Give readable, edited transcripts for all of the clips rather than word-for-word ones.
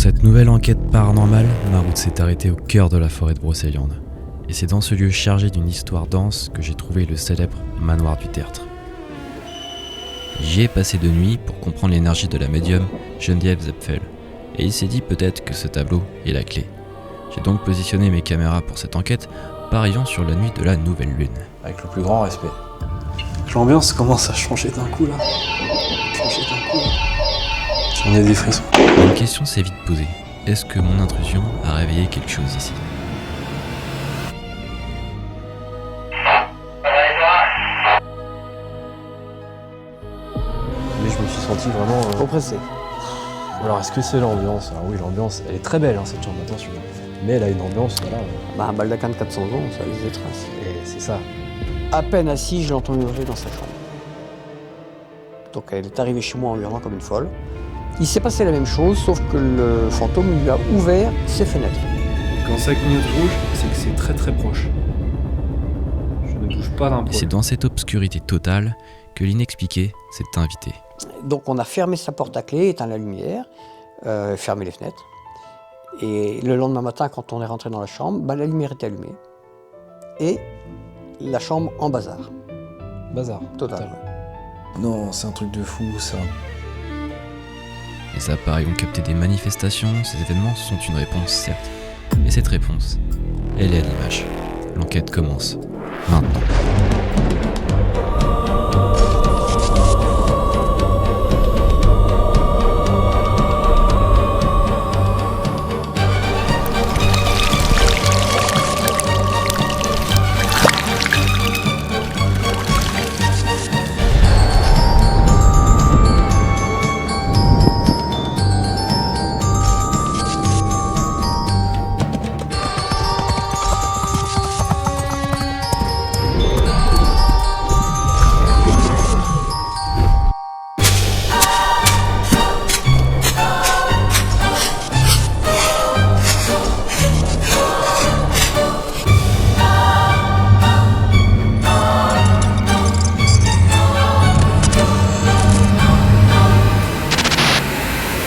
cette nouvelle enquête paranormale, ma route s'est arrêtée au cœur de la forêt de Brocéliande. Et c'est dans ce lieu chargé d'une histoire dense que j'ai trouvé le célèbre manoir du Tertre. J'y ai passé de nuit pour comprendre l'énergie de la médium Geneviève Zepfel. Et il s'est dit peut-être que ce tableau est la clé. J'ai donc positionné mes caméras pour cette enquête, pariant sur la nuit de la nouvelle lune. Avec le plus grand respect. L'ambiance commence à changer d'un coup là. J'en ai des frissons. Une question s'est vite posée. Est-ce que mon intrusion a réveillé quelque chose ici ? Mais je me suis senti vraiment oppressé. Alors est-ce que c'est l'ambiance ? Alors oui, l'ambiance, elle est très belle cette chambre, attention. Mais elle a une ambiance, voilà. Un baldaquin de 400 ans, ça laisse des traces. Et c'est ça. À peine assis, je l'entends hurler dans sa chambre. Donc elle est arrivée chez moi en hurlant comme une folle. Il s'est passé la même chose, sauf que le fantôme lui a ouvert ses fenêtres. Quand ça clignote rouge, c'est que c'est très très proche. Je ne bouge pas d'un Et poil. c'est dans cette obscurité totale que l'inexpliqué s'est invité. Donc on a fermé sa porte à clé, éteint la lumière, fermé les fenêtres. Et le lendemain matin, quand on est rentré dans la chambre, la lumière était allumée. Et la chambre en bazar. Bazar. Total. Non, c'est un truc de fou, ça. Les appareils ont capté des manifestations, ces événements sont une réponse certes. Et cette réponse, elle est à l'image. L'enquête commence maintenant.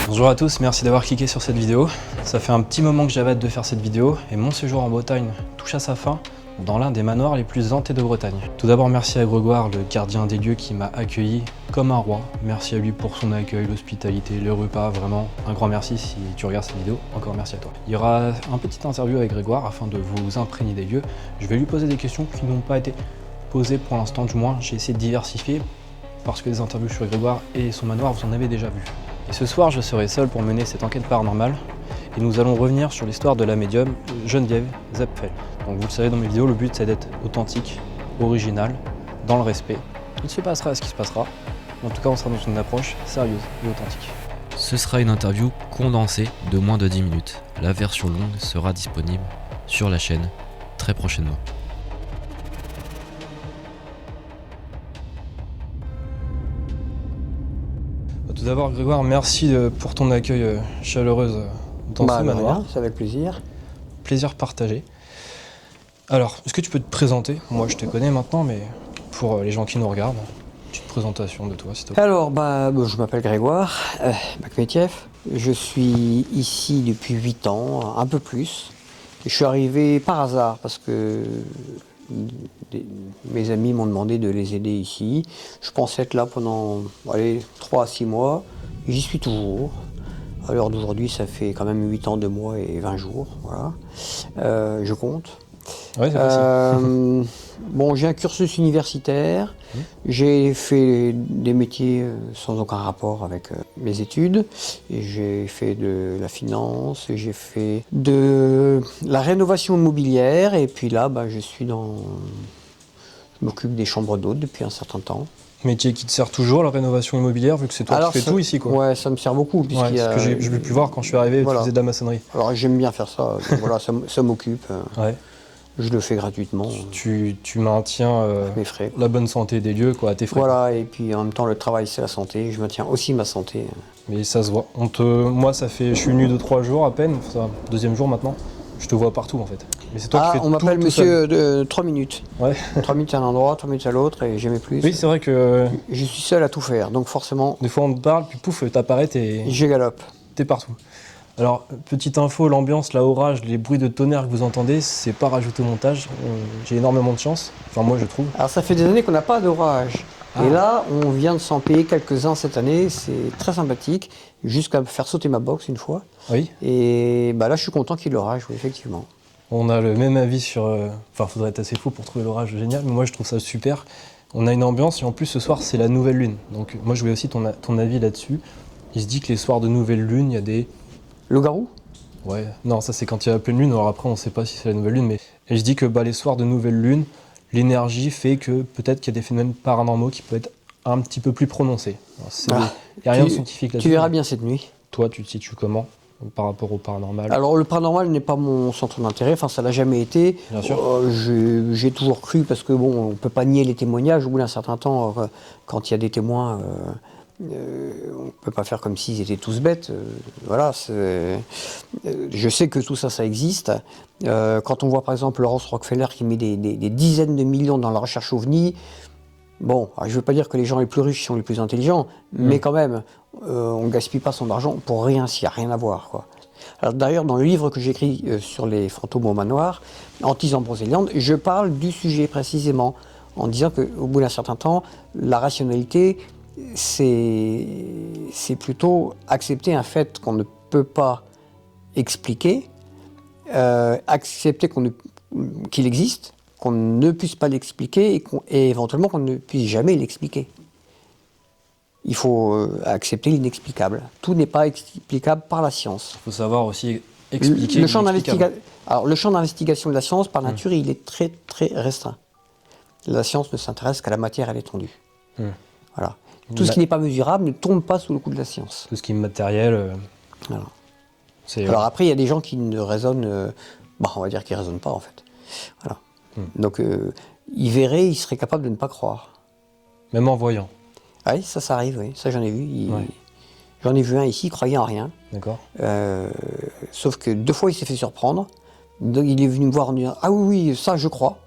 Bonjour à tous, merci d'avoir cliqué sur cette vidéo. Ça fait un petit moment que j'avais hâte de faire cette vidéo et mon séjour en Bretagne touche à sa fin dans l'un des manoirs les plus hantés de Bretagne. Tout d'abord merci à Grégoire, le gardien des lieux qui m'a accueilli comme un roi. Merci à lui pour son accueil, l'hospitalité, le repas, vraiment un grand merci si tu regardes cette vidéo, encore merci à toi. Il y aura un petit interview avec Grégoire afin de vous imprégner des lieux. Je vais lui poser des questions qui n'ont pas été posées pour l'instant, du moins j'ai essayé de diversifier parce que des interviews sur Grégoire et son manoir vous en avez déjà vu. Et ce soir, je serai seul pour mener cette enquête paranormale et nous allons revenir sur l'histoire de la médium Geneviève Zepfel. Donc vous le savez dans mes vidéos, le but c'est d'être authentique, original, dans le respect. Il se passera ce qui se passera, mais en tout cas on sera dans une approche sérieuse et authentique. Ce sera une interview condensée de moins de 10 minutes. La version longue sera disponible sur la chaîne très prochainement. Tout d'abord Grégoire, merci pour ton accueil chaleureux dans ce manoir. C'est avec plaisir. Plaisir partagé. Alors, est-ce que tu peux te présenter? Moi je te connais maintenant, mais pour les gens qui nous regardent, une petite présentation de toi s'il te plaît. Alors, je m'appelle Grégoire Bakhmetiev. Je suis ici depuis 8 ans, un peu plus. Et je suis arrivé par hasard parce que mes amis m'ont demandé de les aider ici. Je pensais être là pendant 3 à 6 mois. J'y suis toujours. À l'heure d'aujourd'hui, ça fait quand même 8 ans, 2 mois et 20 jours. Voilà. Je compte. Ouais, c'est facile. J'ai un cursus universitaire. J'ai fait des métiers sans aucun rapport avec mes études. Et j'ai fait de la finance, et j'ai fait de la rénovation immobilière. Et puis là, je m'occupe des chambres d'hôtes depuis un certain temps. Métier qui te sert toujours, la rénovation immobilière, vu que c'est toi qui fais tout ici, quoi. Ouais, ça me sert beaucoup. Ouais, ce que j'ai pu voir quand je suis arrivé, voilà. tu faisais de la maçonnerie. Alors j'aime bien faire ça, donc voilà, ça m'occupe. Ouais. Je le fais gratuitement. Tu maintiens mes frais. La bonne santé des lieux, quoi, à tes frais. Voilà, et puis en même temps, le travail, c'est la santé. Je maintiens aussi ma santé. Mais ça se voit. Moi, je suis venu de 3 jours à peine, ça, 2e jour maintenant. Je te vois partout, en fait. Mais c'est toi qui fais on m'appelle tout monsieur de 3 minutes. Ouais. 3 minutes à un endroit, 3 minutes à l'autre, et jamais plus. Oui, c'est vrai que... Je suis seul à tout faire, donc forcément... Des fois, on te parle, puis pouf, t'apparais, Je galope. T'es partout. Alors, petite info, l'ambiance, l'orage, les bruits de tonnerre que vous entendez, c'est pas rajouté au montage. J'ai énormément de chance. Enfin, moi, je trouve. Alors ça fait des années qu'on n'a pas d'orage. Ah. Et là, on vient de s'en payer quelques-uns cette année, c'est très sympathique, jusqu'à faire sauter ma box une fois. Oui. Et bah là, je suis content qu'il y ait l'orage, oui, effectivement. On a le même avis sur... Enfin, faudrait être assez fou pour trouver l'orage génial, mais moi, je trouve ça super. On a une ambiance, et en plus, ce soir, c'est la nouvelle lune. Donc, moi, je voulais aussi ton avis là-dessus. Il se dit que les soirs de nouvelle lune, il y a des... Le garou? Ouais, non, ça c'est quand il y a la pleine lune, alors après on sait pas si c'est la nouvelle lune, mais et je dis que les soirs de nouvelle lune, l'énergie fait que peut-être qu'il y a des phénomènes paranormaux qui peuvent être un petit peu plus prononcés. Il n'y a rien de scientifique là-dessus. Tu verras bien cette nuit. Toi, tu te situes comment par rapport au paranormal? Alors le paranormal n'est pas mon centre d'intérêt, enfin ça l'a jamais été. Bien sûr. J'ai toujours cru, parce que bon, on peut pas nier les témoignages, au bout d'un certain temps, quand il y a des témoins, on peut pas faire comme s'ils étaient tous bêtes. Voilà, je sais que tout ça, ça existe. Quand on voit par exemple Laurence Rockefeller qui met des dizaines de millions dans la recherche OVNI, bon, je ne veux pas dire que les gens les plus riches sont les plus intelligents, mais quand même, on ne gaspille pas son argent pour rien s'il n'y a rien à voir, quoi. Alors d'ailleurs, dans le livre que j'écris sur les fantômes au manoir, Antisant Brocéliande, je parle du sujet précisément, en disant qu'au bout d'un certain temps, la rationalité, c'est plutôt accepter un fait qu'on ne peut pas expliquer, accepter qu'il existe, qu'on ne puisse pas l'expliquer et éventuellement qu'on ne puisse jamais l'expliquer. Il faut accepter l'inexplicable. Tout n'est pas explicable par la science. Il faut savoir aussi expliquer le champ l'inexplicable. d'investigation de la science, par nature, il est très très restreint. La science ne s'intéresse qu'à la matière à l'étendue. Voilà. Tout ce qui n'est pas mesurable ne tombe pas sous le coup de la science. Tout ce qui est matériel. Voilà. C'est, Alors après, il y a des gens qui ne raisonnent, on va dire qu'ils ne raisonnent pas en fait. Voilà. Donc ils verraient, ils seraient capables de ne pas croire. même en voyant. Ah oui, ça arrive, oui. Ça j'en ai vu. Ouais. J'en ai vu un ici, il croyait en rien. D'accord. Sauf que 2 fois il s'est fait surprendre. Donc, il est venu me voir en disant « Ah oui, ça je crois.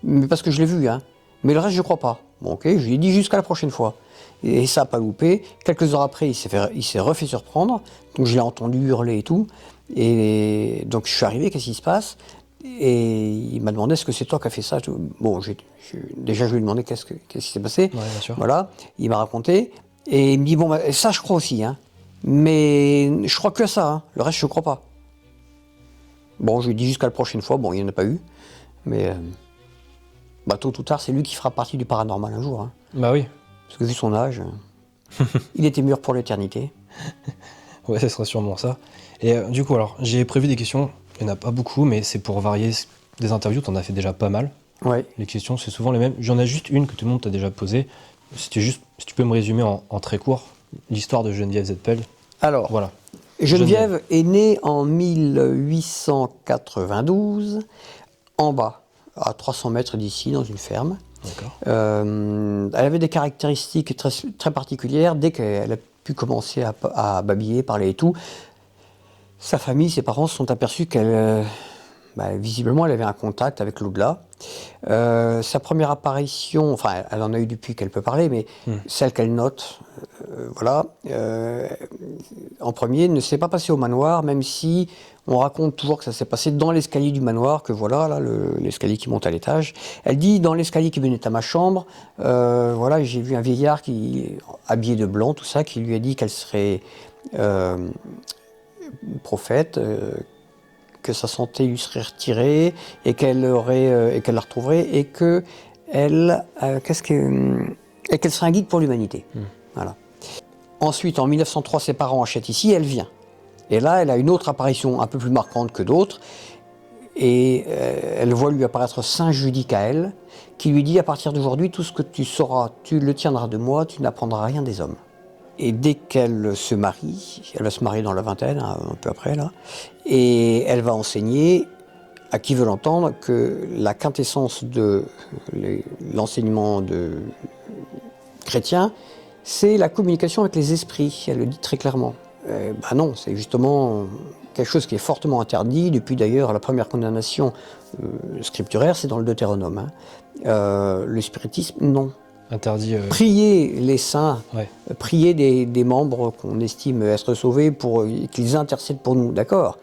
Mais parce que je l'ai vu, hein. Mais le reste je crois pas. » Bon ok, je lui ai dit jusqu'à la prochaine fois. Et ça n'a pas loupé. Quelques heures après, il s'est refait surprendre. Donc je l'ai entendu hurler et tout. Et donc je suis arrivé, qu'est-ce qui se passe? Et il m'a demandé, est-ce que c'est toi qui as fait ça? Bon, déjà je lui ai demandé qu'est-ce qui s'est passé. Ouais, bien sûr. Voilà, il m'a raconté. Et il me dit, bon, ça je crois aussi, hein. Mais je crois que ça, hein. Le reste je crois pas. Bon, je lui ai dit jusqu'à la prochaine fois, bon, il n'y en a pas eu. Mais tôt ou tard, c'est lui qui fera partie du paranormal un jour. Hein. Bah oui. Parce que vu son âge, il était mûr pour l'éternité. Ouais, ce sera sûrement ça. Et du coup, alors, j'ai prévu des questions. Il n'y en a pas beaucoup, mais c'est pour varier des interviews. Tu en as fait déjà pas mal. Ouais. Les questions, c'est souvent les mêmes. J'en ai juste une que tout le monde t'a déjà posée. C'était juste, si tu peux me résumer en très court, l'histoire de Geneviève Zetpel. Alors, Voilà. Geneviève est née en 1892, en bas, à 300 mètres d'ici, dans une ferme. D'accord. Elle avait des caractéristiques très, très particulières. Dès qu'elle a pu commencer à babiller, parler et tout, sa famille, ses parents se sont aperçus qu'elle, visiblement, elle avait un contact avec l'au-delà. Sa première apparition, enfin, elle en a eu depuis qu'elle peut parler, mais celle qu'elle note, en premier, ne s'est pas passée au manoir, même si on raconte toujours que ça s'est passé dans l'escalier du manoir, que voilà, là, l'escalier qui monte à l'étage. Elle dit, dans l'escalier qui menait à ma chambre, j'ai vu un vieillard habillé de blanc, tout ça, qui lui a dit qu'elle serait prophète, que sa santé lui serait retirée, et qu'elle la retrouverait, et qu'elle serait un guide pour l'humanité. Voilà. Ensuite, en 1903, ses parents achètent ici, elle vient. Et là, elle a une autre apparition un peu plus marquante que d'autres. Et elle voit lui apparaître Saint Judicaël, qui lui dit, à partir d'aujourd'hui, tout ce que tu sauras, tu le tiendras de moi, tu n'apprendras rien des hommes. Et dès qu'elle se marie, elle va se marier dans la vingtaine, un peu après là, et elle va enseigner, à qui veut l'entendre, que la quintessence de l'enseignement chrétien, c'est la communication avec les esprits. Elle le dit très clairement. Non, c'est justement quelque chose qui est fortement interdit. Depuis d'ailleurs la première condamnation scripturaire, c'est dans le Deutéronome. Le spiritisme, non. Interdit. Prier les saints, Ouais. prier des membres qu'on estime être sauvés pour qu'ils intercèdent pour nous, d'accord.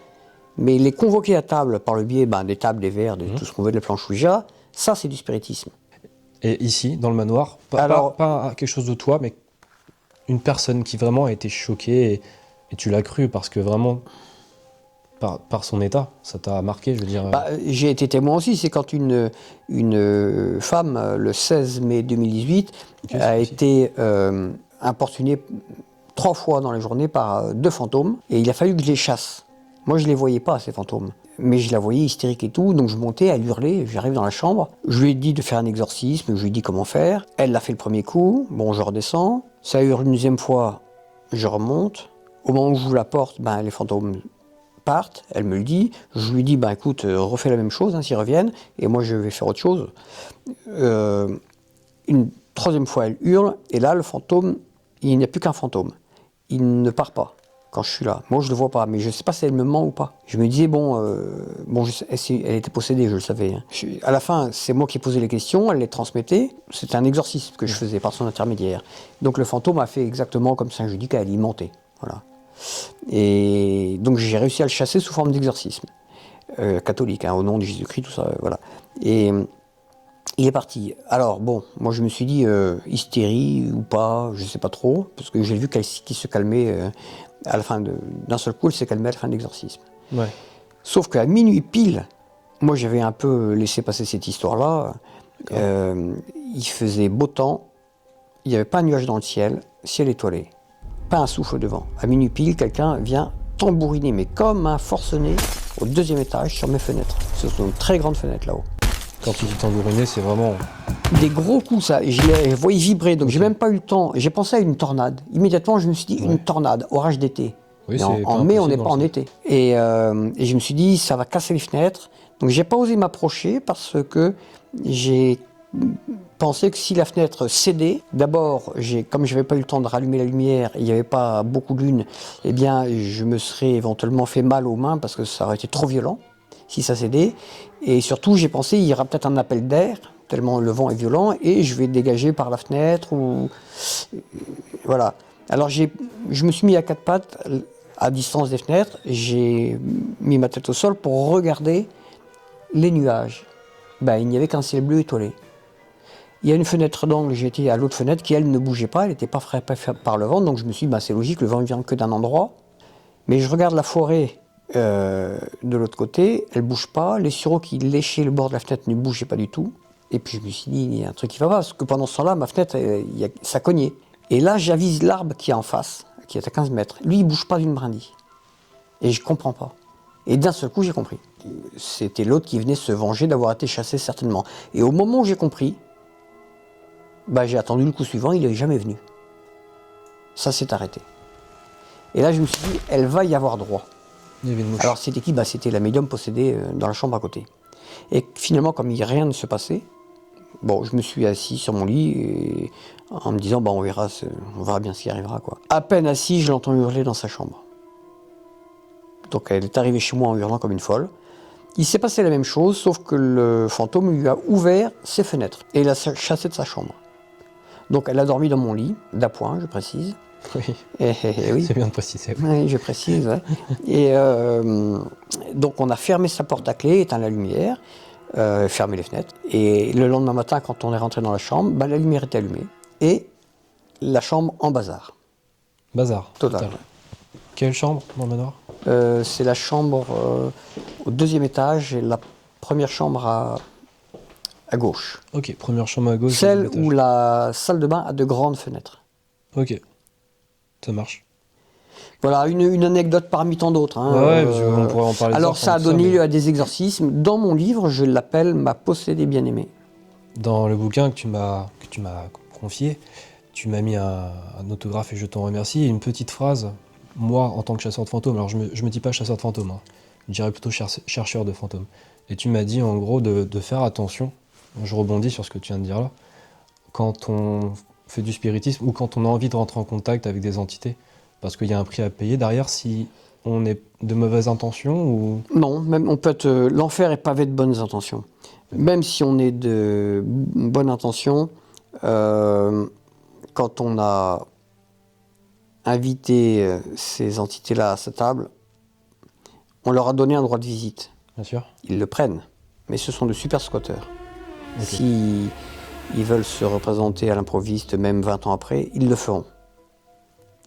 Mais les convoquer à table par le biais des tables, des verres, de tout ce qu'on veut, de la planche Ouija, ça c'est du spiritisme. Et ici, dans le manoir, pas quelque chose de toi, mais une personne qui vraiment a été choquée et tu l'as cru parce que vraiment, par son état, ça t'a marqué, je veux dire. J'ai été témoin aussi, c'est quand une femme, le 16 mai 2018, a été importunée 3 fois dans la journée par 2 fantômes, et il a fallu que je les chasse. Moi, je ne les voyais pas, ces fantômes. Mais je la voyais hystérique et tout, donc je montais, elle hurlait, j'arrive dans la chambre. Je lui ai dit de faire un exorcisme, je lui ai dit comment faire. Elle l'a fait le premier coup, bon, je redescends. Ça hurle une deuxième fois, je remonte. Au moment où j'ouvre la porte, les fantômes partent, elle me le dit. Je lui dis, écoute, refais la même chose, s'ils reviennent, et moi je vais faire autre chose. Une troisième fois, elle hurle, et là, le fantôme, il n'y a plus qu'un fantôme. Il ne part pas quand je suis là. Moi, je ne le vois pas, mais je ne sais pas si elle me ment ou pas. Je me disais, elle était possédée, je le savais. À la fin, c'est moi qui posais les questions, elle les transmettait. C'était un exorcisme que je faisais par son intermédiaire. Donc le fantôme a fait exactement comme Saint Judic a alimenté. Voilà. Et donc j'ai réussi à le chasser sous forme d'exorcisme. Catholique, au nom de Jésus-Christ, tout ça, voilà. Et il est parti. Alors moi je me suis dit hystérie ou pas, je sais pas trop, parce que j'ai vu qu'il se calmait à la fin d'un seul coup, il s'est calmé à la fin de l'exorcisme. Ouais. Sauf qu'à minuit pile, moi j'avais un peu laissé passer cette histoire-là. Il faisait beau temps, il n'y avait pas un nuage dans le ciel étoilé, pas un souffle de vent. À minuit pile, quelqu'un vient tambouriner, mais comme un forcené, au 2e étage sur mes fenêtres. Ce sont de très grandes fenêtres là-haut. Quand tu dis tambouriner, c'est vraiment... Des gros coups, ça. Je les voyais vibrer, donc j'ai même pas eu le temps. J'ai pensé à une tornade. Immédiatement, je me suis dit, une tornade, orage d'été. Oui, en mai, on n'est pas en été. Et je me suis dit, ça va casser les fenêtres. Donc j'ai pas osé m'approcher parce que j'ai pensé que si la fenêtre cédait, d'abord, comme je n'avais pas eu le temps de rallumer la lumière, il n'y avait pas beaucoup de lune, eh bien, je me serais éventuellement fait mal aux mains parce que ça aurait été trop violent si ça cédait. Et surtout, j'ai pensé, il y aura peut-être un appel d'air, tellement le vent est violent, et je vais dégager par la fenêtre, ou... Voilà. Alors, je me suis mis à 4 pattes, à distance des fenêtres, j'ai mis ma tête au sol pour regarder les nuages. Il n'y avait qu'un ciel bleu étoilé. Il y a une fenêtre d'angle, j'étais à l'autre fenêtre, qui, elle, ne bougeait pas, elle n'était pas frappée par le vent, donc je me suis dit, c'est logique, le vent ne vient que d'un endroit. Mais je regarde la forêt de l'autre côté, elle ne bouge pas, les sureaux qui léchaient le bord de la fenêtre ne bougeaient pas du tout. Et puis je me suis dit, il y a un truc qui va pas, parce que pendant ce temps-là, ma fenêtre, ça cognait. Et là, j'avise l'arbre qui est en face, qui est à 15 mètres. Lui, il ne bouge pas d'une brindille. Et je ne comprends pas. Et d'un seul coup, j'ai compris. C'était l'autre qui venait se venger d'avoir été chassé, certainement. Et au moment où j'ai compris, j'ai attendu le coup suivant, il n'est jamais venu. Ça s'est arrêté. Et là, je me suis dit, elle va y avoir droit. Il y avait une mouche. Alors, c'était qui ? C'était la médium possédée dans la chambre à côté. Et finalement, comme rien ne se passait, je me suis assis sur mon lit et, en me disant, on verra bien ce qui arrivera, quoi. À peine assis, je l'entends hurler dans sa chambre. Donc, elle est arrivée chez moi en hurlant comme une folle. Il s'est passé la même chose, sauf que le fantôme lui a ouvert ses fenêtres et l'a chassé de sa chambre. Donc, elle a dormi dans mon lit, d'appoint, je précise. Oui, oui. C'est bien de préciser. Oui, je précise. Ouais. Et donc, on a fermé sa porte à clé, éteint la lumière, fermé les fenêtres. Et le lendemain matin, quand on est rentré dans la chambre, la lumière était allumée et la chambre en bazar. Bazar. Total. Quelle chambre dans le manoir ? C'est la chambre au 2e étage et la première chambre à gauche. Ok, première chambre à gauche. Celle où la salle de bain a de grandes fenêtres. Ok, ça marche. Voilà, une anecdote parmi tant d'autres. Ouais, on pourrait en parler. Alors ça a donné lieu à des exorcismes. Dans mon livre, je l'appelle « Ma possédée bien-aimée ». Dans le bouquin que tu m'as confié, tu m'as mis un autographe et je t'en remercie. Et une petite phrase, moi en tant que chasseur de fantômes, alors je me dis pas chasseur de fantômes, je dirais plutôt chercheur de fantômes. Et tu m'as dit en gros de faire attention, je rebondis sur ce que tu viens de dire là, quand on fait du spiritisme ou quand on a envie de rentrer en contact avec des entités, parce qu'il y a un prix à payer derrière si on est de mauvaises intentions ou... Non, même on peut être... l'enfer est pavé de bonnes intentions. Même si on est de bonnes intentions, Quand on a invité ces entités-là à sa table, on leur a donné un droit de visite. Bien sûr. Ils le prennent, mais ce sont de super squatteurs. Ok. Si ils veulent se représenter à l'improviste, même 20 ans après, ils le feront.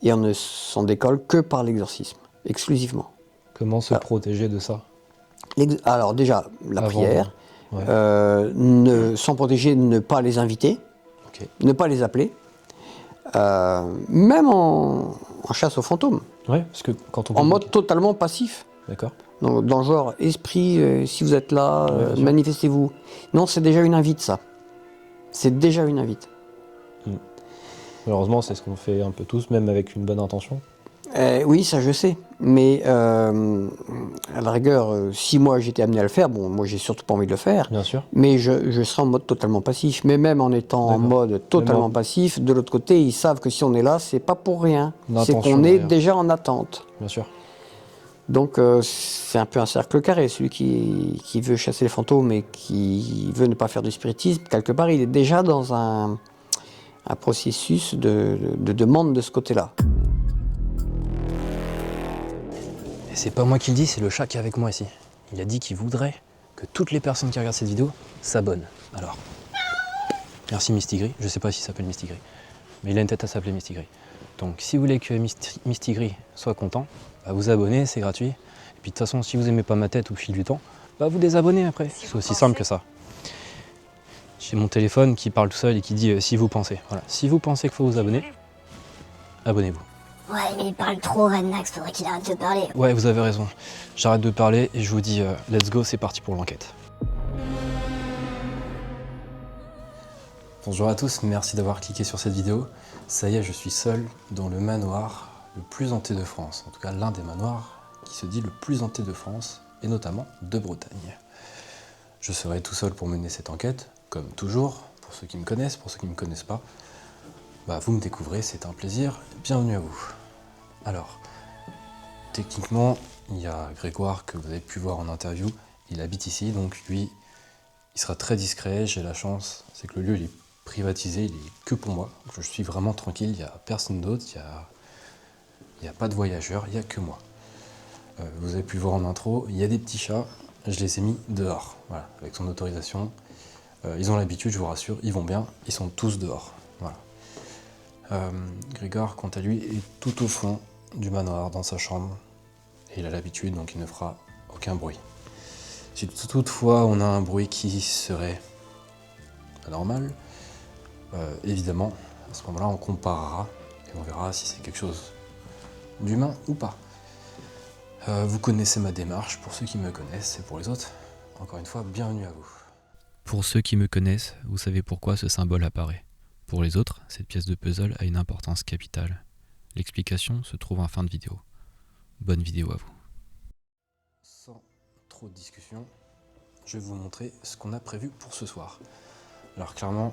Et on ne s'en décolle que par l'exorcisme, exclusivement. Comment se protéger de ça? Alors déjà, la Avant, prière, ouais. s'en protéger, ne pas les inviter, Ok. ne pas les appeler, même en chasse aux fantômes, Ouais, parce que quand on en mode totalement passif. D'accord. Donc, dans le genre, esprit, si vous êtes là, Ouais, bien sûr. manifestez-vous. Non, c'est déjà une invite, ça. C'est déjà une invite. Malheureusement, c'est ce qu'on fait un peu tous, même avec une bonne intention. Oui, ça je sais. Mais à la rigueur, si moi j'étais amené à le faire, bon, moi j'ai surtout pas envie de le faire, Bien sûr. mais je serais en mode totalement passif. Mais même en étant en D'accord. mode totalement Même en- passif, de l'autre côté, ils savent que si on est là, c'est pas pour rien. C'est L'intention qu'on est derrière. déjà en attente. Bien sûr. Donc c'est un peu un cercle carré. Celui qui veut chasser les fantômes et qui veut ne pas faire du spiritisme, quelque part, il est déjà dans un processus de demande de ce côté-là. Et c'est pas moi qui le dis, c'est le chat qui est avec moi ici. Il a dit qu'il voudrait que toutes les personnes qui regardent cette vidéo s'abonnent. Alors, merci Mistigris. Je sais pas s'il s'appelle Mistigris, mais il a une tête à s'appeler Mistigris. Donc si vous voulez que Mistigris soit content, bah, vous abonnez, c'est gratuit. Et puis de toute façon, si vous aimez pas ma tête au fil du temps, bah, vous désabonnez après. C'est aussi simple que ça. J'ai mon téléphone qui parle tout seul et qui dit si vous pensez. Voilà. Si vous pensez qu'il faut vous abonner, abonnez-vous. Ouais, mais il parle trop, Rednax, faudrait qu'il arrête de parler. Ouais, vous avez raison. J'arrête de parler et je vous dis let's go, c'est parti pour l'enquête. Bonjour à tous, merci d'avoir cliqué sur cette vidéo. Ça y est, je suis seul dans le manoir le plus hanté de France. En tout cas, l'un des manoirs qui se dit le plus hanté de France et notamment de Bretagne. Je serai tout seul pour mener cette enquête, comme toujours. Pour ceux qui me connaissent, pour ceux qui ne me connaissent pas, bah, vous me découvrez, c'est un plaisir. Bienvenue à vous. Alors, techniquement, il y a Grégoire que vous avez pu voir en interview. Il habite ici, donc lui, il sera très discret. J'ai la chance, c'est que le lieu il est privatisé, il est que pour moi. Donc, je suis vraiment tranquille, il n'y a personne d'autre, il n'y a pas de voyageurs, il n'y a que moi. Vous avez pu voir en intro, il y a des petits chats, je les ai mis dehors, voilà, avec son autorisation. Ils ont l'habitude, je vous rassure, ils vont bien, ils sont tous dehors. Voilà. Grégoire, quant à lui, est tout au fond du manoir, dans sa chambre. Et il a l'habitude, donc il ne fera aucun bruit. Si toutefois on a un bruit qui serait anormal, évidemment, à ce moment-là, on comparera et on verra si c'est quelque chose d'humain ou pas. Vous connaissez ma démarche, pour ceux qui me connaissent, et pour les autres, encore une fois, bienvenue à vous. Pour ceux qui me connaissent, vous savez pourquoi ce symbole apparaît. Pour les autres, cette pièce de puzzle a une importance capitale. L'explication se trouve en fin de vidéo. Bonne vidéo à vous. Sans trop de discussion, je vais vous montrer ce qu'on a prévu pour ce soir. Alors clairement,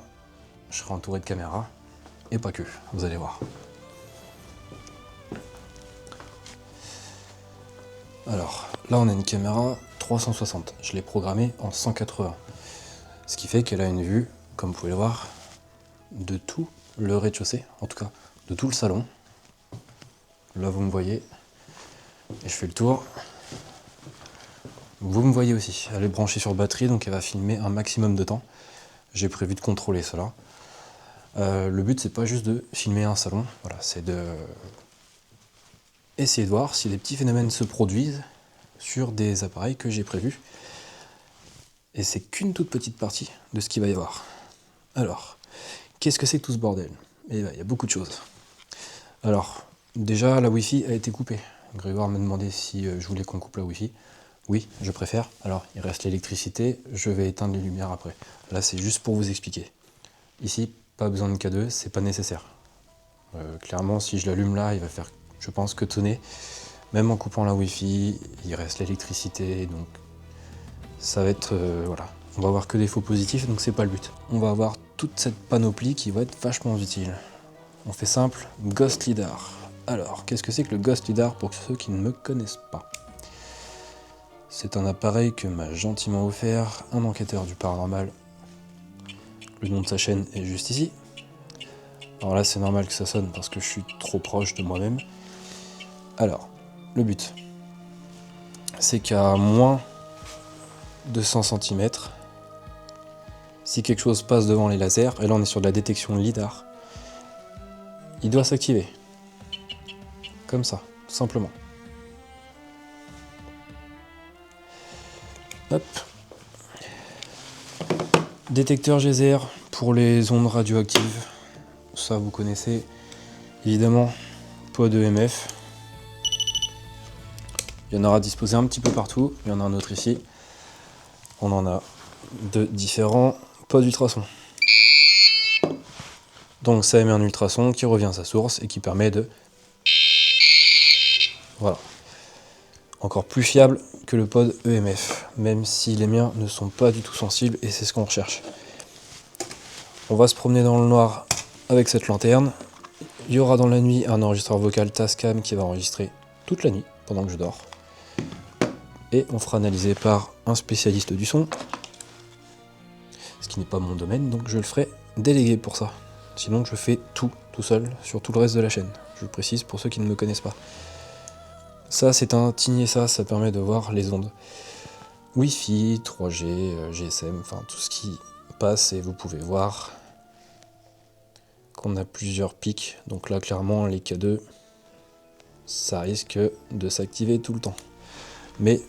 je serai entouré de caméras, et pas que, vous allez voir. Alors, là on a une caméra 360, je l'ai programmée en 180. Ce qui fait qu'elle a une vue, comme vous pouvez le voir, de tout le rez-de-chaussée, en tout cas de tout le salon. Là vous me voyez, et je fais le tour. Vous me voyez aussi, elle est branchée sur batterie, donc elle va filmer un maximum de temps. J'ai prévu de contrôler cela. Le but c'est pas juste de filmer un salon, voilà, c'est de essayer de voir si des petits phénomènes se produisent sur des appareils que j'ai prévus. Et c'est qu'une toute petite partie de ce qu'il va y avoir. Alors, qu'est-ce que c'est que tout ce bordel? Eh ben, il y a beaucoup de choses. Alors, déjà, la Wi-Fi a été coupée. Grégoire m'a demandé si je voulais qu'on coupe la Wi-Fi. Oui, je préfère. Alors, il reste l'électricité, je vais éteindre les lumières après. Là, c'est juste pour vous expliquer. Ici, pas besoin de K2, c'est pas nécessaire. Clairement, si je l'allume là, il va faire, je pense, que tonner. Même en coupant la Wi-Fi, il reste l'électricité, donc ça va être, voilà. On va avoir que des faux positifs, donc c'est pas le but. On va avoir toute cette panoplie qui va être vachement utile. On fait simple, Ghost Lidar. Alors, qu'est-ce que c'est que le Ghost Lidar pour ceux qui ne me connaissent pas? C'est un appareil que m'a gentiment offert un enquêteur du paranormal, Le nom de sa chaîne est juste ici. Alors là, c'est normal que ça sonne parce que je suis trop proche de moi-même. Alors, le but, c'est qu'à moins de 100 cm, si quelque chose passe devant les lasers, et là on est sur de la détection LIDAR, il doit s'activer. Comme ça, tout simplement. Hop. Détecteur geyser pour les ondes radioactives. Ça vous connaissez. Évidemment, pod EMF. Il y en aura disposé un petit peu partout. Il y en a un autre ici. On en a de différents pods ultrasons. Donc ça émet un ultrason qui revient à sa source et qui permet de... Voilà. Encore plus fiable que le pod EMF, même si les miens ne sont pas du tout sensibles et c'est ce qu'on recherche. On va se promener dans le noir avec cette lanterne. Il y aura dans la nuit un enregistreur vocal Tascam qui va enregistrer toute la nuit pendant que je dors. Et on fera analyser par un spécialiste du son, ce qui n'est pas mon domaine, donc je le ferai délégué pour ça. Sinon je fais tout seul sur tout le reste de la chaîne. Je le précise pour ceux qui ne me connaissent pas. Ça c'est un Tignessa, ça permet de voir les ondes Wi-Fi, 3G, GSM, enfin tout ce qui passe et vous pouvez voir qu'on a plusieurs pics. Donc là clairement les K2, ça risque de s'activer tout le temps. Mais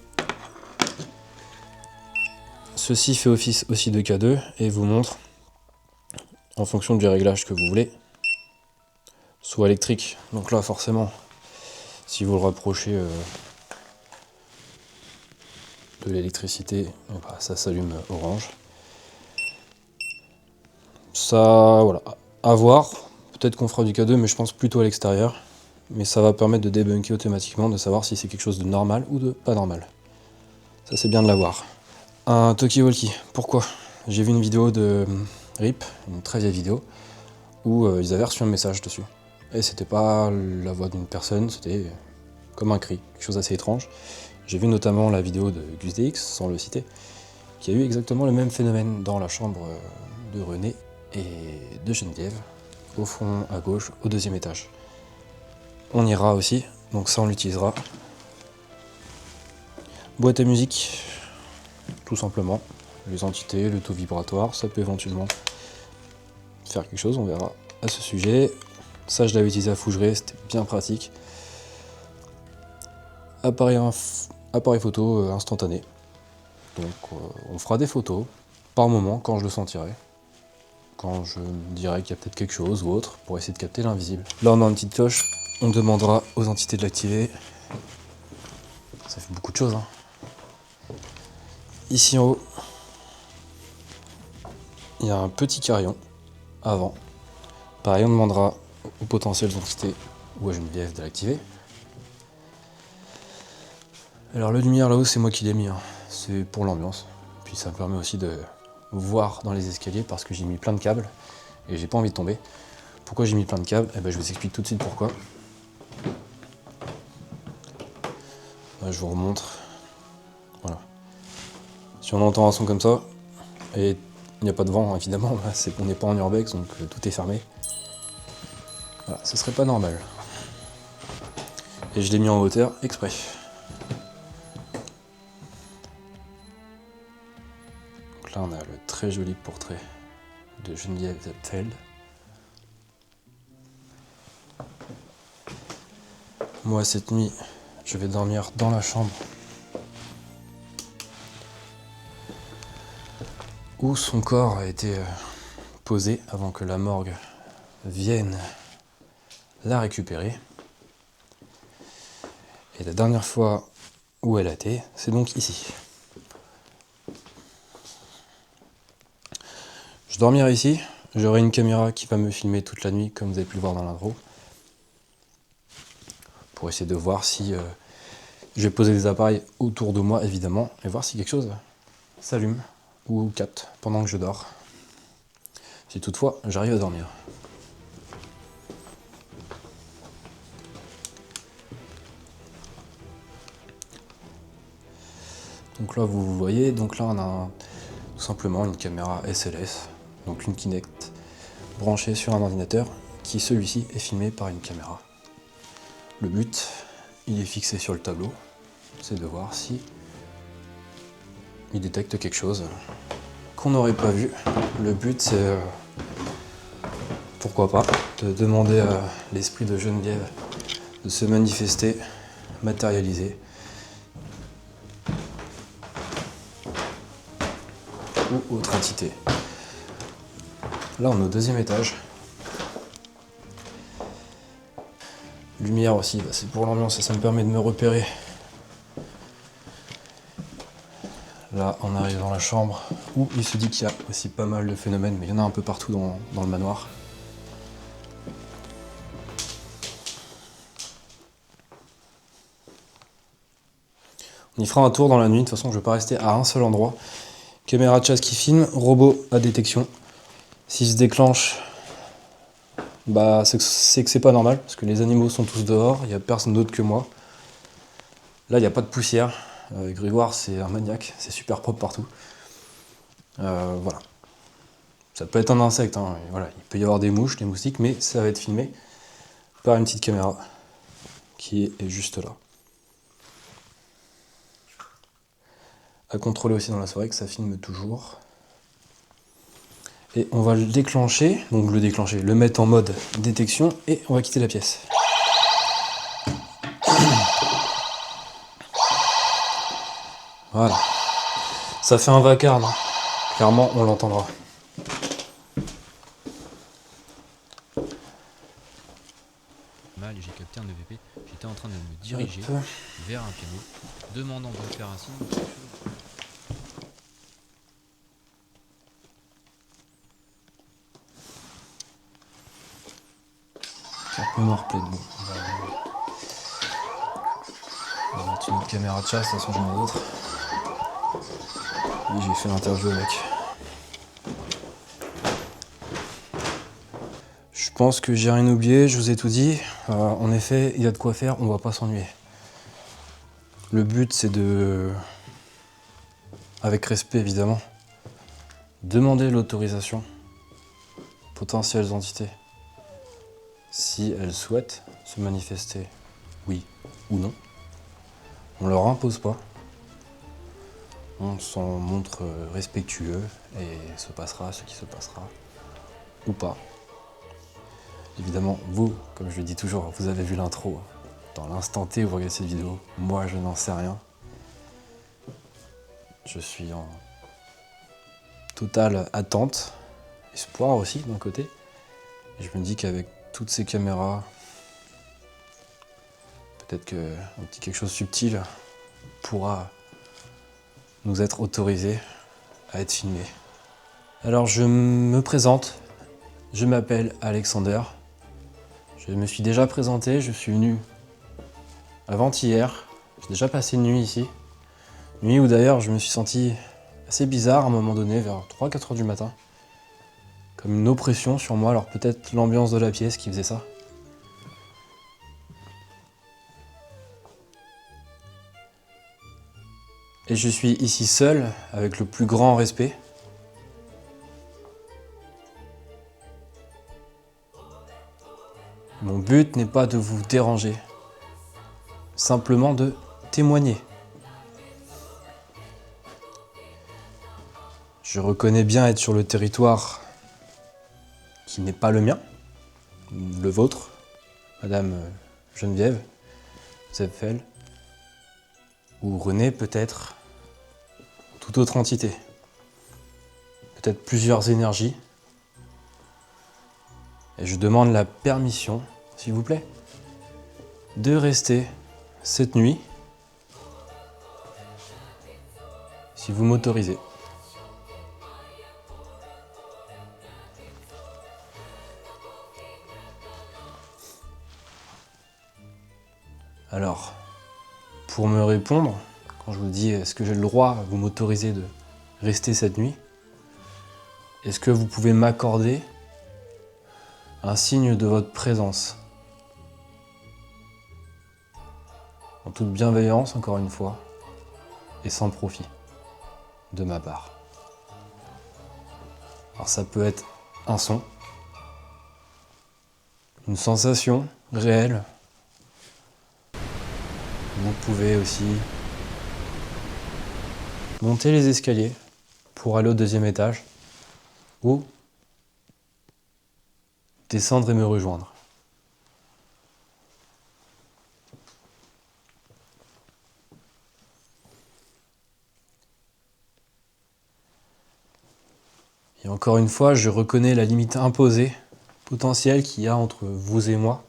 ceci fait office aussi de K2 et vous montre en fonction du réglage que vous voulez, soit électrique, donc là forcément si vous le rapprochez de l'électricité, bah, ça s'allume orange. Ça, voilà, à voir, peut-être qu'on fera du K2 mais je pense plutôt à l'extérieur, mais ça va permettre de débunker automatiquement, de savoir si c'est quelque chose de normal ou de pas normal. Ça c'est bien de l'avoir. Un talkie-walkie, pourquoi? J'ai vu une vidéo de RIP, une très vieille vidéo, où ils avaient reçu un message dessus. Et c'était pas la voix d'une personne, c'était comme un cri, quelque chose d'assez étrange. J'ai vu notamment la vidéo de GusDX, sans le citer, qui a eu exactement le même phénomène dans la chambre de René et de Geneviève, au fond à gauche, au deuxième étage. On ira aussi, donc ça on l'utilisera. Boîte à musique, tout simplement. Les entités, le taux vibratoire, ça peut éventuellement faire quelque chose, on verra à ce sujet. Ça je l'avais utilisé à Fougeray, c'était bien pratique. Appareil photo instantané. Donc on fera des photos par moment quand je le sentirai. Quand je me dirai qu'il y a peut-être quelque chose ou autre pour essayer de capter l'invisible. Là on a une petite cloche, on demandera aux entités de l'activer. Ça fait beaucoup de choses, hein. Ici en haut, il y a un petit carillon avant. Pareil, on demandera aux potentielles entités ou à Geneviève de l'activer. Alors la lumière là-haut, c'est moi qui l'ai mis, hein. C'est pour l'ambiance. Puis ça me permet aussi de voir dans les escaliers parce que j'ai mis plein de câbles et j'ai pas envie de tomber. Pourquoi j'ai mis plein de câbles? Eh ben, je vous explique tout de suite pourquoi. Là, je vous remontre. Voilà. Si on entend un son comme ça, et il n'y a pas de vent évidemment, c'est qu'on n'est pas en urbex donc tout est fermé. Voilà, ce serait pas normal. Et je l'ai mis en hauteur exprès. Donc là on a le très joli portrait de Geneviève Zepfeld. Moi cette nuit, je vais dormir dans la chambre où son corps a été posé avant que la morgue vienne la récupérer. Et la dernière fois où elle a été, c'est donc ici. Je dormirai ici, j'aurai une caméra qui va me filmer toute la nuit, comme vous avez pu le voir dans l'intro, pour essayer de voir si je vais poser des appareils autour de moi, évidemment, et voir si quelque chose s'allume ou capte pendant que je dors. Si toutefois, j'arrive à dormir. Donc là, vous voyez, donc là on a tout simplement une caméra SLS, donc une Kinect branchée sur un ordinateur qui celui-ci est filmé par une caméra. Le but, il est fixé sur le tableau, c'est de voir si il détecte quelque chose qu'on n'aurait pas vu. Le but, c'est, pourquoi pas, de demander à l'esprit de Geneviève de se manifester, matérialiser, ou autre entité. Là, on est au 2e étage. Lumière aussi, bah, c'est pour l'ambiance et ça me permet de me repérer. Là, on arrive dans la chambre où il se dit qu'il y a aussi pas mal de phénomènes, mais il y en a un peu partout dans le manoir. On y fera un tour dans la nuit, de toute façon je ne vais pas rester à un seul endroit. Caméra de chasse qui filme, robot à détection. S'il se déclenche, bah c'est que c'est pas normal, parce que les animaux sont tous dehors, il n'y a personne d'autre que moi. Là il n'y a pas de poussière. Grégoire c'est un maniaque, c'est super propre partout. Voilà. Ça peut être un insecte, hein. Voilà. Il peut y avoir des mouches, des moustiques, mais ça va être filmé par une petite caméra qui est juste là. À contrôler aussi dans la soirée que ça filme toujours. Et on va le déclencher, le mettre en mode détection et on va quitter la pièce. Voilà. Ça fait un vacarme, hein. Clairement on l'entendra. Mal et j'ai capté un EVP. J'étais en train de me diriger vers un piano, demandant de faire un signe. C'est un peu noir plaid, bon. On va mettre une autre caméra de chasse, de toute façon j'en ai d'autres. Et j'ai fait l'interview avec. Je pense que j'ai rien oublié, je vous ai tout dit. En effet, il y a de quoi faire, on va pas s'ennuyer. Le but c'est de, avec respect évidemment, demander l'autorisation aux potentielles entités. Si elles souhaitent se manifester, oui ou non, on leur impose pas. On s'en montre respectueux et se passera ce qui se passera, ou pas. Évidemment, vous, comme je le dis toujours, vous avez vu l'intro. Dans l'instant T où vous regardez cette vidéo, moi je n'en sais rien. Je suis en totale attente, espoir aussi d'un côté. Et je me dis qu'avec toutes ces caméras, peut-être qu'un petit quelque chose de subtil pourra nous être autorisé à être filmé. Alors je me présente, je m'appelle Alexander. Je me suis déjà présenté, je suis venu avant-hier. J'ai déjà passé une nuit ici. Nuit où d'ailleurs je me suis senti assez bizarre à un moment donné, vers 3-4 heures du matin. Comme une oppression sur moi, alors peut-être l'ambiance de la pièce qui faisait ça. Et je suis ici seul, avec le plus grand respect. Mon but n'est pas de vous déranger, simplement de témoigner. Je reconnais bien être sur le territoire qui n'est pas le mien, le vôtre, Madame Geneviève, Zepfel, ou René peut-être, toute autre entité, peut-être plusieurs énergies. Et je demande la permission, s'il vous plaît, de rester cette nuit, si vous m'autorisez. Alors, pour me répondre, quand je vous dis est-ce que j'ai le droit, vous m'autorisez de rester cette nuit, est-ce que vous pouvez m'accorder un signe de votre présence? En toute bienveillance, encore une fois, et sans profit, de ma part. Alors ça peut être un son, une sensation réelle. Vous pouvez aussi monter les escaliers pour aller au 2e étage ou descendre et me rejoindre. Et encore une fois, je reconnais la limite imposée, potentielle qu'il y a entre vous et moi.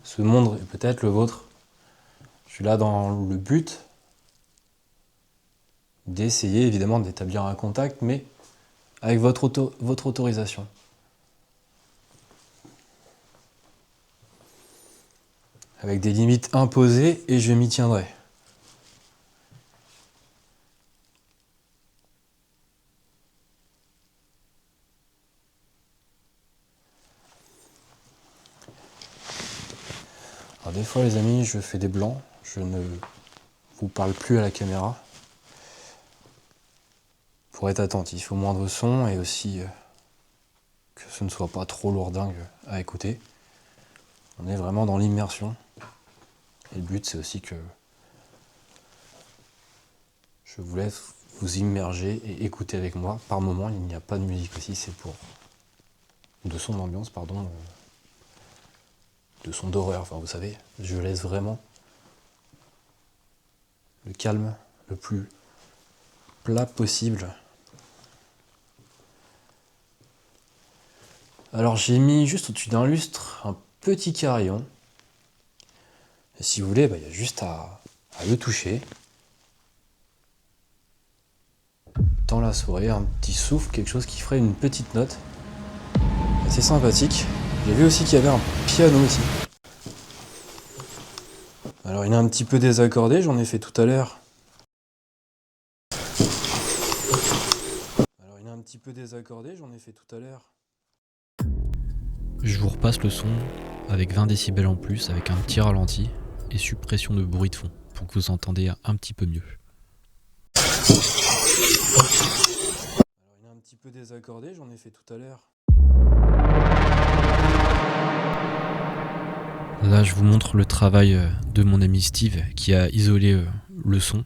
Ce monde est peut-être le vôtre. Je suis là dans le but d'essayer évidemment d'établir un contact, mais avec votre autorisation. Avec des limites imposées, et je m'y tiendrai. Alors des fois les amis, je fais des blancs, je ne vous parle plus à la caméra. Pour être attentif au moindre son et aussi que ce ne soit pas trop lourdingue à écouter. On est vraiment dans l'immersion. Et le but c'est aussi que je vous laisse vous immerger et écouter avec moi. Par moment, il n'y a pas de musique aussi, c'est pour... de son d'ambiance, pardon. De son d'horreur, enfin vous savez. Je laisse vraiment le calme le plus plat possible. Alors j'ai mis juste au-dessus d'un lustre un petit carillon. Et si vous voulez, il y a juste à le toucher. Dans la soirée, un petit souffle, quelque chose qui ferait une petite note. Assez sympathique. J'ai vu aussi qu'il y avait un piano aussi. Alors il est un petit peu désaccordé, j'en ai fait tout à l'heure. Je vous repasse le son avec 20 décibels en plus, avec un petit ralenti et suppression de bruit de fond pour que vous entendez un petit peu mieux. Alors il est un petit peu désaccordé, j'en ai fait tout à l'heure. Là, je vous montre le travail de mon ami Steve qui a isolé le son.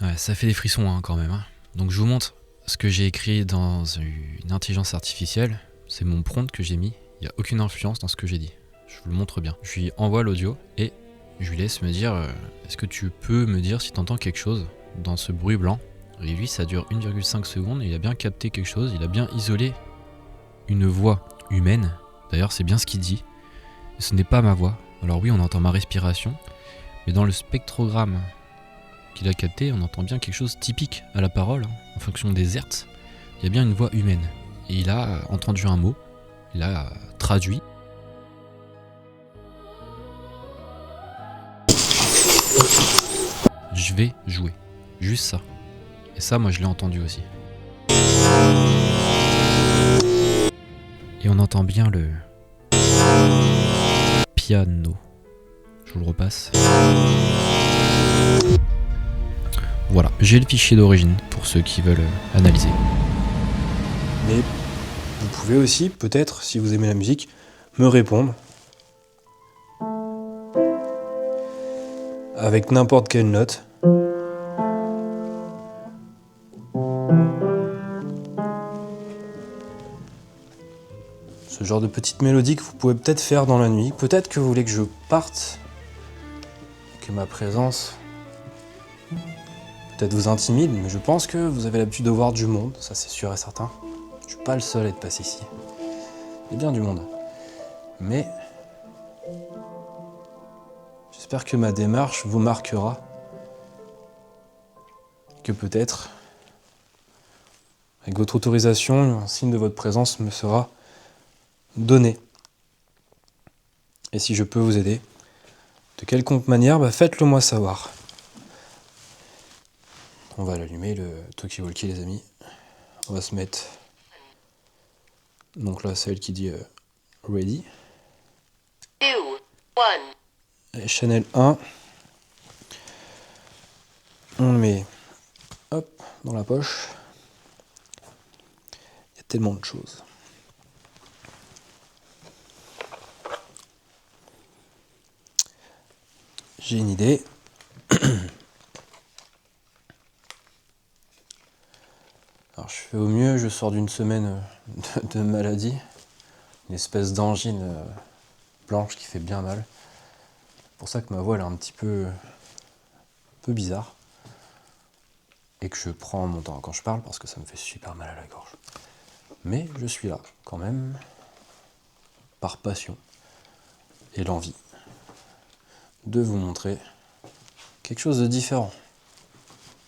Ouais, ça fait des frissons quand même. Donc je vous montre ce que j'ai écrit dans une intelligence artificielle. C'est mon prompt que j'ai mis. Il n'y a aucune influence dans ce que j'ai dit. Je vous le montre bien. Je lui envoie l'audio et je lui laisse me dire est-ce que tu peux me dire si tu entends quelque chose dans ce bruit blanc. Et lui, ça dure 1,5 secondes et il a bien capté quelque chose. Il a bien isolé une voix humaine. D'ailleurs, c'est bien ce qu'il dit. Ce n'est pas ma voix. Alors oui, on entend ma respiration. Mais dans le spectrogramme qu'il a capté, on entend bien quelque chose typique à la parole. En fonction des hertz, il y a bien une voix humaine. Et il a entendu un mot. Il a traduit. Je vais jouer. Juste ça. Et ça, moi, je l'ai entendu aussi. Et on entend bien le piano. Je vous le repasse. Voilà, j'ai le fichier d'origine pour ceux qui veulent analyser. Mais vous pouvez aussi, peut-être, si vous aimez la musique, me répondre avec n'importe quelle note. Ce genre de petite mélodie que vous pouvez peut-être faire dans la nuit. Peut-être que vous voulez que je parte, que ma présence peut-être vous intimide, mais je pense que vous avez l'habitude de voir du monde, ça c'est sûr et certain. Je suis pas le seul à être passé ici. Il y a bien du monde. Mais j'espère que ma démarche vous marquera. Que peut-être, avec votre autorisation, un signe de votre présence me sera donné. Et si je peux vous aider, de quelconque manière, faites-le moi savoir. On va l'allumer, le talkie-walkie, les amis. On va se mettre Donc là, c'est elle qui dit ready. 2, 1. Et Chanel 1. On le met hop, dans la poche. Il y a tellement de choses. J'ai une idée. Alors je fais au mieux, je sors d'une semaine de maladie. Une espèce d'angine blanche qui fait bien mal. C'est pour ça que ma voix elle est un peu bizarre. Et que je prends mon temps quand je parle parce que ça me fait super mal à la gorge. Mais je suis là quand même, par passion et l'envie de vous montrer quelque chose de différent.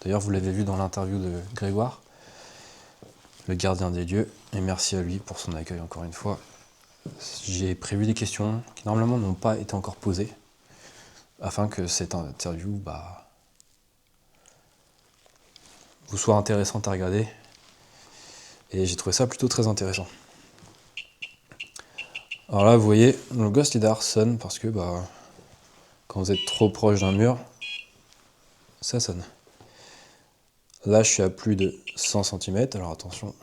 D'ailleurs, vous l'avez vu dans l'interview de Grégoire, le gardien des lieux, et merci à lui pour son accueil encore une fois. J'ai prévu des questions qui normalement n'ont pas été encore posées, afin que cette interview vous soit intéressante à regarder. Et j'ai trouvé ça plutôt très intéressant. Alors là, vous voyez, le Ghost LiDAR sonne parce que quand vous êtes trop proche d'un mur, ça sonne. Là, je suis à plus de 100 cm, alors attention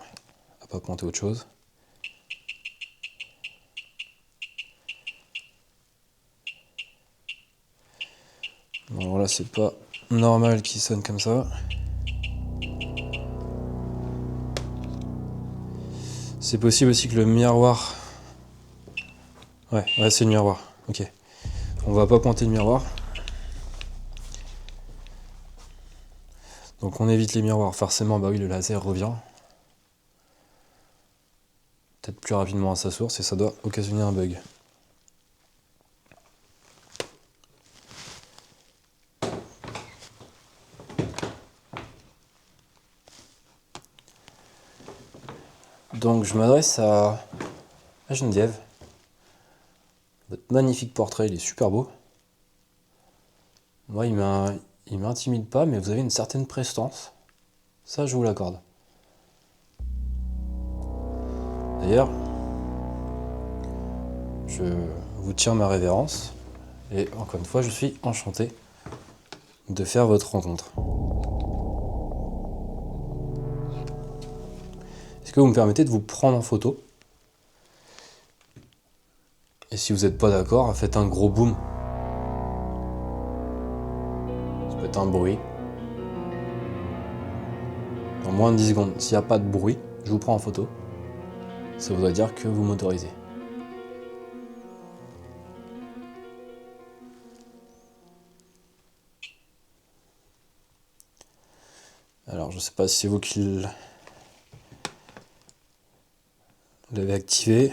à pas pointer autre chose. Bon, là, c'est pas normal qu'il sonne comme ça. C'est possible aussi que le miroir... Ouais, c'est le miroir, ok. On va pas pointer le miroir. Donc on évite les miroirs, forcément, bah oui, le laser revient. Peut-être plus rapidement à sa source et ça doit occasionner un bug. Donc je m'adresse à Geneviève. Votre magnifique portrait, il est super beau. Moi, il m'intimide pas, mais vous avez une certaine prestance. Ça, je vous l'accorde. D'ailleurs, je vous tiens ma révérence. Et encore une fois, je suis enchanté de faire votre rencontre. Est-ce que vous me permettez de vous prendre en photo? Et si vous n'êtes pas d'accord, faites un gros boom. Ça peut être un bruit. Dans moins de 10 secondes, s'il n'y a pas de bruit, je vous prends en photo. Ça voudrait dire que vous m'autorisez. Alors, je sais pas si c'est vous qui l'avez activé.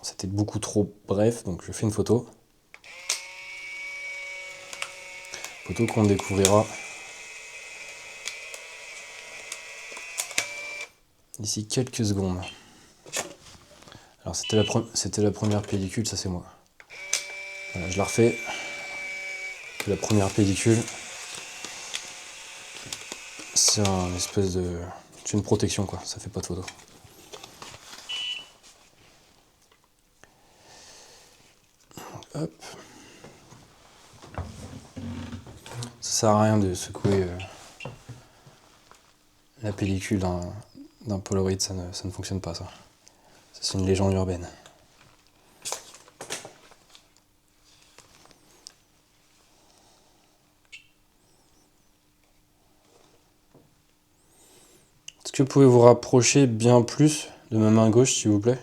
C'était beaucoup trop bref, donc je fais une photo. Photo qu'on découvrira d'ici quelques secondes. Alors c'était la première pellicule, ça c'est moi. Voilà, je la refais. La première pellicule, c'est un espèce de... C'est une protection quoi, ça fait pas de photo. Hop. Ça sert à rien de secouer la pellicule d'un Polaroid, ça ne fonctionne pas ça. Ça c'est une légende urbaine. Est-ce que vous pouvez vous rapprocher bien plus de ma main gauche s'il vous plaît?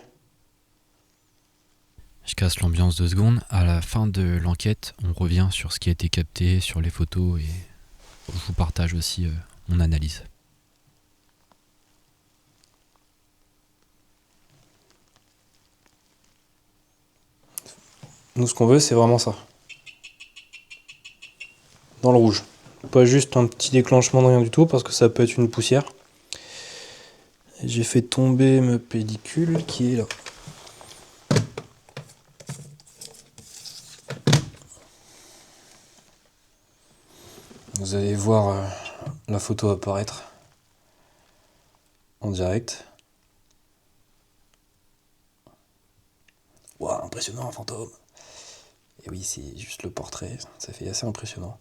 Je casse l'ambiance 2 secondes. À la fin de l'enquête, on revient sur ce qui a été capté, sur les photos, et je vous partage aussi mon analyse. Nous, ce qu'on veut, c'est vraiment ça. Dans le rouge. Pas juste un petit déclenchement de rien du tout, parce que ça peut être une poussière. Et j'ai fait tomber ma pellicule qui est là. Vous allez voir la photo apparaître en direct. Waouh, impressionnant un fantôme. Et oui, c'est juste le portrait, ça fait assez impressionnant.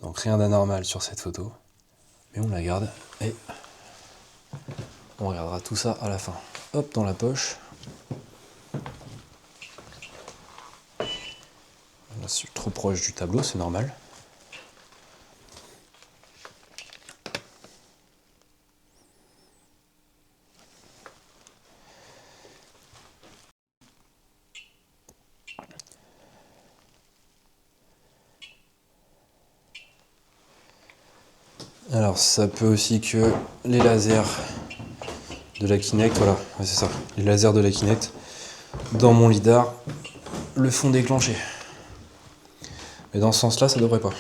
Donc rien d'anormal sur cette photo. Mais on la garde et on regardera tout ça à la fin. Hop, dans la poche. Là, je suis trop proche du tableau, c'est normal. Alors ça peut aussi que les lasers de la Kinect, voilà, ouais, c'est ça, les lasers de la Kinect dans mon lidar le font déclencher. Mais dans ce sens-là, ça devrait pas.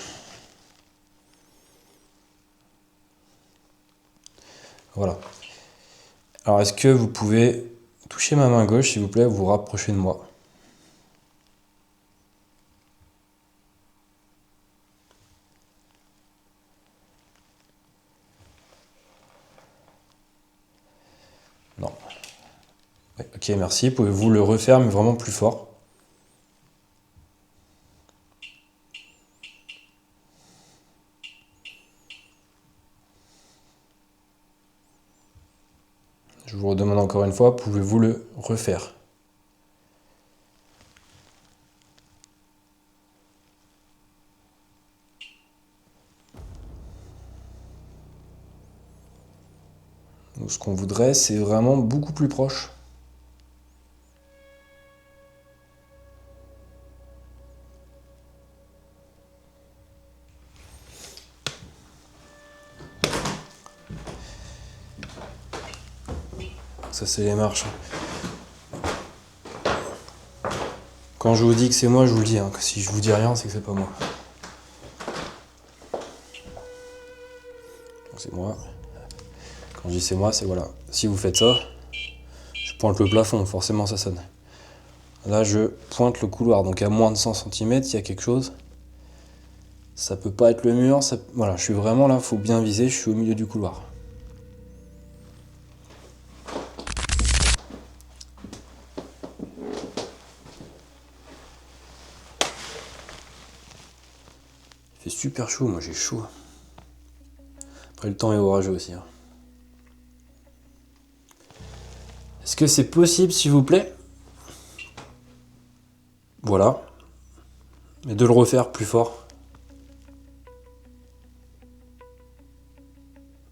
Voilà. Alors est-ce que vous pouvez toucher ma main gauche, s'il vous plaît, vous rapprocher de moi? Non. Ouais, ok, merci. Pouvez-vous le refaire, mais vraiment plus fort? Je vous redemande encore une fois, pouvez-vous le refaire? Donc, ce qu'on voudrait, c'est vraiment beaucoup plus proche. Ça, c'est les marches. Quand je vous dis que c'est moi, je vous le dis. Hein, que si je vous dis rien, c'est que c'est pas moi. Donc, c'est moi. Quand je dis c'est moi, c'est voilà. Si vous faites ça, je pointe le plafond, forcément ça sonne. Là, je pointe le couloir, donc à moins de 100 cm, il y a quelque chose. Ça peut pas être le mur, ça... voilà, je suis vraiment là, faut bien viser, je suis au milieu du couloir. Il fait super chaud, moi j'ai chaud. Après le temps est orageux aussi. Hein. Est-ce que c'est possible, s'il vous plaît? Voilà. Et de le refaire plus fort.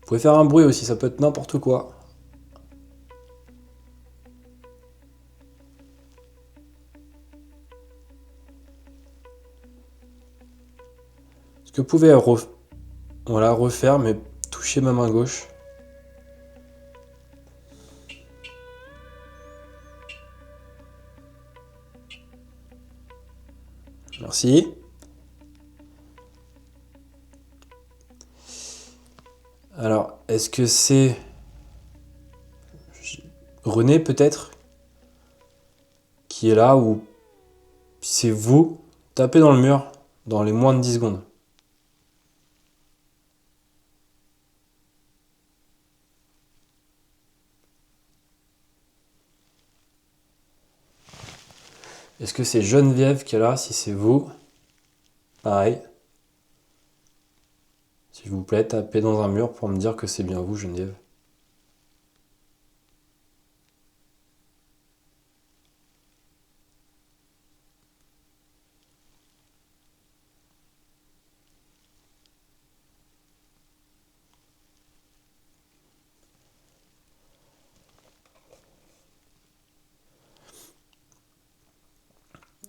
Vous pouvez faire un bruit aussi, ça peut être n'importe quoi. Est-ce que vous pouvez voilà, refaire, mais toucher ma main gauche? Merci. Alors, est-ce que c'est René peut-être qui est là ou c'est vous? Tapez dans le mur dans les moins de 10 secondes. Est-ce que c'est Geneviève qui est là? Si c'est vous, pareil. S'il vous plaît, tapez dans un mur pour me dire que c'est bien vous, Geneviève.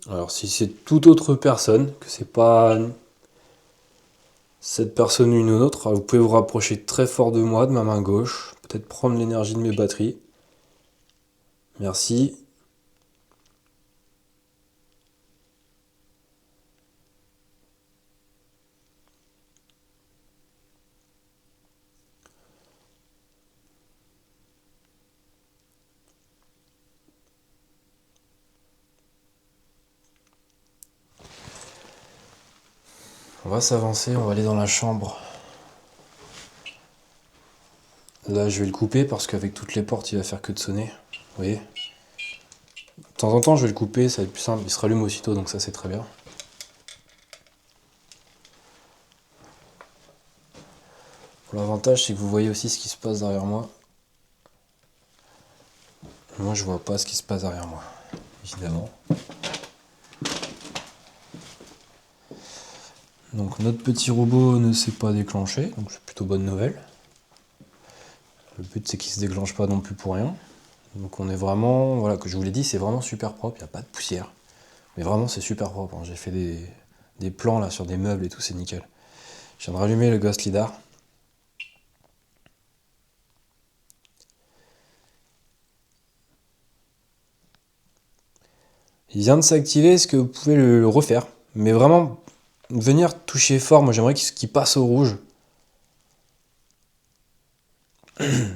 Alors si c'est toute autre personne, que c'est pas cette personne ou une autre, vous pouvez vous rapprocher très fort de moi, de ma main gauche, peut-être prendre l'énergie de mes batteries. Merci. On va s'avancer, on va aller dans la chambre. Là, je vais le couper parce qu'avec toutes les portes, il va faire que de sonner. Vous voyez? temps en temps, je vais le couper, ça va être plus simple. Il se rallume aussitôt, donc ça, c'est très bien. L'avantage, c'est que vous voyez aussi ce qui se passe derrière moi. Moi, je vois pas ce qui se passe derrière moi, évidemment. Donc notre petit robot ne s'est pas déclenché, donc c'est plutôt bonne nouvelle. Le but c'est qu'il se déclenche pas non plus pour rien. Donc on est vraiment, voilà, que je vous l'ai dit, c'est vraiment super propre, il n'y a pas de poussière. Mais vraiment c'est super propre, hein. J'ai fait des plans là sur des meubles et tout, c'est nickel. Je viens de rallumer le Ghost Lidar. Il vient de s'activer, est-ce que vous pouvez le refaire? Mais vraiment, venir toucher fort, moi j'aimerais qu'il passe au rouge. Est-ce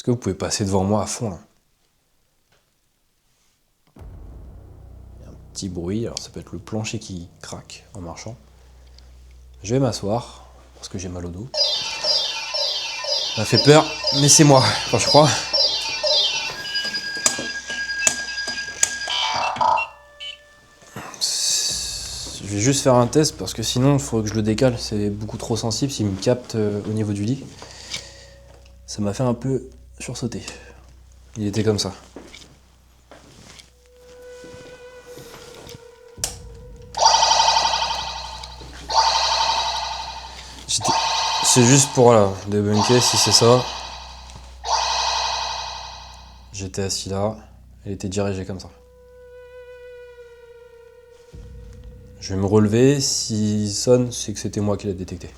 que vous pouvez passer devant moi à fond là? Il y a un petit bruit, alors ça peut être le plancher qui craque en marchant. Je vais m'asseoir, parce que j'ai mal au dos. Ça fait peur, mais c'est moi, enfin je crois. Je vais juste faire un test parce que sinon il faudrait que je le décale, c'est beaucoup trop sensible s'il me capte au niveau du lit. Ça m'a fait un peu sursauter. Il était comme ça. C'est juste pour voilà, débunker si c'est ça. J'étais assis là, elle était dirigée comme ça. Je vais me relever, s'il sonne, c'est que c'était moi qui l'ai détecté.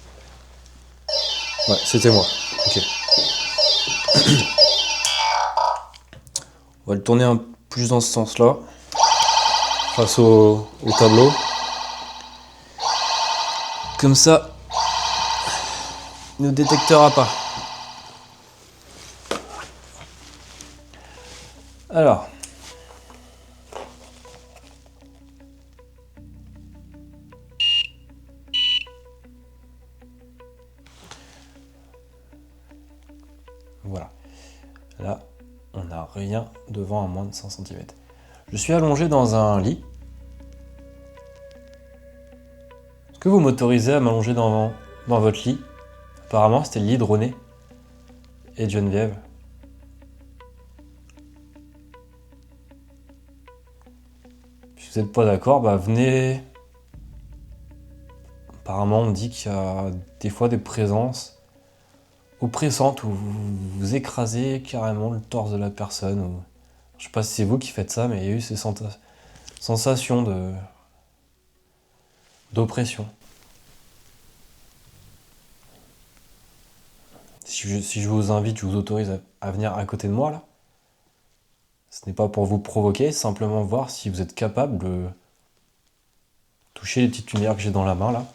Ouais, c'était moi. Ok. On va le tourner un peu plus dans ce sens-là, face au tableau. Comme ça, il ne détectera pas. Alors. Voilà. Là, on n'a rien devant à moins de 100 cm. Je suis allongé dans un lit. Est-ce que vous m'autorisez à m'allonger dans votre lit? Apparemment, c'était le lit de René et de Geneviève. Si vous n'êtes pas d'accord, bah venez. Apparemment, on dit qu'il y a des fois des présences oppressantes où vous écrasez carrément le torse de la personne. Ou... Je sais pas si c'est vous qui faites ça, mais il y a eu ces sensations d'oppression. Si je vous invite, je vous autorise à venir à côté de moi là. Ce n'est pas pour vous provoquer, simplement voir si vous êtes capable de toucher les petites lumières que j'ai dans la main là.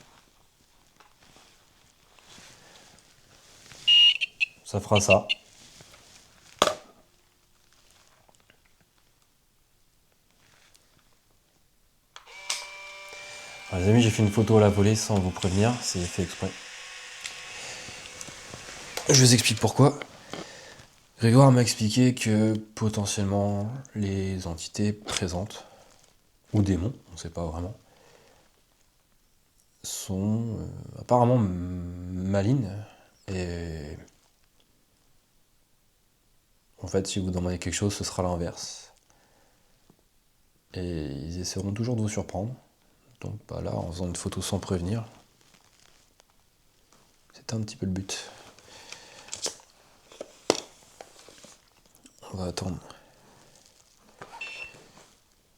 Ça fera ça. Alors, les amis, j'ai fait une photo à la volée sans vous prévenir, c'est fait exprès. Je vous explique pourquoi. Grégoire m'a expliqué que potentiellement les entités présentes, ou démons, on ne sait pas vraiment, sont apparemment malignes et en fait si vous demandez quelque chose ce sera l'inverse et ils essaieront toujours de vous surprendre. Donc bah là en faisant une photo sans prévenir, c'était un petit peu le but. On va attendre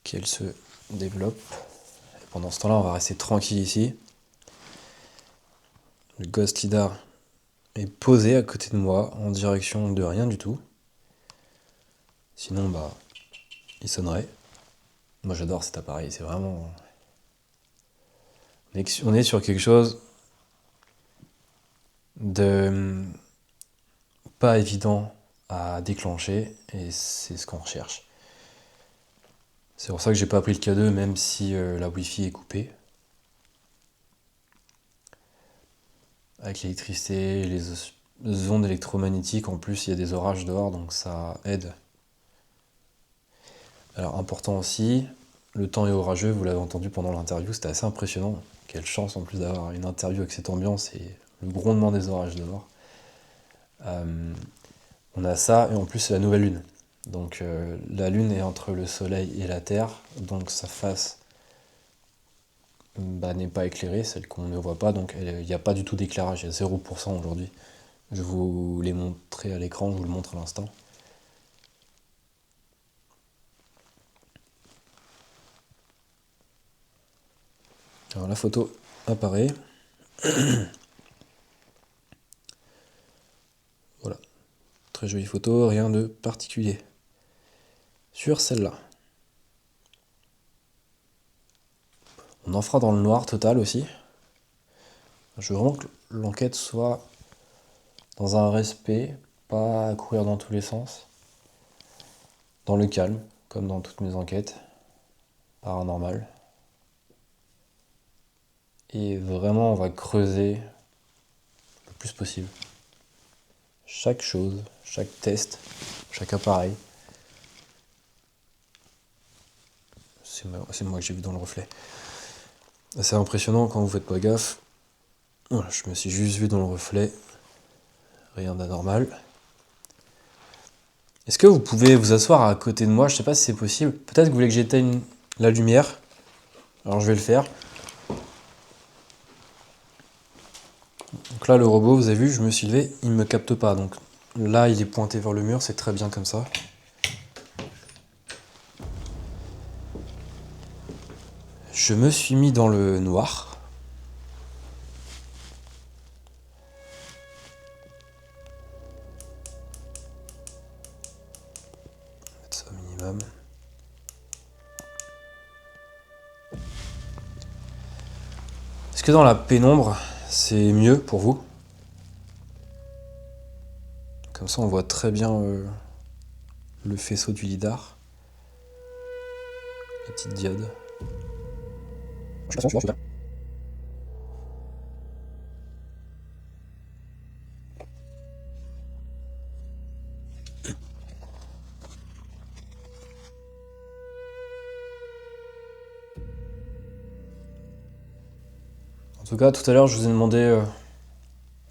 qu'elle se développe. Et pendant ce temps-là, on va rester tranquille ici. Le Ghost Lidar est posé à côté de moi, en direction de rien du tout. Sinon, bah, il sonnerait. Moi, j'adore cet appareil, c'est vraiment... On est sur quelque chose de pas évident à déclencher, et c'est ce qu'on recherche. C'est pour ça que j'ai pas pris le K2 même si la Wi-Fi est coupée. Avec l'électricité, les ondes électromagnétiques, en plus il y a des orages dehors donc ça aide Alors important aussi, le temps est orageux, vous l'avez entendu pendant l'interview, c'était assez impressionnant. Quelle chance en plus d'avoir une interview avec cette ambiance et le grondement des orages dehors. On a ça, et en plus c'est la nouvelle lune. Donc la lune est entre le soleil et la terre, donc sa face n'est pas éclairée, celle qu'on ne voit pas, donc il n'y a pas du tout d'éclairage, il y a 0% aujourd'hui. Je vous l'ai montré à l'écran, je vous le montre à l'instant. Alors la photo apparaît. Voilà, très jolie photo, rien de particulier. Sur celle-là. On en fera dans le noir total aussi. Je veux vraiment que l'enquête soit dans un respect, pas courir dans tous les sens. Dans le calme, comme dans toutes mes enquêtes paranormales. Et vraiment, on va creuser le plus possible. Chaque chose, chaque test, chaque appareil. C'est moi que j'ai vu dans le reflet. C'est impressionnant quand vous faites pas gaffe. Voilà, je me suis juste vu dans le reflet. Rien d'anormal. Est-ce que vous pouvez vous asseoir à côté de moi? Je sais pas si c'est possible. Peut-être que vous voulez que j'éteigne la lumière. Alors je vais le faire. Donc là, le robot, vous avez vu, je me suis levé, il ne me capte pas. Donc là, il est pointé vers le mur, c'est très bien comme ça. Je me suis mis dans le noir. Mettre ça au minimum. Est-ce que dans la pénombre, c'est mieux pour vous? Comme ça, on voit très bien le faisceau du lidar. La petite diode. Je suis là. En tout cas, tout à l'heure, je vous ai demandé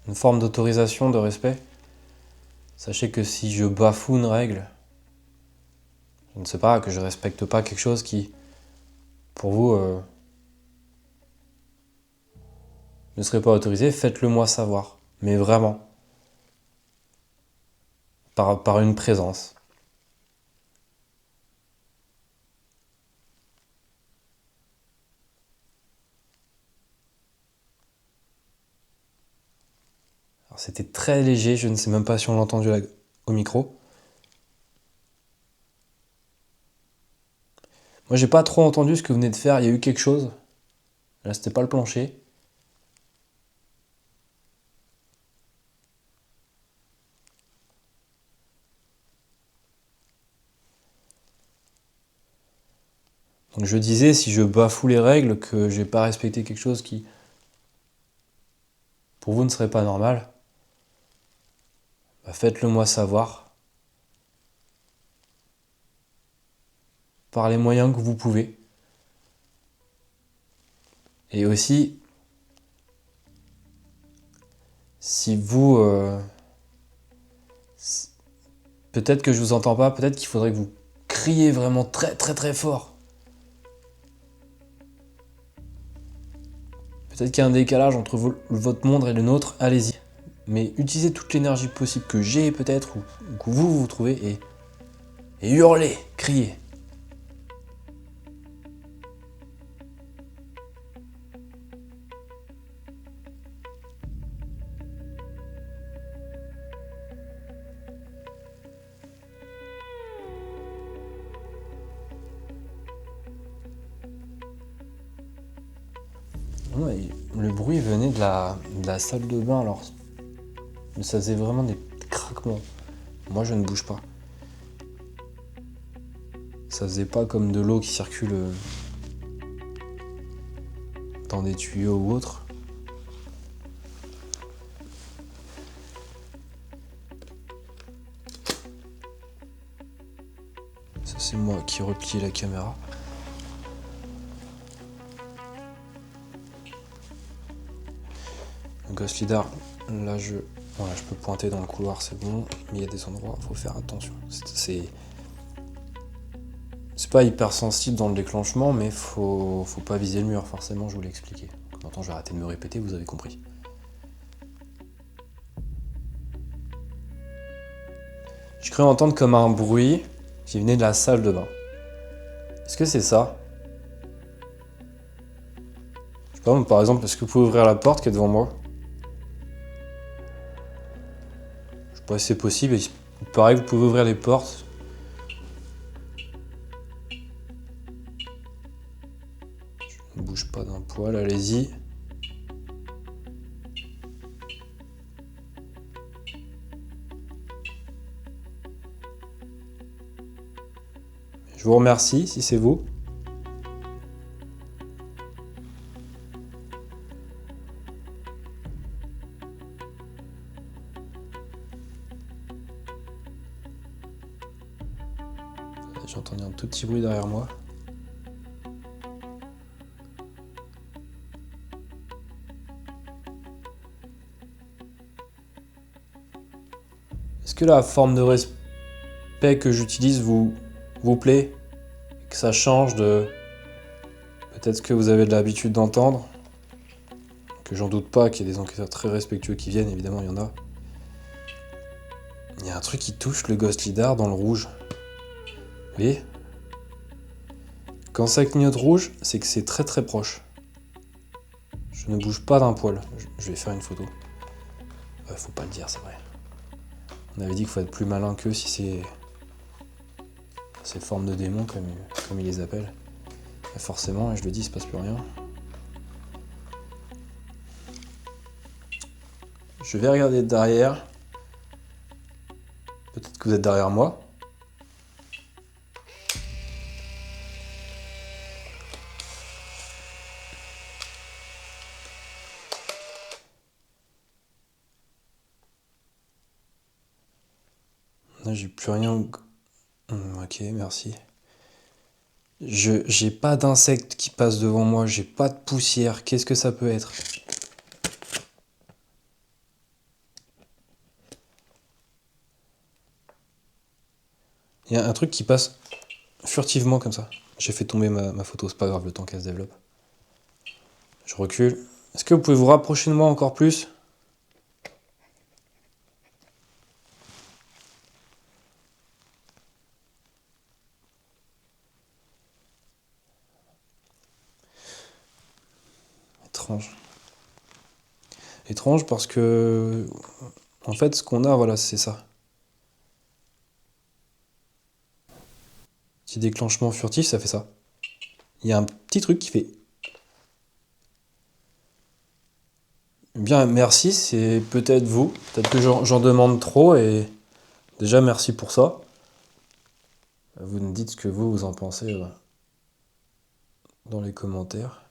une forme d'autorisation, de respect. Sachez que si je bafoue une règle, je ne sais pas, que je respecte pas quelque chose qui, pour vous, ne serait pas autorisé, faites-le moi savoir. Mais vraiment. Par une présence. Alors c'était très léger, je ne sais même pas si on l'a entendu au micro. Moi j'ai pas trop entendu ce que vous venez de faire, il y a eu quelque chose. Là c'était pas le plancher. Donc je disais, si je bafoue les règles, que j'ai pas respecté quelque chose qui, pour vous, ne serait pas normal, faites-le moi savoir. Par les moyens que vous pouvez. Et aussi, si vous... peut-être que je vous entends pas, peut-être qu'il faudrait que vous criez vraiment très très très fort. Peut-être qu'il y a un décalage entre votre monde et le nôtre, allez-y. Mais utilisez toute l'énergie possible que j'ai peut-être, ou que vous trouvez, et hurlez, criez. Ouais, le bruit venait de la salle de bain, alors ça faisait vraiment des craquements. Moi je ne bouge pas. Ça faisait pas comme de l'eau qui circule dans des tuyaux ou autre. C'est moi qui replie la caméra. Le Ghost Lidar, là voilà, je peux pointer dans le couloir, c'est bon, mais il y a des endroits, faut faire attention. C'est pas hyper sensible dans le déclenchement, mais faut pas viser le mur, forcément, je vous l'ai expliqué. Maintenant, je vais arrêter de me répéter, vous avez compris. Je cru entendre comme un bruit qui venait de la salle de bain. Est-ce que c'est ça? Je sais pas, par exemple, est-ce que vous pouvez ouvrir la porte qui est devant moi? Je sais pas si c'est possible, il paraît que vous pouvez ouvrir les portes. Je ne bouge pas d'un poil, allez-y. Je vous remercie si c'est vous. J'ai entendu un tout petit bruit derrière moi. Est-ce que la forme de respect que j'utilise vous plaît? Que ça change de peut-être ce que vous avez de l'habitude d'entendre? Que j'en doute pas qu'il y ait des enquêteurs très respectueux qui viennent, évidemment il y en a. Il y a un truc qui touche le Ghost Lidar dans le rouge. Vous voyez? Quand ça clignote rouge, c'est que c'est très très proche. Je ne bouge pas d'un poil. Je vais faire une photo. Ouais, faut pas le dire, c'est vrai. On avait dit qu'il faut être plus malin qu'eux si c'est ces formes de démons comme ils les appellent. Et forcément, et je le dis, il se passe plus rien. Je vais regarder derrière. Peut-être que vous êtes derrière moi. Là, j'ai plus rien. Ok, merci. J'ai pas d'insectes qui passent devant moi, j'ai pas de poussière. Qu'est-ce que ça peut être? Il y a un truc qui passe furtivement comme ça. J'ai fait tomber ma photo, c'est pas grave, le temps qu'elle se développe. Je recule. Est-ce que vous pouvez vous rapprocher de moi encore plus? Étrange. Étrange parce que... En fait, ce qu'on a, voilà, c'est ça. Petit déclenchement furtif, ça fait ça. Il y a un petit truc qui fait... Bien, merci, c'est peut-être vous. Peut-être que j'en demande trop et... Déjà, merci pour ça. Vous me dites ce que vous en pensez dans les commentaires.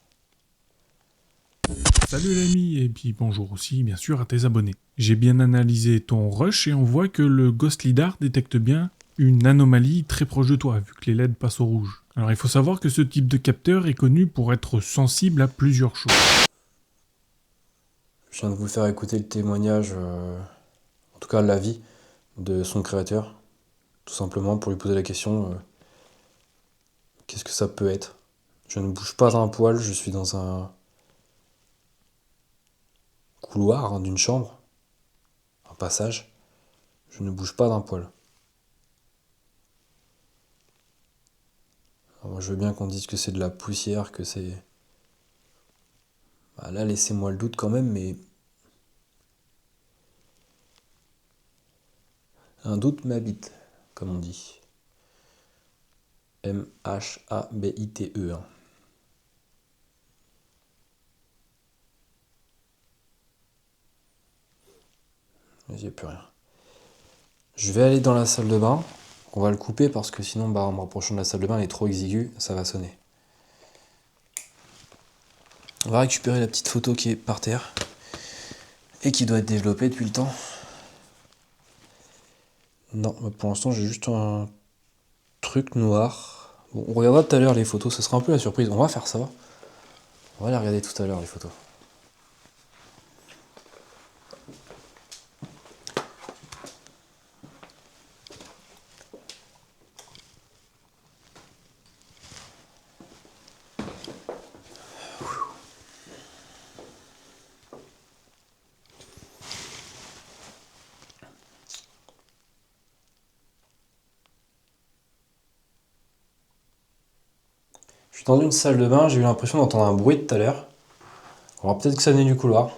Salut l'ami, et puis bonjour aussi bien sûr à tes abonnés. J'ai bien analysé ton rush et on voit que le Ghost Lidar détecte bien une anomalie très proche de toi, vu que les LED passent au rouge. Alors il faut savoir que ce type de capteur est connu pour être sensible à plusieurs choses. Je viens de vous faire écouter le témoignage, en tout cas l'avis de son créateur, tout simplement pour lui poser la question qu'est-ce que ça peut être? Je ne bouge pas d'un poil, je suis dans un couloir d'une chambre, un passage, je ne bouge pas d'un poil. Alors moi je veux bien qu'on dise que c'est de la poussière, que c'est... Bah là laissez-moi le doute quand même, mais... Un doute m'habite, comme on dit. M-H-A-B-I-T-E. Hein. J'ai plus rien. Je vais aller dans la salle de bain. On va le couper parce que sinon, en me rapprochant de la salle de bain, elle est trop exiguë, ça va sonner. On va récupérer la petite photo qui est par terre et qui doit être développée depuis le temps. Non, pour l'instant, j'ai juste un truc noir. Bon, on regardera tout à l'heure les photos, ce sera un peu la surprise. On va faire ça. On va les regarder tout à l'heure les photos. Je suis dans une salle de bain, j'ai eu l'impression d'entendre un bruit tout à l'heure. Alors peut-être que ça venait du couloir.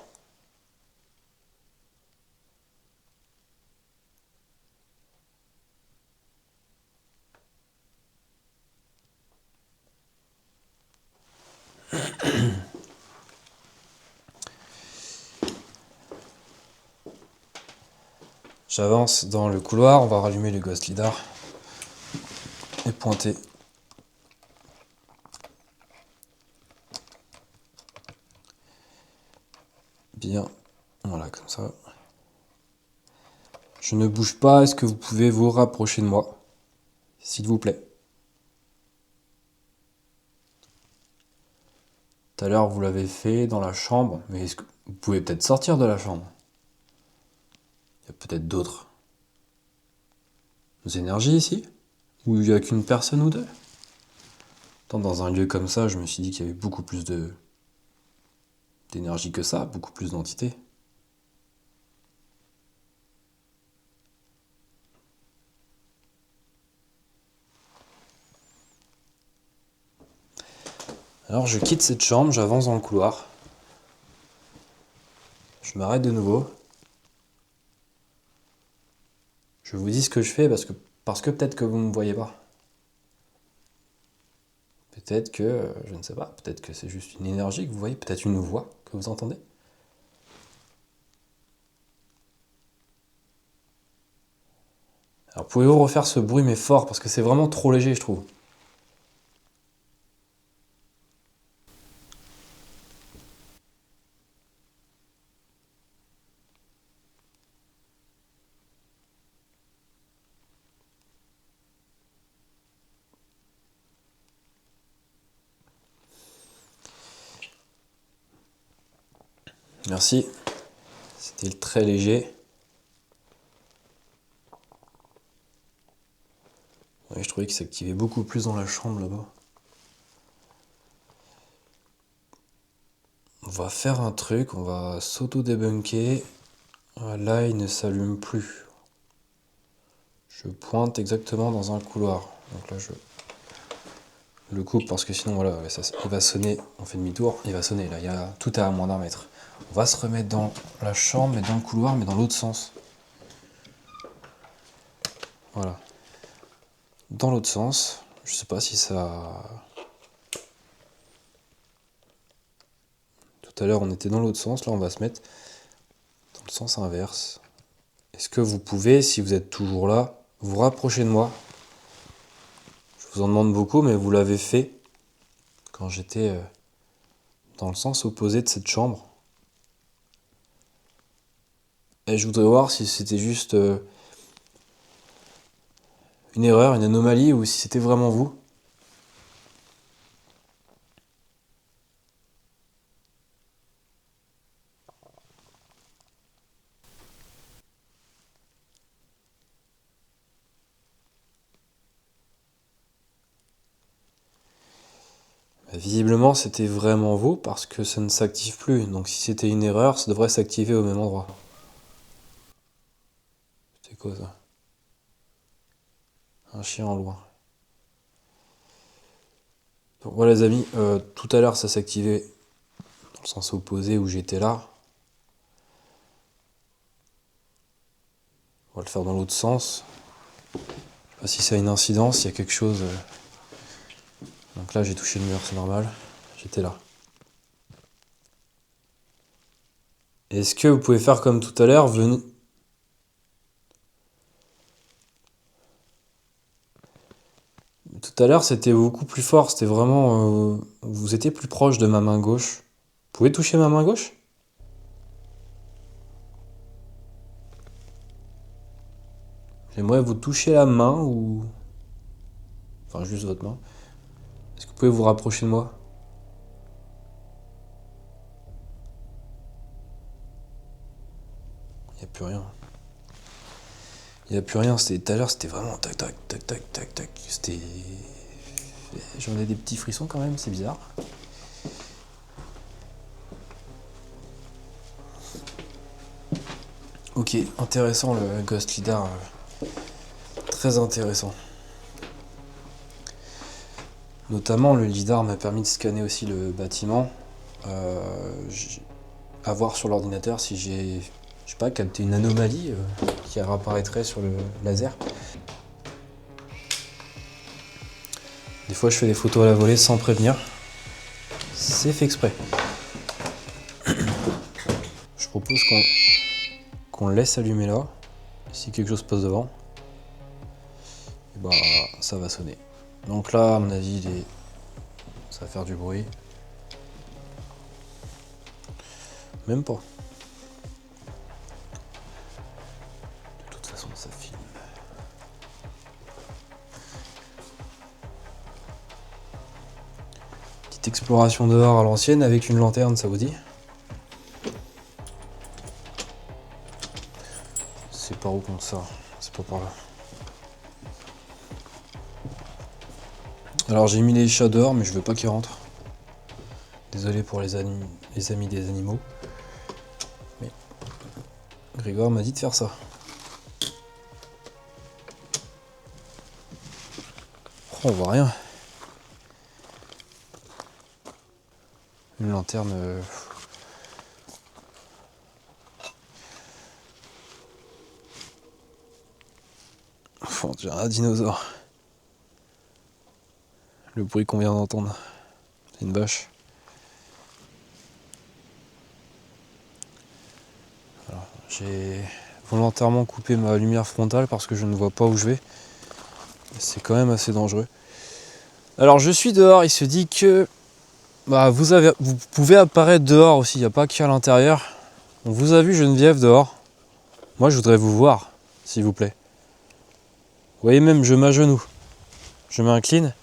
J'avance dans le couloir, on va rallumer le Ghost Lidar et pointer. Bien, voilà comme ça. Je ne bouge pas, est-ce que vous pouvez vous rapprocher de moi, s'il vous plaît? Tout à l'heure vous l'avez fait dans la chambre, mais est-ce que vous pouvez peut-être sortir de la chambre? Il y a peut-être d'autres énergies ici? Ou il n'y a qu'une personne ou deux? Tant dans un lieu comme ça, je me suis dit qu'il y avait beaucoup plus d'énergie que ça, beaucoup plus d'entités. Alors je quitte cette chambre, j'avance dans le couloir. Je m'arrête de nouveau. Je vous dis ce que je fais parce que peut-être que vous ne me voyez pas. Peut-être que, je ne sais pas, peut-être que c'est juste une énergie que vous voyez, peut-être une voix que vous entendez. Alors pouvez-vous refaire ce bruit mais fort parce que c'est vraiment trop léger je trouve. Merci. C'était très léger. Ouais, je trouvais qu'il s'activait beaucoup plus dans la chambre là-bas. On va faire un truc, on va s'auto-débunker. Là, il ne s'allume plus. Je pointe exactement dans un couloir. Donc là, je le coupe parce que sinon, voilà, il va sonner. On fait demi-tour, il va sonner. Là, tout est à moins d'un mètre. On va se remettre dans la chambre, mais dans le couloir, mais dans l'autre sens. Voilà. Dans l'autre sens. Je sais pas si ça... Tout à l'heure, on était dans l'autre sens. Là, on va se mettre dans le sens inverse. Est-ce que vous pouvez, si vous êtes toujours là, vous rapprocher de moi? Je vous en demande beaucoup, mais vous l'avez fait quand j'étais dans le sens opposé de cette chambre. Et je voudrais voir si c'était juste une erreur, une anomalie, ou si c'était vraiment vous. Visiblement, c'était vraiment vous parce que ça ne s'active plus. Donc si c'était une erreur, ça devrait s'activer au même endroit. C'est quoi ça? Un chien en loin. Donc voilà les amis, tout à l'heure ça s'activait dans le sens opposé où j'étais là. On va le faire dans l'autre sens. Je sais pas si ça a une incidence, il y a quelque chose... Donc là j'ai touché le mur, c'est normal. J'étais là. Est-ce que vous pouvez faire comme tout à l'heure, venez... Tout à l'heure c'était beaucoup plus fort, c'était vraiment... vous étiez plus proche de ma main gauche. Vous pouvez toucher ma main gauche? J'aimerais vous toucher la main ou... enfin juste votre main. Est-ce que vous pouvez vous rapprocher de moi? Il n'y a plus rien. Il n'y a plus rien, c'était tout à l'heure, c'était vraiment tac tac tac tac tac tac. C'était. J'en ai des petits frissons quand même, c'est bizarre. Ok, intéressant le Ghost Lidar. Très intéressant. Notamment le lidar m'a permis de scanner aussi le bâtiment. À voir sur l'ordinateur si j'ai, je sais pas, capté une anomalie qui apparaîtrait sur le laser. Des fois je fais des photos à la volée sans prévenir. C'est fait exprès. Je propose qu'on le laisse allumer là. Si quelque chose passe devant, et bah ça va sonner. Donc là, à mon avis, ça va faire du bruit. Même pas. De toute façon, ça filme. Petite exploration dehors à l'ancienne avec une lanterne, ça vous dit? C'est par où qu'on sort? C'est pas par là. Alors j'ai mis les chats dehors, mais je veux pas qu'ils rentrent. Désolé pour les amis des animaux. Mais Grégoire m'a dit de faire ça. Oh, on voit rien. Une lanterne... On dirait un dinosaure. Le bruit qu'on vient d'entendre. C'est une vache. Alors, j'ai volontairement coupé ma lumière frontale parce que je ne vois pas où je vais. C'est quand même assez dangereux. Alors je suis dehors, il se dit que vous pouvez apparaître dehors aussi, il n'y a pas qu'à l'intérieur. On vous a vu Geneviève dehors. Moi je voudrais vous voir, s'il vous plaît. Vous voyez même, je m'agenouille. Je m'incline.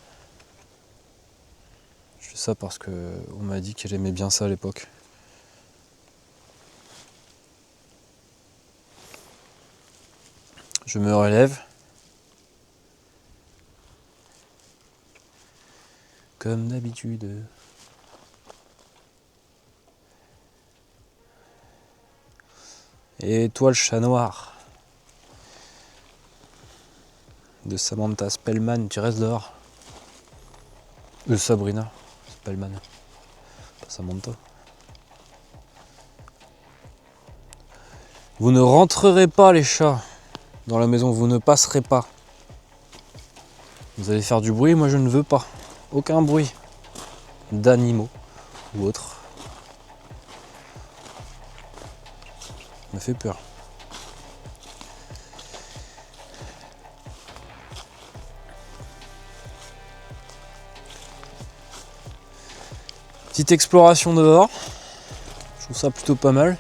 Je fais ça parce que on m'a dit qu'elle aimait bien ça à l'époque. Je me relève. Comme d'habitude. Et toi le chat noir de Samantha Spellman, tu restes dehors. Sabrina Spellman, pas Samantha. Vous ne rentrerez pas les chats dans la maison, vous ne passerez pas. Vous allez faire du bruit, moi je ne veux pas. Aucun bruit d'animaux ou autres. Ça me fait peur. Petite exploration dehors. Je trouve ça plutôt pas mal.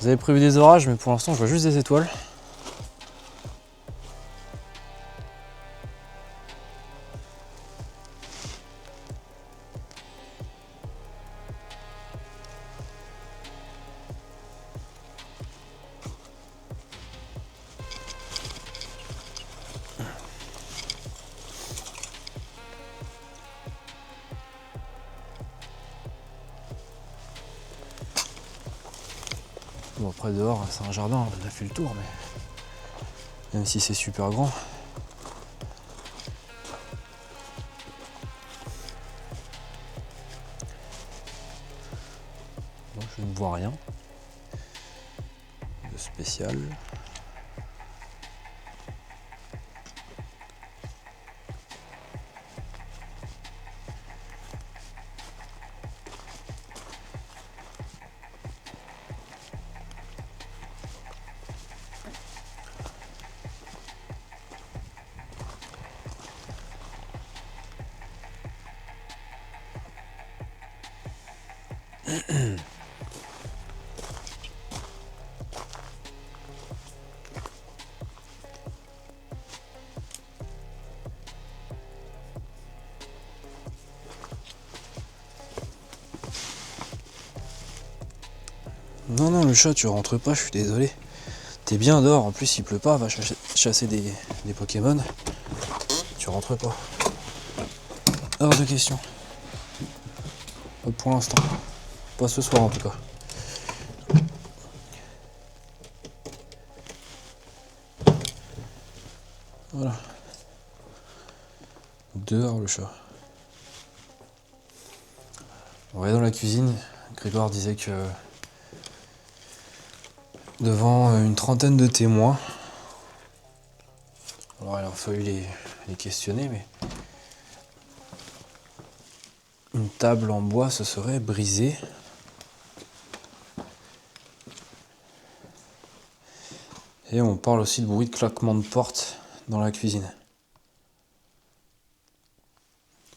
Vous avez prévu des orages, mais pour l'instant je vois juste des étoiles. Bon après dehors c'est un jardin, on a fait le tour, mais même si c'est super grand. Moi je ne vois rien de spécial. Non, non, le chat, tu rentres pas, je suis désolé. T'es bien dehors, en plus il pleut pas, va chasser des Pokémon. Tu rentres pas. Hors de question. Pour l'instant. Pas ce soir en tout cas. Voilà. Dehors le chat. On va aller dans la cuisine. Grégoire disait que devant une trentaine de témoins, alors il a fallu les questionner, mais une table en bois se serait brisée. Et on parle aussi de bruit de claquement de porte dans la cuisine.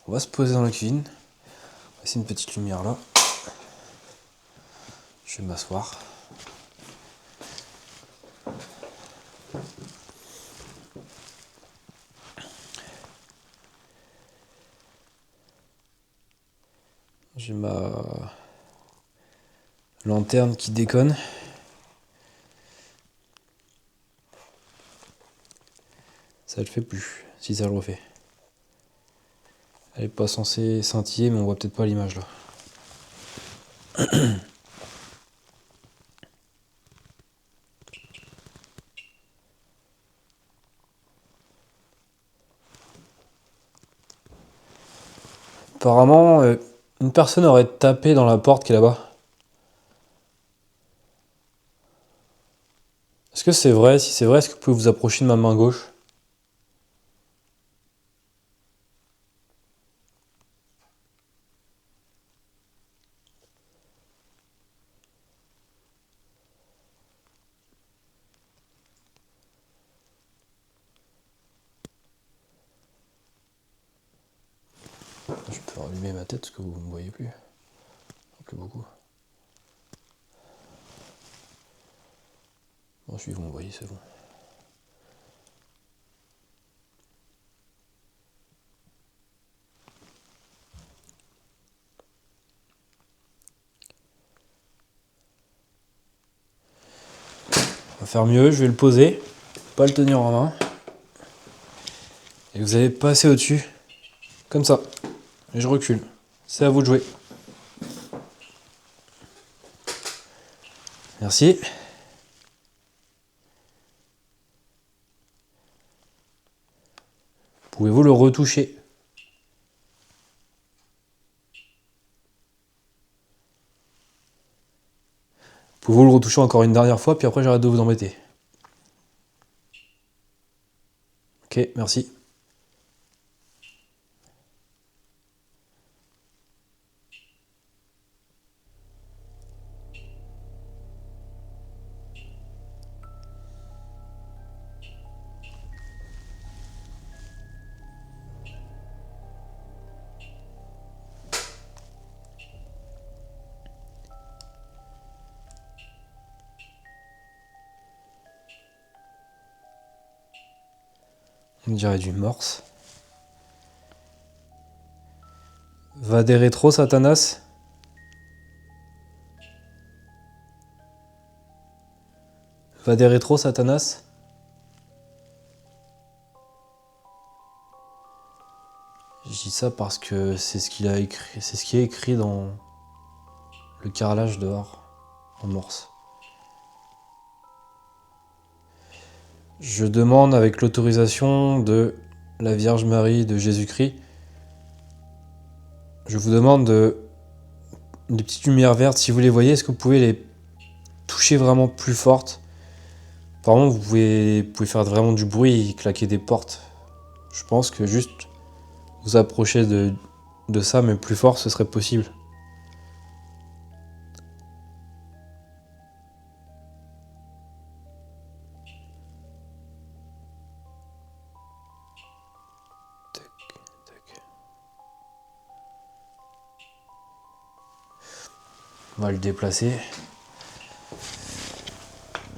On va se poser dans la cuisine. On va essayer une petite lumière là. Je vais m'asseoir. J'ai ma lanterne qui déconne. Ça le fait plus, si ça le refait. Elle est pas censée scintiller, mais on voit peut-être pas l'image là. Apparemment, une personne aurait tapé dans la porte qui est là-bas. Est-ce que c'est vrai? Si c'est vrai, est-ce que vous pouvez vous approcher de ma main gauche? Je peux rallumer ma tête parce que vous ne me voyez plus. Plus beaucoup. Bon, si vous me voyez, c'est bon. On va faire mieux, je vais le poser, pas le tenir en main. Et vous allez passer au-dessus, comme ça. Et je recule. C'est à vous de jouer. Merci. Pouvez-vous le retoucher? Pouvez-vous le retoucher encore une dernière fois, puis après j'arrête de vous embêter. Ok, merci. On dirait du morse. Va des rétros, Satanas. Va des rétros, Satanas. Je dis ça parce que c'est ce qu'il a écrit, c'est ce qui est écrit dans le carrelage dehors, en morse. Je demande avec l'autorisation de la Vierge Marie de Jésus-Christ, je vous demande des petites lumières vertes, si vous les voyez, est-ce que vous pouvez les toucher vraiment plus fortes? Apparemment, vous pouvez faire vraiment du bruit et claquer des portes. Je pense que juste vous approcher de ça, mais plus fort, ce serait possible. Tac, tac. On va le déplacer.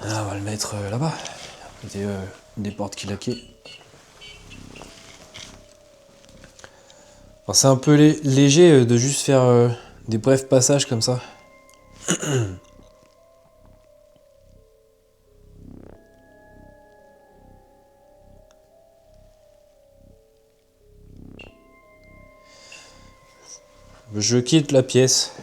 Ah, on va le mettre là-bas, des portes qui laquaient. Alors, c'est un peu léger de juste faire des brefs passages comme ça. Je quitte la pièce.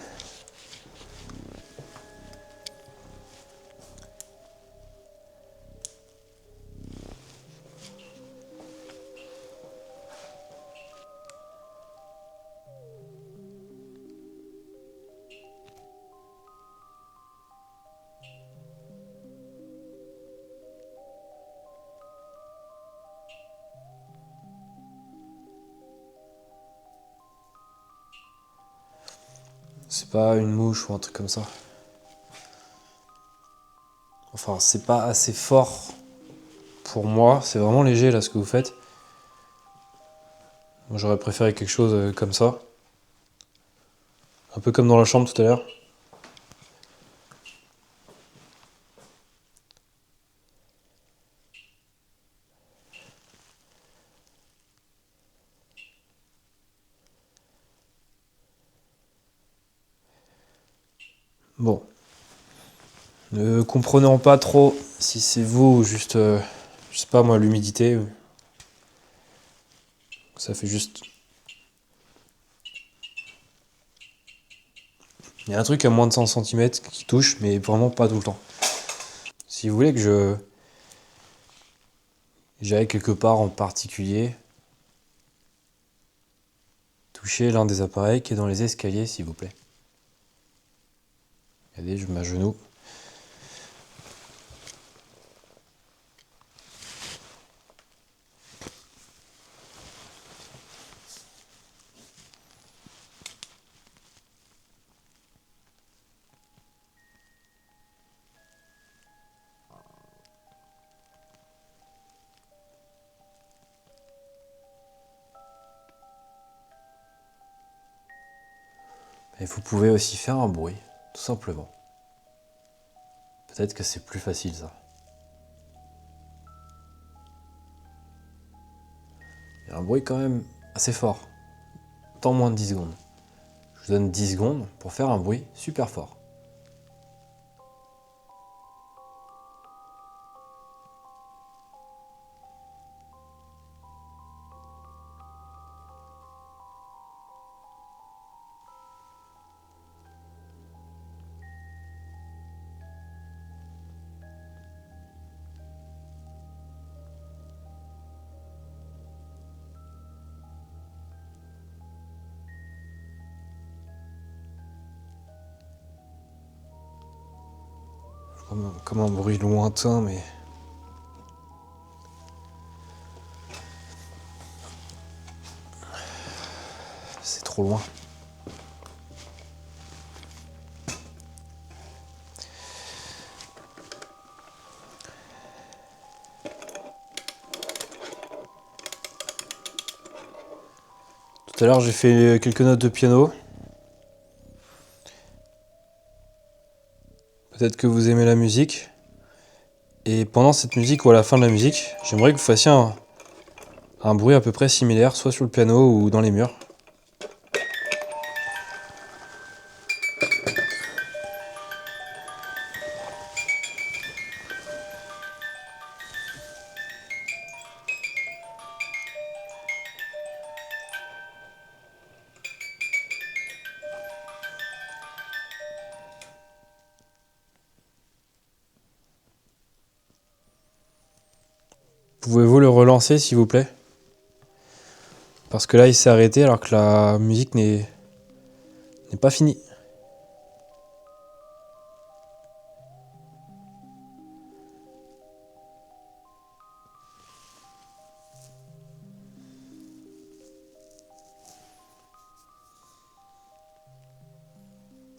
C'est pas une mouche ou un truc comme ça. Enfin, c'est pas assez fort pour moi. C'est vraiment léger là ce que vous faites. Moi, j'aurais préféré quelque chose comme ça. Un peu comme dans la chambre tout à l'heure. Bon. Ne comprenant pas trop si c'est vous ou juste, je sais pas moi, l'humidité. Ça fait juste... Il y a un truc à moins de 100 cm qui touche, mais vraiment pas tout le temps. Si vous voulez que j'aille quelque part en particulier, touchez l'un des appareils qui est dans les escaliers, s'il vous plaît. Regardez, je m'agenouille. Et vous pouvez aussi faire un bruit, tout simplement. Peut-être que c'est plus facile ça. Il y a un bruit quand même assez fort. Tant moins de 10 secondes. Je vous donne 10 secondes pour faire un bruit super fort. Comme un bruit lointain, mais... c'est trop loin. Tout à l'heure, j'ai fait quelques notes de piano. Peut-être que vous aimez la musique. Et pendant cette musique ou à la fin de la musique, j'aimerais que vous fassiez un bruit à peu près similaire, soit sur le piano ou dans les murs. Pouvez-vous le relancer s'il vous plaît? Parce que là il s'est arrêté alors que la musique n'est pas finie.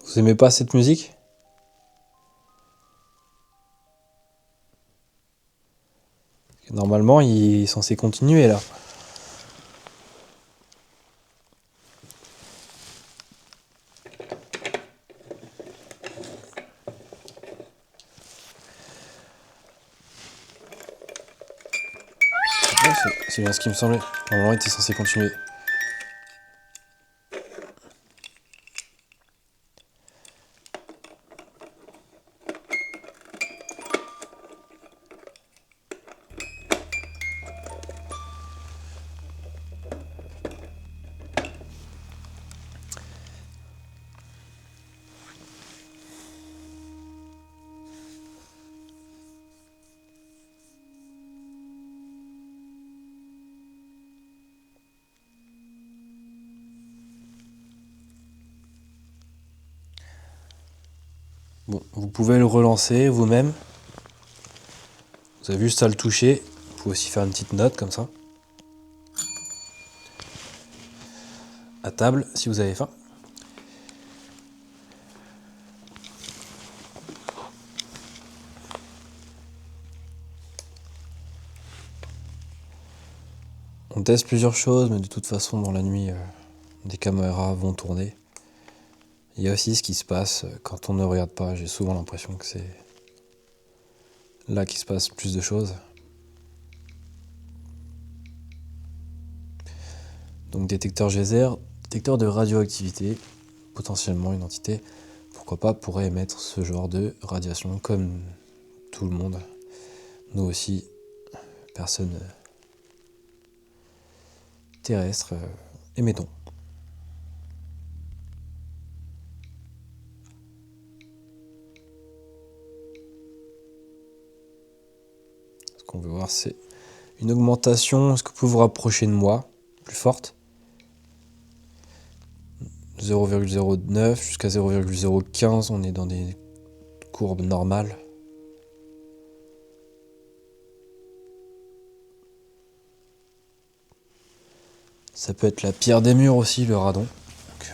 Vous aimez pas cette musique? Normalement il est censé continuer là. Ouais, c'est bien ce qui me semblait. Normalement il était censé continuer. Bon, vous pouvez le relancer vous-même. Vous avez juste à le toucher. Vous pouvez aussi faire une petite note comme ça. À table, si vous avez faim. On teste plusieurs choses, mais de toute façon, dans la nuit, des caméras vont tourner. Il y a aussi ce qui se passe quand on ne regarde pas. J'ai souvent l'impression que c'est là qu'il se passe plus de choses. Donc détecteur geyser, détecteur de radioactivité, potentiellement une entité, pourquoi pas, pourrait émettre ce genre de radiation comme tout le monde. Nous aussi, personne terrestre, émettons. Ce qu'on veut voir, c'est une augmentation. Est-ce que vous pouvez vous rapprocher de moi, plus forte? 0,09 jusqu'à 0,015, on est dans des courbes normales. Ça peut être la pierre des murs aussi, le radon. Donc,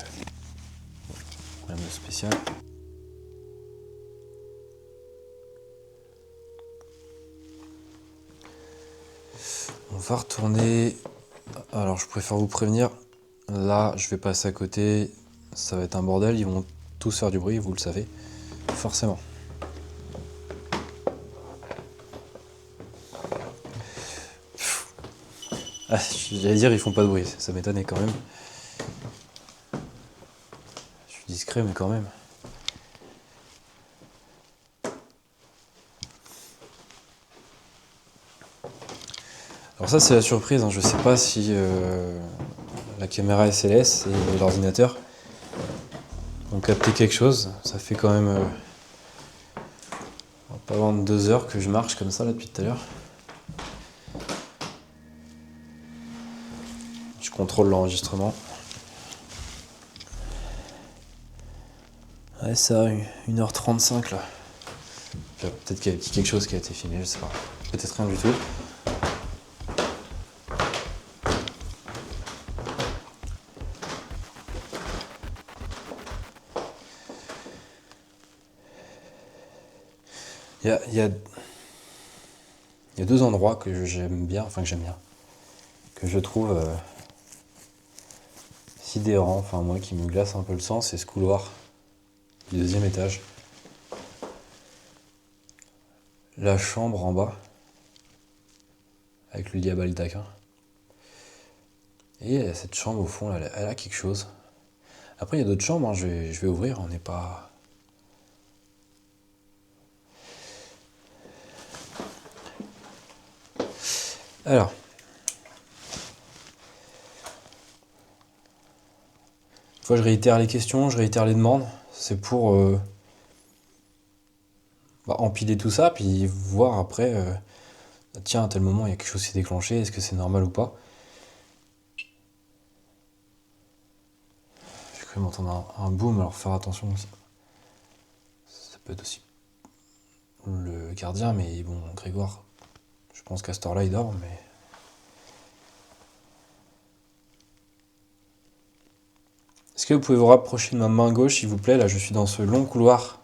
rien de spécial. On va retourner. Alors, je préfère vous prévenir. Là, je vais passer à côté. Ça va être un bordel. Ils vont tous faire du bruit, vous le savez. Forcément. Ah, j'allais dire, ils font pas de bruit. Ça m'étonnait quand même. Je suis discret, mais quand même. Alors ça, c'est la surprise. Hein. Je sais pas si la caméra SLS et l'ordinateur ont capté quelque chose. Ça fait quand même pas loin de 2 heures que je marche comme ça là depuis tout à l'heure. Je contrôle l'enregistrement. Ouais, ça, 1h35 là. Peut-être qu'il y a quelque chose qui a été filmé, je sais pas. Peut-être rien du tout. Il y a 2 endroits que j'aime bien, que je trouve sidérant, enfin moi qui me glace un peu le sang, c'est ce couloir du 2e étage. La chambre en bas, avec le lit à baldaquin. Et cette chambre au fond, elle a quelque chose. Après il y a d'autres chambres, hein, je vais ouvrir, on n'est pas... Alors, une fois je réitère les questions, je réitère les demandes, c'est pour empiler tout ça, puis voir après, tiens, à tel moment il y a quelque chose qui s'est déclenché, est-ce que c'est normal ou pas? J'ai cru m'entendre un boom, alors faire attention aussi. Ça peut être aussi le gardien, mais bon, Grégoire, je pense qu'à cette heure-là il dort, mais... Est-ce que vous pouvez vous rapprocher de ma main gauche, s'il vous plaît? Là, je suis dans ce long couloir.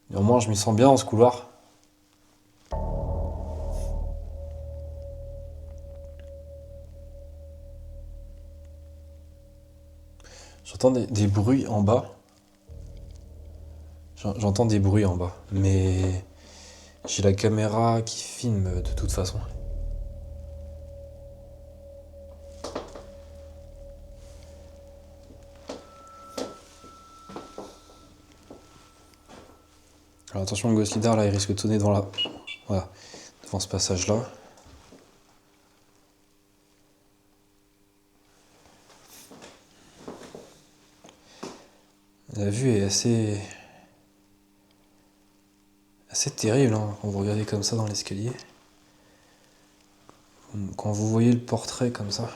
Néanmoins, je m'y sens bien dans ce couloir. J'entends des bruits en bas. J'entends des bruits en bas, mais j'ai la caméra qui filme de toute façon. Alors attention, le Ghost Lidar là, il risque de sonner devant voilà, devant ce passage-là. La vue est assez terrible hein, quand vous regardez comme ça dans l'escalier. Quand vous voyez le portrait comme ça.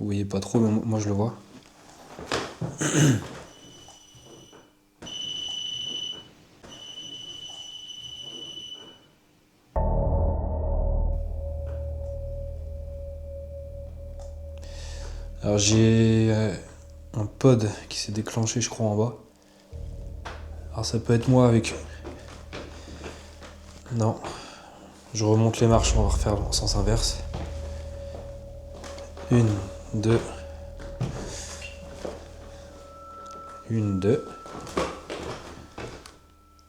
Vous voyez pas trop, mais moi je le vois. Alors j'ai un pod qui s'est déclenché, je crois, en bas. Alors ça peut être moi avec... Non. Je remonte les marches, on va refaire en sens inverse. 1, 2. 1, 2.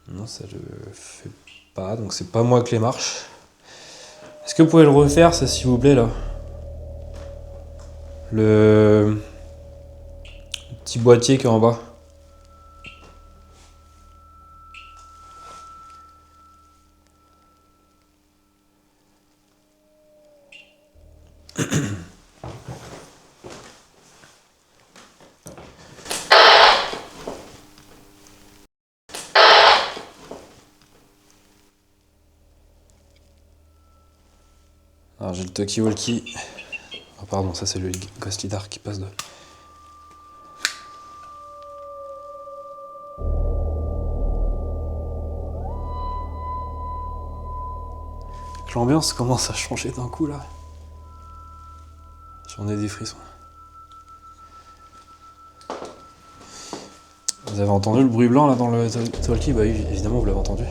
Non, ça le fait pas, donc c'est pas moi avec les marches. Est-ce que vous pouvez le refaire, ça, s'il vous plaît, là? Le petit boîtier qui est en bas. Alors j'ai le talkie-walkie. Ah pardon, ça c'est le Ghost Lidar qui passe de... L'ambiance commence à changer d'un coup là. J'en ai des frissons. Vous avez entendu le bruit blanc là dans le talkie? Bah oui, évidemment vous l'avez entendu.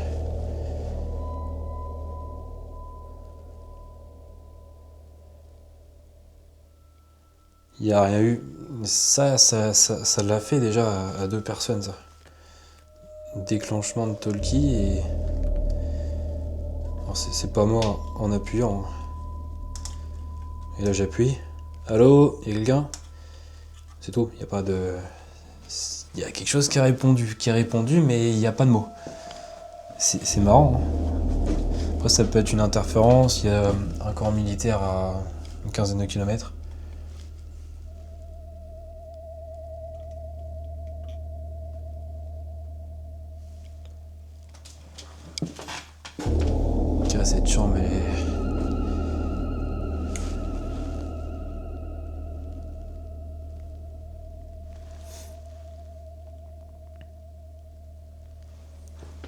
Il n'y a rien eu. Ça l'a fait déjà à 2 personnes, ça. Déclenchement de talkie et... C'est pas moi en appuyant. Et là j'appuie. Allô? Y'a quelqu'un? C'est tout, y a pas de... Il y a quelque chose qui a répondu, mais il n'y a pas de mots. C'est marrant. Hein. Après ça peut être une interférence, il y a un camp militaire à une quinzaine de kilomètres. Cette chambre elle est...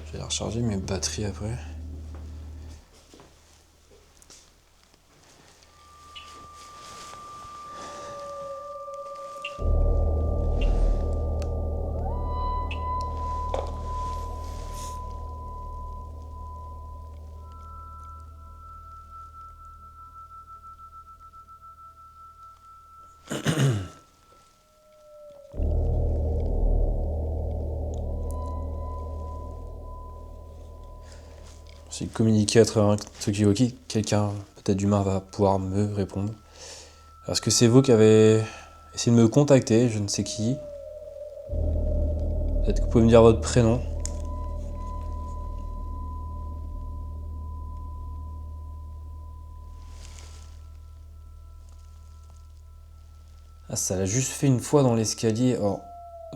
Je vais recharger mes batteries après. J'ai communiqué à travers un talkie-walkie, quelqu'un, peut-être d'humain, va pouvoir me répondre. Est-ce que c'est vous qui avez essayé de me contacter, je ne sais qui? Peut-être que vous pouvez me dire votre prénom. Ah, ça l'a juste fait une fois dans l'escalier, au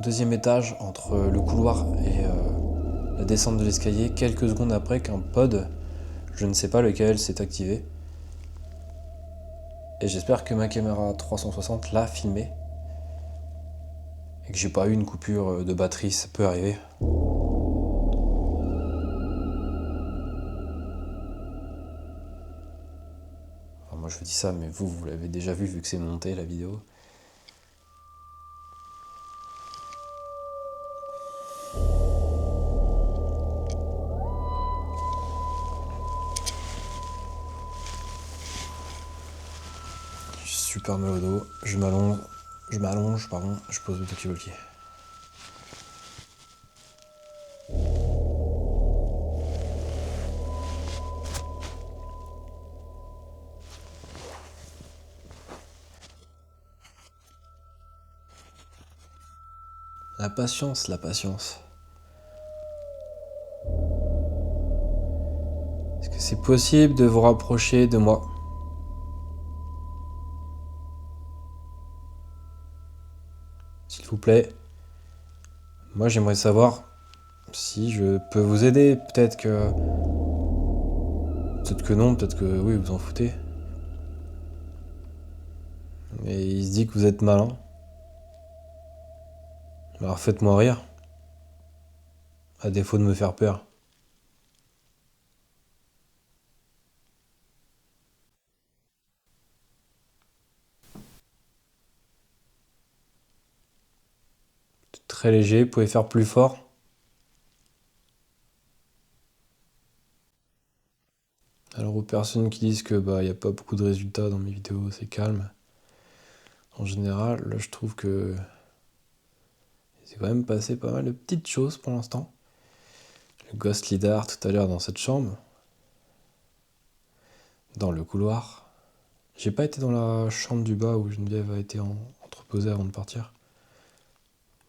2e étage, entre le couloir et la descente de l'escalier, quelques secondes après qu'un pod, je ne sais pas lequel, s'est activé. Et j'espère que ma caméra 360 l'a filmé. Et que j'ai pas eu une coupure de batterie, ça peut arriver. Enfin, moi je vous dis ça, mais vous l'avez déjà vu que c'est monté la vidéo. Super mal au dos, je m'allonge, pardon, je pose le talkie-walkie. La patience, la patience. Est-ce que c'est possible de vous rapprocher de moi ? S'il vous plaît. Moi j'aimerais savoir si je peux vous aider. Peut-être que non, peut-être que oui, vous en foutez. Et il se dit que vous êtes malin. Alors faites-moi rire. À défaut de me faire peur. C'est très léger, vous pouvez faire plus fort. Alors aux personnes qui disent que y a pas beaucoup de résultats dans mes vidéos, c'est calme. En général, là je trouve que c'est quand même passé pas mal de petites choses pour l'instant. Le Ghost Lidar tout à l'heure dans cette chambre. Dans le couloir. J'ai pas été dans la chambre du bas où Geneviève a été entreposée avant de partir.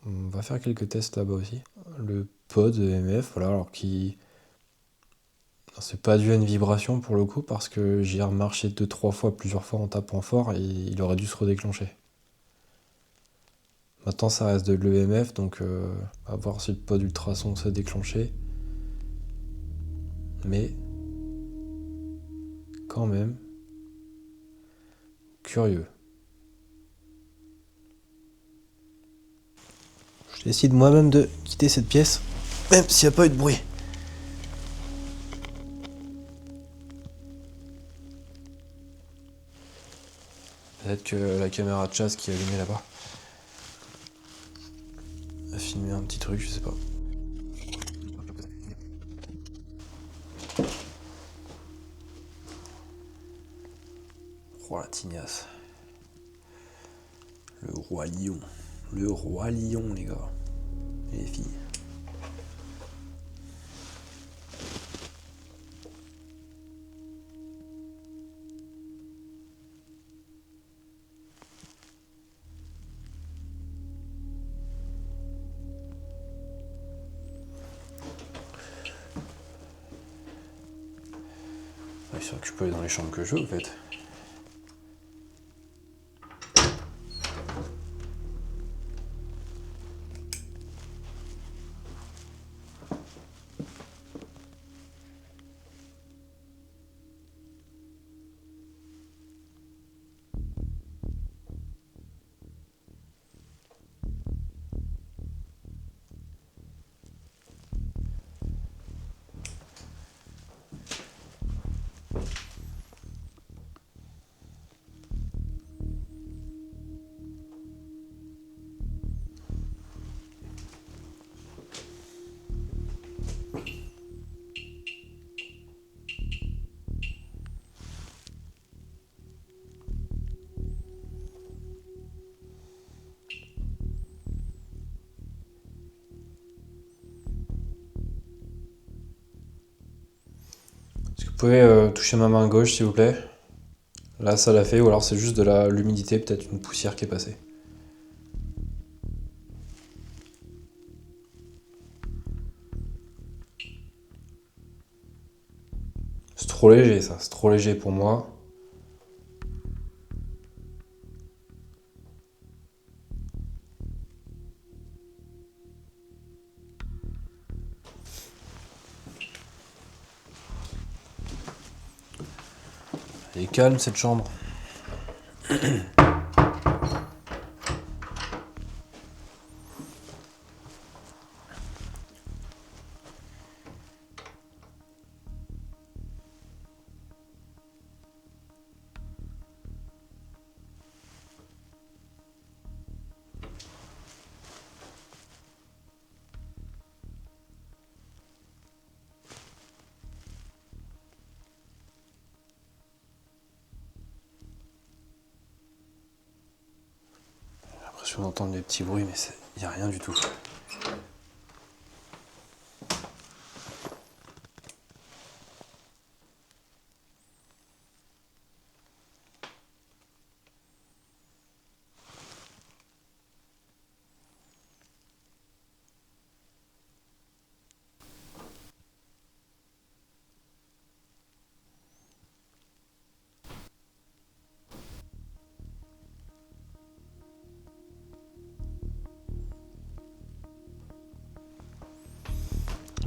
On va faire quelques tests là-bas aussi. Le pod EMF, voilà, alors qui... C'est pas dû à une vibration pour le coup, parce que j'ai remarché 2-3 fois, plusieurs fois en tapant fort, et il aurait dû se redéclencher. Maintenant ça reste de l'EMF, donc à voir si le pod ultrason s'est déclenché. Mais... quand même... curieux. Je décide moi-même de quitter cette pièce, même s'il n'y a pas eu de bruit. Peut-être que la caméra de chasse qui est allumée là-bas a filmé un petit truc, je sais pas. Oh la tignasse. Le roi lion. Le roi lion, les gars. Et les filles. C'est sûr que je peux aller dans les chambres que je veux, en fait. Est-ce que vous pouvez toucher ma main gauche, s'il vous plaît? Là, ça l'a fait, ou alors c'est juste de l'humidité, peut-être une poussière qui est passée. C'est trop léger, ça. C'est trop léger pour moi. Elle est calme, cette chambre. J'ai l'impression d'entendre des petits bruits, mais il n'y a rien du tout.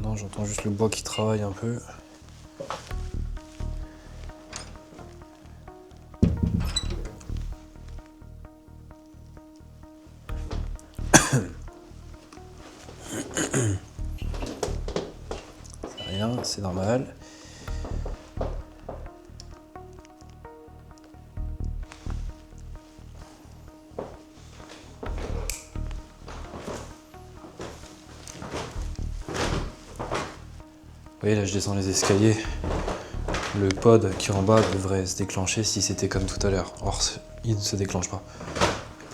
Non, j'entends juste le bois qui travaille un peu. C'est rien, c'est normal. Vous voyez, là je descends les escaliers. Le pod qui est en bas devrait se déclencher si c'était comme tout à l'heure. Or, il ne se déclenche pas.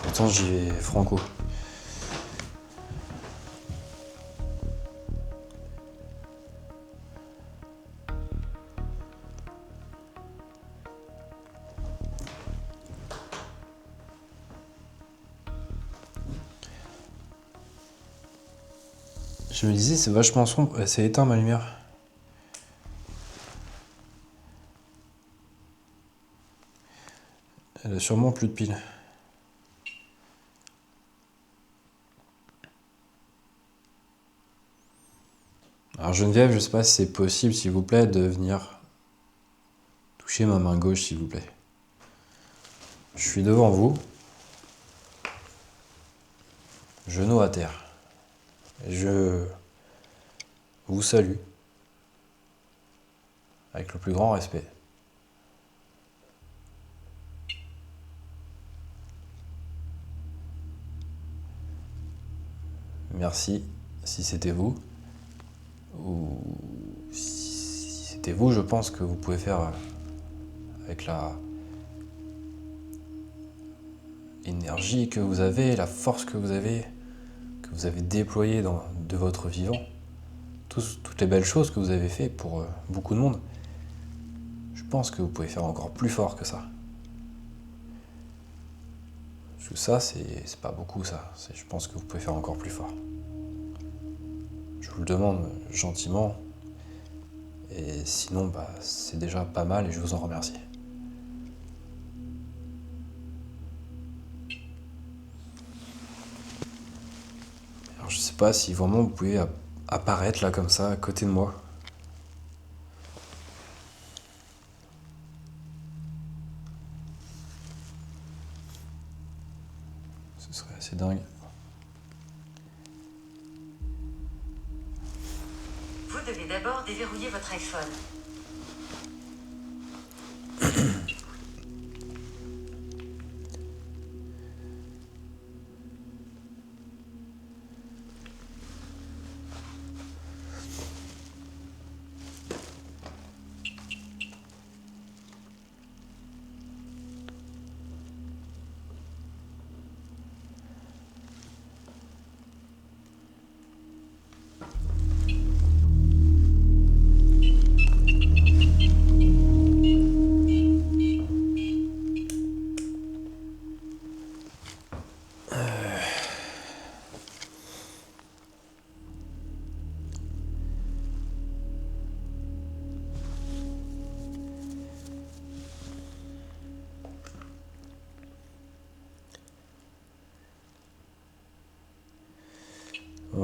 Pourtant, j'y vais franco. Je me disais, c'est vachement sombre. C'est éteint ma lumière. Elle a sûrement plus de piles. Alors Geneviève, je sais pas si c'est possible, s'il vous plaît, de venir toucher ma main gauche, s'il vous plaît. Je suis devant vous, genou à terre. Je vous salue avec le plus grand respect. Merci, si c'était vous. Ou si c'était vous, je pense que vous pouvez faire avec la énergie que vous avez, la force que vous avez déployée de votre vivant, toutes les belles choses que vous avez fait pour beaucoup de monde. Je pense que vous pouvez faire encore plus fort que ça. Parce que ça, c'est pas beaucoup ça. Je pense que vous pouvez faire encore plus fort. Je vous le demande gentiment. Et sinon, bah, c'est déjà pas mal et je vous en remercie. Alors je sais pas si vraiment vous pouvez apparaître là comme ça, à côté de moi. Ce serait assez dingue. Vous devez d'abord déverrouiller votre iPhone.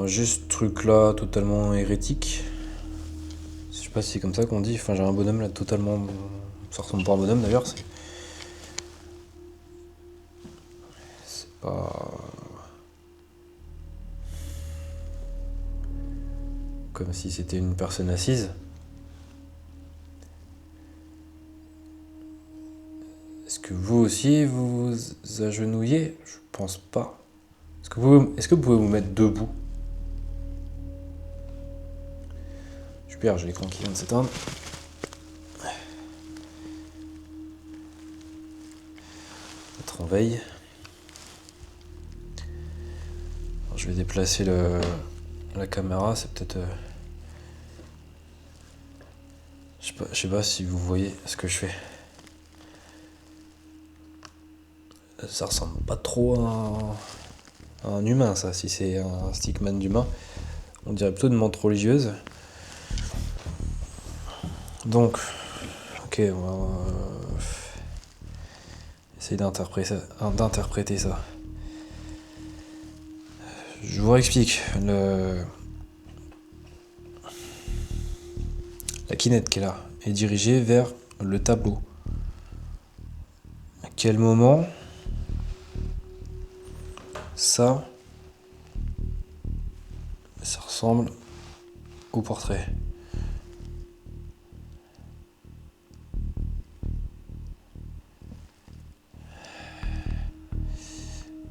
Juste ce truc là totalement hérétique. Je sais pas si c'est comme ça qu'on dit. Enfin, j'ai un bonhomme là totalement. Ça ressemble pas à un bonhomme d'ailleurs. C'est pas. Comme si c'était une personne assise. Est-ce que vous aussi vous vous agenouillez? Je pense pas. Est-ce que vous pouvez vous mettre debout? Super, j'ai l'écran qui vient de s'éteindre. Mettre en veille. Alors, je vais déplacer la caméra, c'est peut-être... Je sais pas si vous voyez ce que je fais. Ça ressemble pas trop à un humain, ça, si c'est un stickman d'humain. On dirait plutôt une menthe religieuse. Donc, ok, on va essayer d'interpréter ça. Je vous explique. La Kinect qui est là est dirigée vers le tableau. À quel moment ça ressemble au portrait.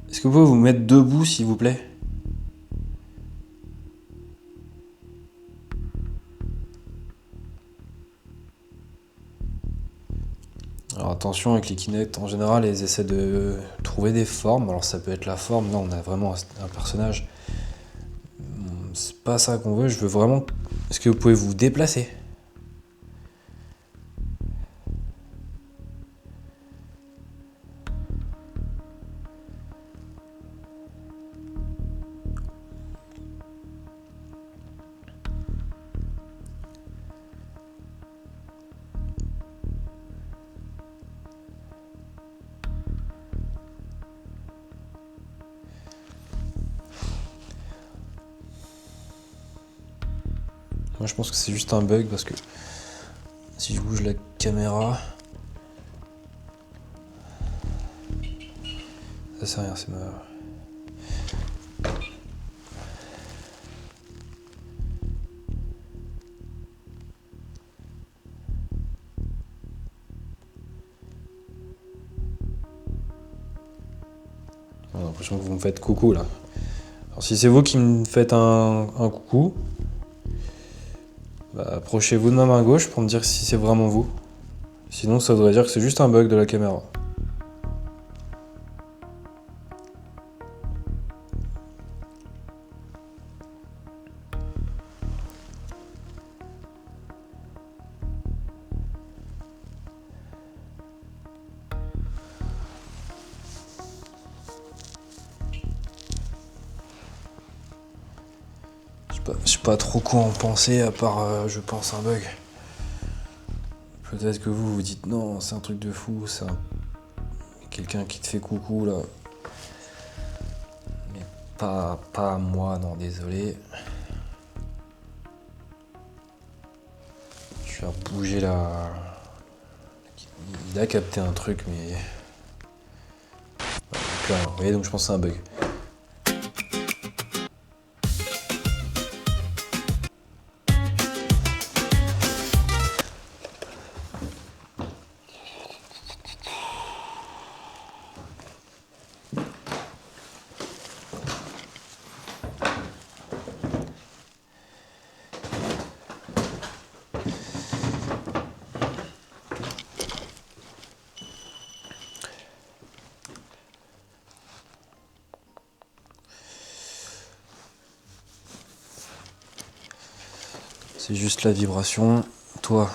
Est-ce que vous pouvez vous mettre debout, s'il vous plaît? Alors attention, avec les Kinect, en général, elles essaient de trouver des formes. Alors ça peut être la forme, là on a vraiment un personnage. C'est pas ça qu'on veut, je veux vraiment... Est-ce que vous pouvez vous déplacer? Moi je pense que c'est juste un bug parce que si je bouge la caméra, ça c'est rien, c'est ma... J'ai l'impression que vous me faites coucou là. Alors si c'est vous qui me faites un coucou, bah, approchez-vous de ma main gauche pour me dire si c'est vraiment vous. Sinon ça voudrait dire que c'est juste un bug de la caméra. Je sais pas trop quoi en penser à part je pense un bug. Peut-être que vous dites non, c'est un truc de fou, c'est quelqu'un qui te fait coucou là. Mais pas moi, non, désolé. Je vais bouger la... Il a capté un truc mais... Plus rien. Vous voyez, donc je pense que c'est un bug. C'est juste la vibration. Toi,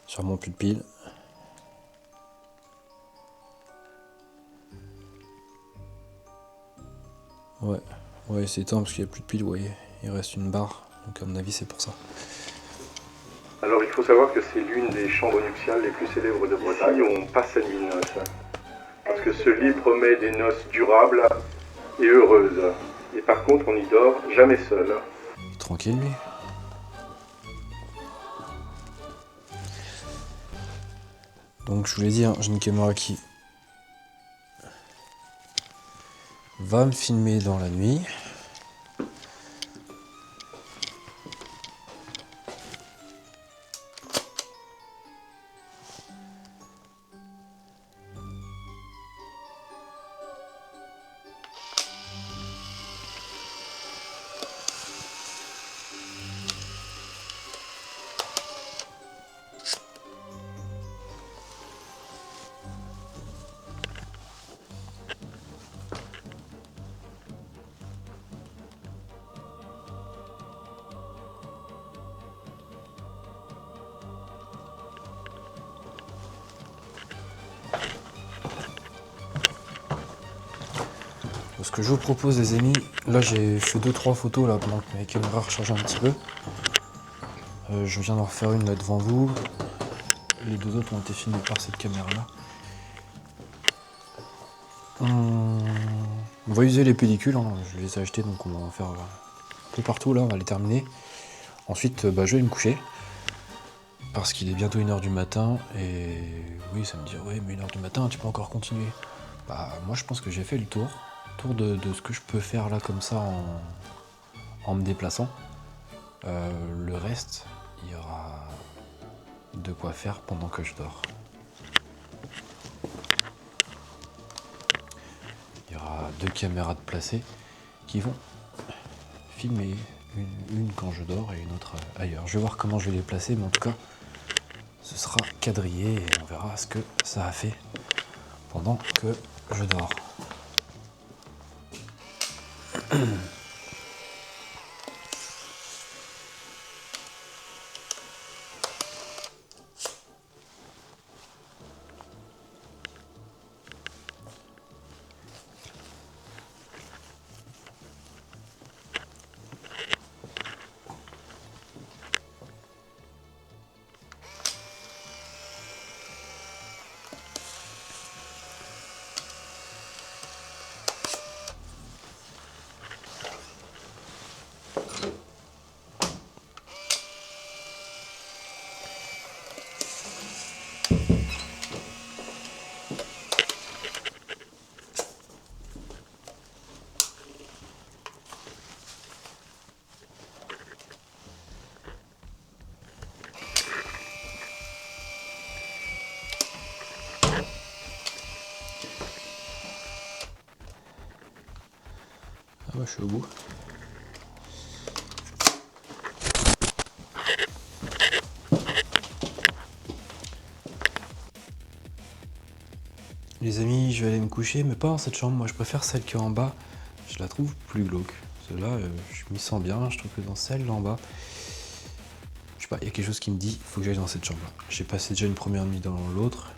sûrement plus de piles. Ouais, c'est éteint parce qu'il n'y a plus de piles, vous voyez. Il reste une barre, donc à mon avis c'est pour ça. Alors il faut savoir que c'est l'une des chambres nuptiales les plus célèbres de Bretagne où on passe sa nuit de noces. Parce que ce lit promet des noces durables et heureuses. Et par contre on n'y dort jamais seul. Tranquille lui. Donc je vous l'ai dit, hein, j'ai une caméra qui va me filmer dans la nuit. Ce que je vous propose les amis, là j'ai fait 2-3 photos là pendant que ma caméra rechargeait un petit peu. Je viens d'en refaire une là devant vous. Les deux autres ont été filmés par cette caméra là. On va user les pellicules, hein. Je les ai achetées donc on va en faire un peu partout là, on va les terminer. Ensuite je vais me coucher. Parce qu'il est bientôt 1h du matin et oui ça me dit ouais mais 1h du matin tu peux encore continuer. Moi je pense que j'ai fait le tour. De ce que je peux faire là comme ça en me déplaçant. Le reste, il y aura de quoi faire pendant que je dors. Il y aura 2 caméras de placées qui vont filmer une quand je dors et une autre ailleurs. Je vais voir comment je vais les placer, mais en tout cas, ce sera quadrillé et on verra ce que ça a fait pendant que je dors. Ah ouais, je suis au bout. Les amis, je vais aller me coucher, mais pas dans cette chambre. Moi, je préfère celle qui est en bas. Je la trouve plus glauque. Celle-là, je m'y sens bien. Je trouve que dans celle en bas, je sais pas, il y a quelque chose qui me dit, il faut que j'aille dans cette chambre-là. J'ai passé déjà une première nuit dans l'autre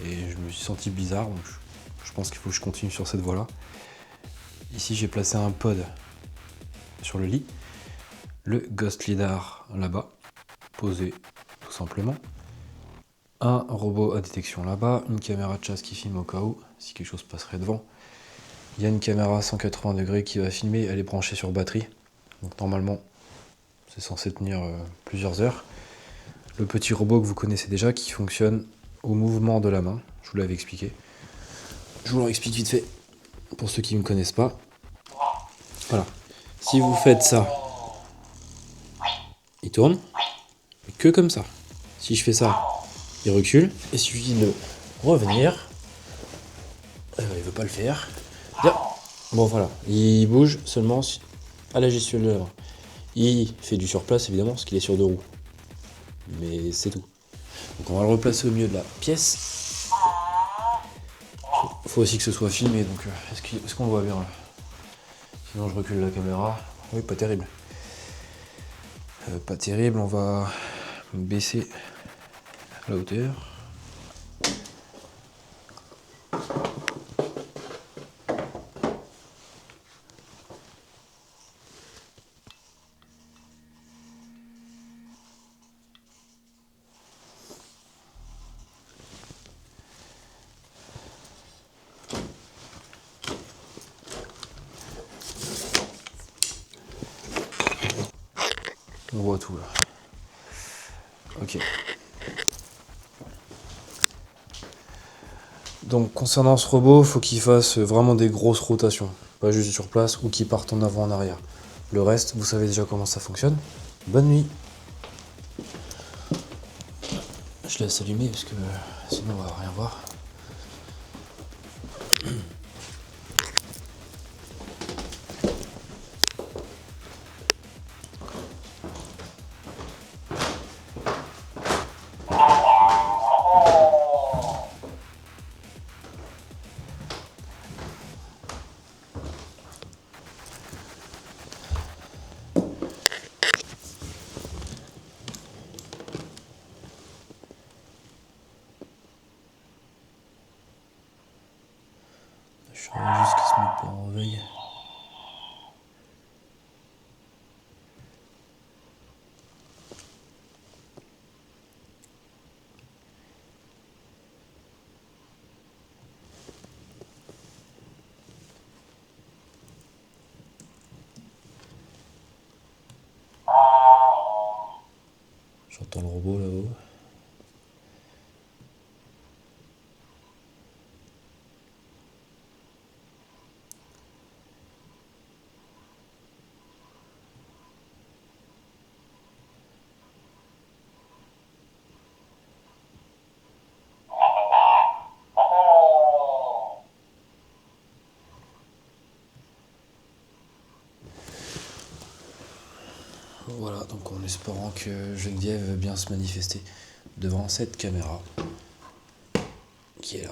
et je me suis senti bizarre, donc je pense qu'il faut que je continue sur cette voie-là. Ici, j'ai placé un pod sur le lit, le Ghost Lidar là-bas, posé tout simplement. Un robot à détection là-bas, une caméra de chasse qui filme au cas où, si quelque chose passerait devant. Il y a une caméra à 180 degrés qui va filmer, elle est branchée sur batterie. Donc normalement, c'est censé tenir plusieurs heures. Le petit robot que vous connaissez déjà qui fonctionne au mouvement de la main, je vous l'avais expliqué. Je vous le explique vite fait, pour ceux qui ne me connaissent pas. Voilà. Si vous faites ça, il tourne, mais que comme ça. Si je fais ça, il recule, et il suffit de revenir. Il veut pas le faire. Bien. Bon voilà, il bouge seulement à la gestion de l'œuvre. Il fait du surplace évidemment parce qu'il est sur 2 roues. Mais c'est tout. Donc on va le replacer au milieu de la pièce. Faut aussi que ce soit filmé, donc est-ce qu'on le voit bien là? Sinon je recule la caméra. Oui, pas terrible. Pas terrible, on va baisser la hauteur. On voit tout là. Ok. Donc concernant ce robot, faut qu'il fasse vraiment des grosses rotations, pas juste sur place ou qu'il parte en avant en arrière. Le reste, vous savez déjà comment ça fonctionne. Bonne nuit. Je laisse allumer parce que sinon on va rien voir. Je regarde juste qu'il se met pas en veille. J'entends le robot là-haut. Voilà, donc en espérant que Geneviève veut bien se manifester devant cette caméra qui est là.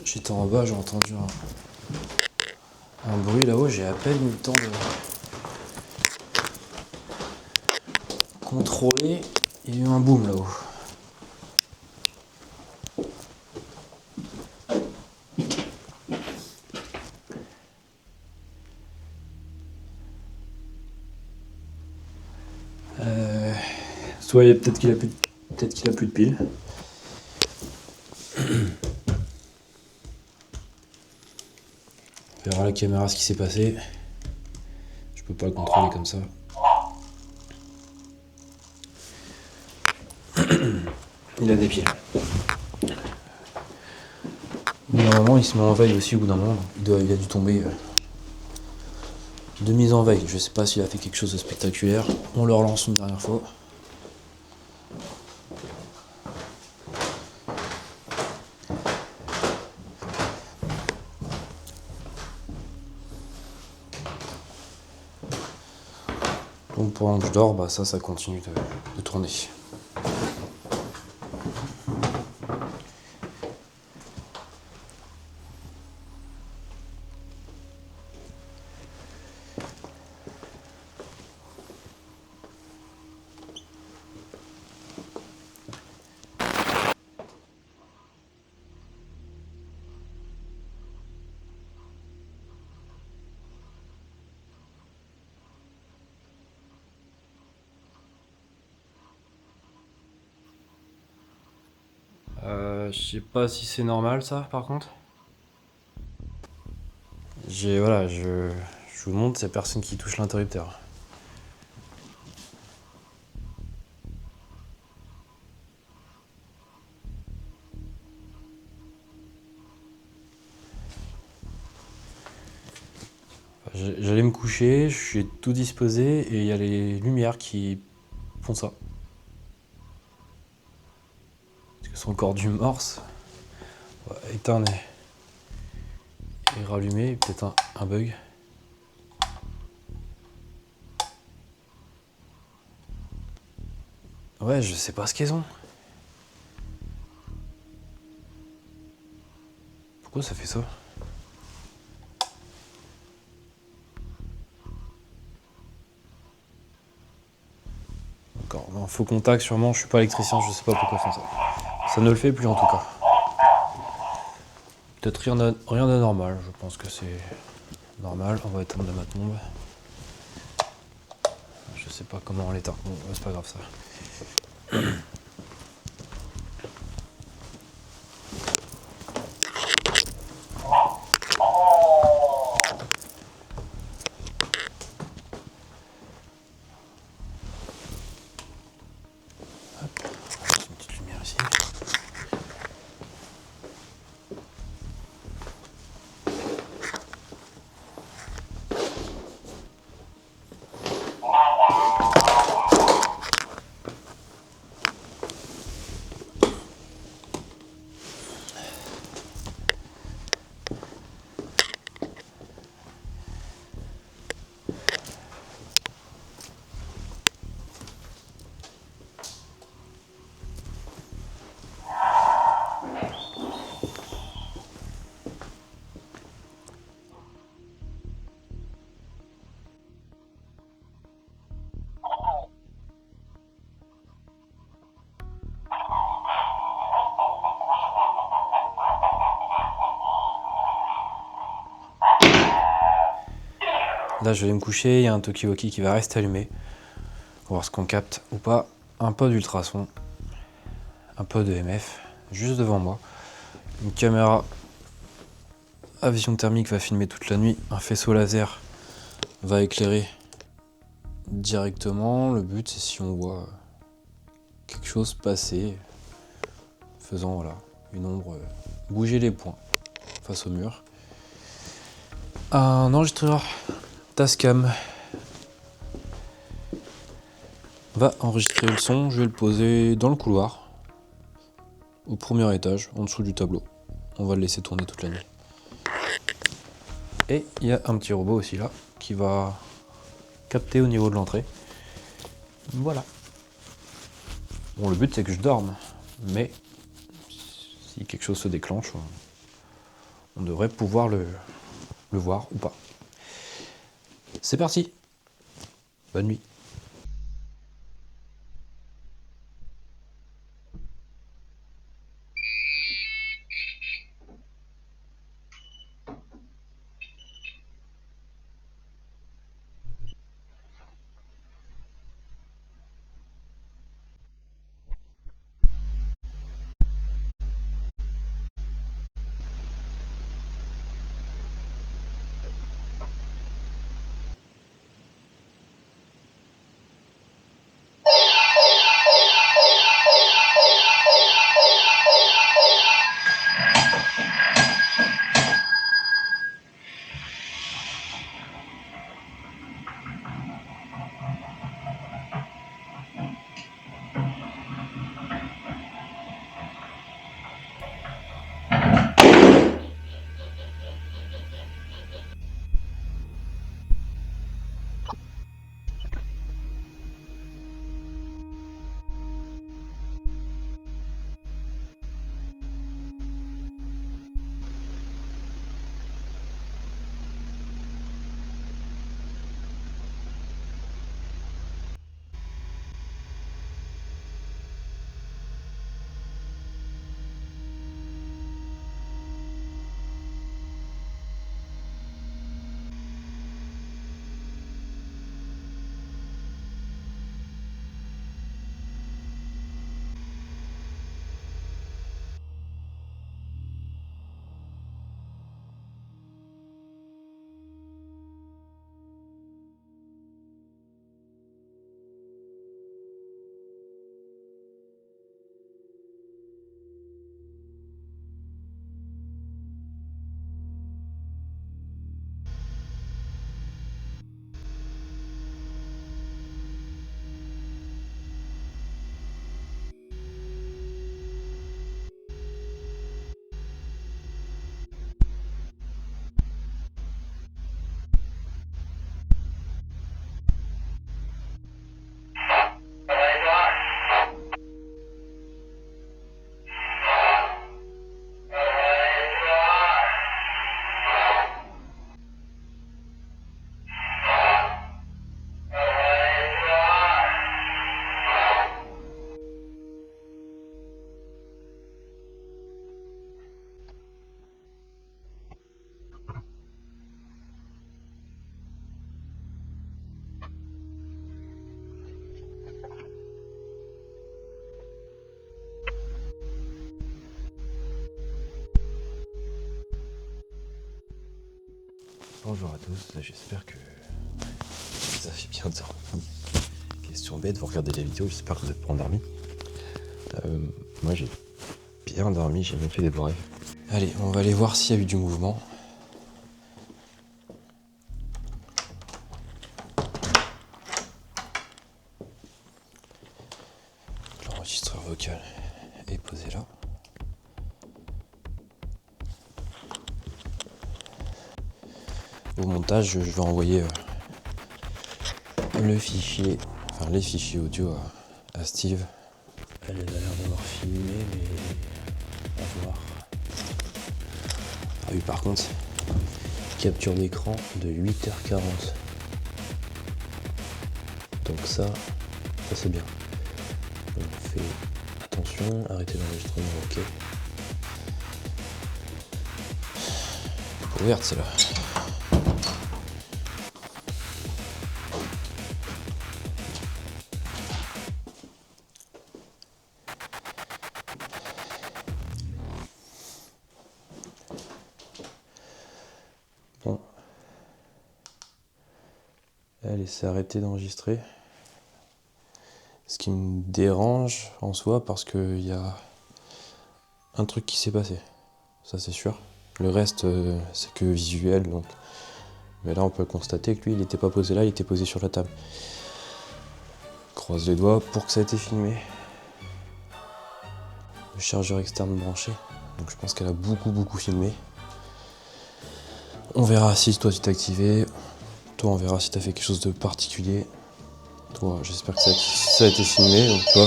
J'étais en bas, j'ai entendu un bruit là-haut, j'ai à peine eu le temps de contrôler. Il y a eu un boom là-haut. Soit peut-être qu'il a plus de piles. On verra à la caméra ce qui s'est passé. Je peux pas le contrôler comme ça. Il a des piles. Normalement, il se met en veille aussi au bout d'un moment. Il a dû tomber de mise en veille. Je sais pas s'il a fait quelque chose de spectaculaire. On le relance une dernière fois. Donc pendant que je dors, bah ça continue de tourner. Je sais pas si c'est normal ça par contre. Voilà, je vous montre, c'est personne qui touche l'interrupteur. J'allais me coucher, je suis tout disposé et il y a les lumières qui font ça. Parce que c'est encore du morse. Ouais, éteindre et rallumer, peut-être un bug. Ouais, je sais pas ce qu'elles ont. Pourquoi ça fait ça? Encore, non, faux contact sûrement, je suis pas électricien, je sais pas pourquoi ils font ça. Ça ne le fait plus en tout cas. Peut-être rien d'anormal, je pense que c'est normal. On va éteindre la matombe. Je sais pas comment on l'éteint, bon, c'est pas grave ça. Une petite lumière ici. Là, je vais me coucher, il y a un Tokiwoki qui va rester allumé. On va voir ce qu'on capte ou pas. Un peu d'ultrason, un peu de MF, juste devant moi. Une caméra à vision thermique va filmer toute la nuit. Un faisceau laser va éclairer directement. Le but, c'est si on voit quelque chose passer, faisant voilà, une ombre bouger les points face au mur. Un enregistreur Tascam va enregistrer le son. Je vais le poser dans le couloir, au premier étage, en dessous du tableau. On va le laisser tourner toute la nuit. Et il y a un petit robot aussi là, qui va capter au niveau de l'entrée. Voilà. Bon, le but c'est que je dorme, mais si quelque chose se déclenche, on devrait pouvoir le voir ou pas. C'est parti. Bonne nuit. Bonjour à tous, j'espère que vous avez bien dormi. Question bête, vous regardez la vidéo, j'espère que vous êtes pas endormis. Moi j'ai bien dormi, j'ai même fait des beaux rêves. Allez, on va aller voir s'il y a eu du mouvement. L'enregistreur vocal est posé là. Au montage, je vais envoyer le fichier, enfin les fichiers audio à Steve. Elle a l'air d'avoir filmé, mais à voir. Ah oui, par contre, capture d'écran de 8h40. Donc ça c'est bien. On fait attention, arrêtez l'enregistrement, ok. Ouverte celle-là. Elle s'est arrêtée d'enregistrer. Ce qui me dérange en soi parce qu'il y a un truc qui s'est passé. Ça c'est sûr. Le reste c'est que visuel donc. Mais là on peut constater que lui il n'était pas posé là, il était posé sur la table. Croise les doigts pour que ça ait été filmé. Le chargeur externe branché. Donc je pense qu'elle a beaucoup filmé. On verra si toi tu t'es activé. Toi on verra si tu as fait quelque chose de particulier. Toi j'espère que ça a été filmé. Donc toi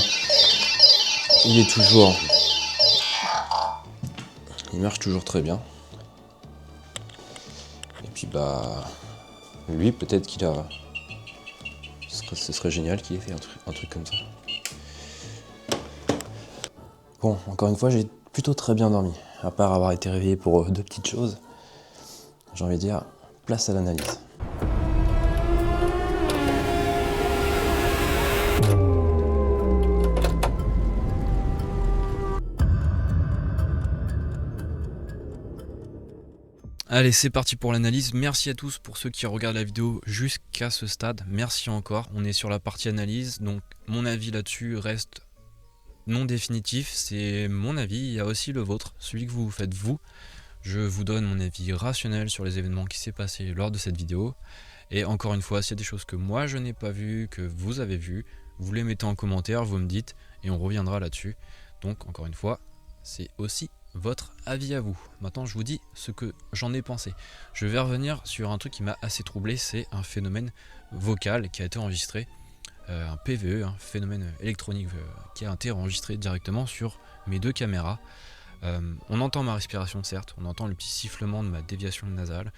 il est toujours... Il marche toujours très bien. Et puis bah... Lui peut-être qu'il a... Ce serait génial qu'il ait fait un truc comme ça. Bon, encore une fois, j'ai plutôt très bien dormi. À part avoir été réveillé pour 2 petites choses. J'ai envie de dire, place à l'analyse. Allez, c'est parti pour l'analyse. Merci à tous pour ceux qui regardent la vidéo jusqu'à ce stade. Merci encore. On est sur la partie analyse. Donc, mon avis là-dessus reste non définitif. C'est mon avis. Il y a aussi le vôtre, celui que vous faites vous. Je vous donne mon avis rationnel sur les événements qui s'est passé lors de cette vidéo. Et encore une fois, s'il y a des choses que moi je n'ai pas vues, que vous avez vues, vous les mettez en commentaire, vous me dites, et on reviendra là-dessus. Donc, encore une fois, c'est aussi votre avis à vous. Maintenant je vous dis ce que j'en ai pensé. Je vais revenir sur un truc qui m'a assez troublé, c'est un phénomène vocal qui a été enregistré, un PVE, un phénomène électronique qui a été enregistré directement sur mes 2 caméras. On entend ma respiration certes, on entend le petit sifflement de ma déviation nasale.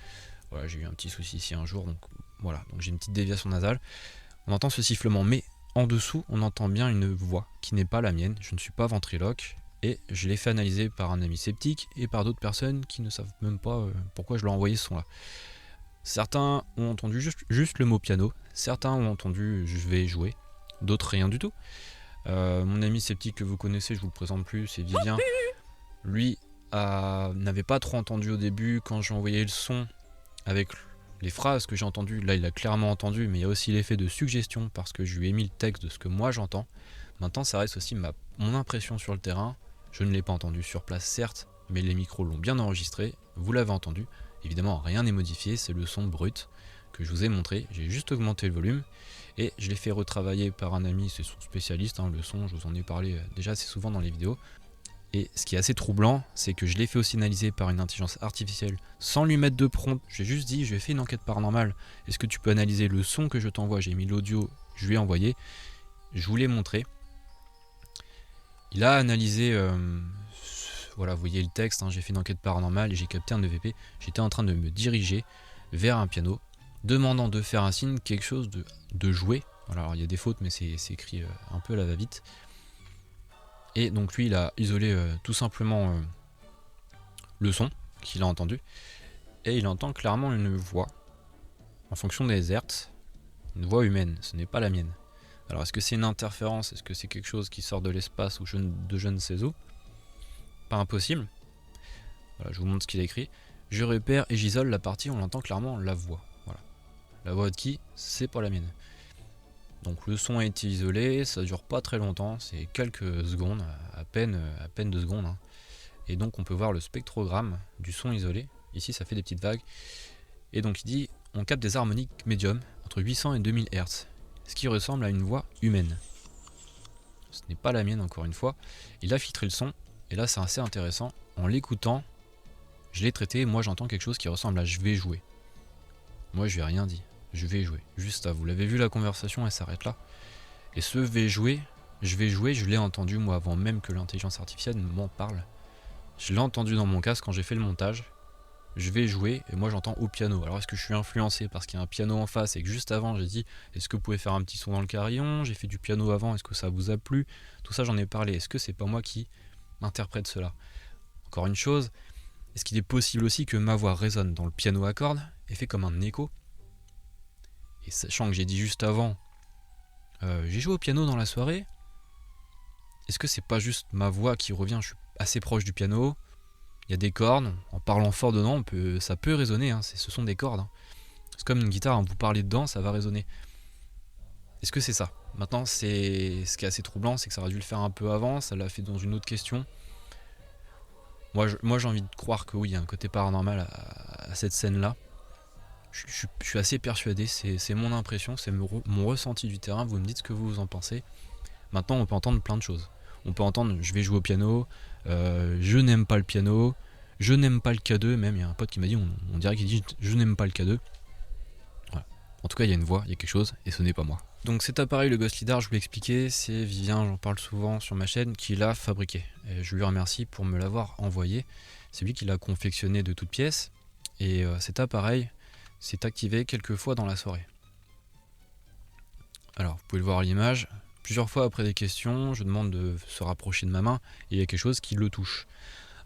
Voilà, j'ai eu un petit souci ici un jour, donc voilà, donc j'ai une petite déviation nasale. On entend ce sifflement, mais en dessous on entend bien une voix qui n'est pas la mienne. Je ne suis pas ventriloque. Et je l'ai fait analyser par un ami sceptique et par d'autres personnes qui ne savent même pas pourquoi je leur ai envoyé ce son là. Certains ont entendu juste le mot piano, certains ont entendu je vais jouer, d'autres rien du tout. Mon ami sceptique que vous connaissez, je vous le présente plus, c'est Vivien. Lui n'avait pas trop entendu au début quand j'ai envoyé le son avec les phrases que j'ai entendues. Là il a clairement entendu, mais il y a aussi l'effet de suggestion parce que je lui ai mis le texte de ce que moi j'entends. Maintenant ça reste aussi mon impression sur le terrain. Je ne l'ai pas entendu sur place certes, mais les micros l'ont bien enregistré, vous l'avez entendu. Évidemment rien n'est modifié, c'est le son brut que je vous ai montré. J'ai juste augmenté le volume et je l'ai fait retravailler par un ami, c'est son spécialiste, le son, je vous en ai parlé déjà assez souvent dans les vidéos. Et ce qui est assez troublant, c'est que je l'ai fait aussi analyser par une intelligence artificielle sans lui mettre de prompt. J'ai juste dit, je vais faire une enquête paranormale, est-ce que tu peux analyser le son que je t'envoie? J'ai mis l'audio, je lui ai envoyé, je vous l'ai montré. Il a analysé, voilà, vous voyez le texte, j'ai fait une enquête paranormale et j'ai capté un EVP. J'étais en train de me diriger vers un piano, demandant de faire un signe, quelque chose de jouer. Voilà, alors il y a des fautes, mais c'est écrit un peu à la va-vite. Et donc lui, il a isolé tout simplement le son qu'il a entendu. Et il entend clairement une voix, en fonction des hertz, une voix humaine, ce n'est pas la mienne. Alors est-ce que c'est une interférence? Est-ce que c'est quelque chose qui sort de l'espace ou de je ne sais où? Pas impossible. Voilà, je vous montre ce qu'il a écrit. Je repère et j'isole la partie, on entend clairement la voix. Voilà. La voix de qui? C'est pas la mienne. Donc le son a été isolé, ça dure pas très longtemps, c'est quelques secondes, à peine 2 secondes. Et donc on peut voir le spectrogramme du son isolé. Ici ça fait des petites vagues. Et donc il dit, on capte des harmoniques médium entre 800 et 2000 Hz. Ce qui ressemble à une voix humaine. Ce n'est pas la mienne encore une fois. Il a filtré le son, et là c'est assez intéressant. En l'écoutant, je l'ai traité, moi j'entends quelque chose qui ressemble à je vais jouer. Moi je lui ai rien dit, je vais jouer. Juste à vous l'avez vu la conversation, elle s'arrête là. Et ce je vais jouer, je l'ai entendu moi avant même que l'intelligence artificielle m'en parle. Je l'ai entendu dans mon casque quand j'ai fait le montage. Je vais jouer et moi j'entends au piano. Alors est-ce que je suis influencé parce qu'il y a un piano en face et que juste avant j'ai dit est-ce que vous pouvez faire un petit son dans le carillon? J'ai fait du piano avant, est-ce que ça vous a plu? Tout ça j'en ai parlé, est-ce que c'est pas moi qui m'interprète cela? Encore une chose, est-ce qu'il est possible aussi que ma voix résonne dans le piano à cordes et fait comme un écho? Et sachant que j'ai dit juste avant j'ai joué au piano dans la soirée, est-ce que c'est pas juste ma voix qui revient? Je suis assez proche du piano. Il y a des cordes, en parlant fort dedans, ça peut résonner, ce sont des cordes. C'est comme une guitare, hein, vous parlez dedans, ça va résonner. Est-ce que c'est ça? Maintenant, ce qui est assez troublant, c'est que ça aurait dû le faire un peu avant, ça l'a fait dans une autre question. Moi j'ai envie de croire que oui, il y a un côté paranormal à cette scène-là. Je suis assez persuadé, c'est mon impression, c'est mon ressenti du terrain, vous me dites ce que vous en pensez. Maintenant, on peut entendre plein de choses. On peut entendre, je vais jouer au piano, je n'aime pas le piano, je n'aime pas le K2, même il y a un pote qui m'a dit, on dirait qu'il dit je n'aime pas le K2. Voilà. En tout cas, il y a une voix, il y a quelque chose, et ce n'est pas moi. Donc cet appareil, le Ghost Lidar, je vous l'ai expliqué, c'est Vivien, j'en parle souvent sur ma chaîne, qui l'a fabriqué. Et je lui remercie pour me l'avoir envoyé. C'est lui qui l'a confectionné de toutes pièces, et cet appareil s'est activé quelques fois dans la soirée. Alors, vous pouvez le voir à l'image. Plusieurs fois après des questions, je demande de se rapprocher de ma main et il y a quelque chose qui le touche.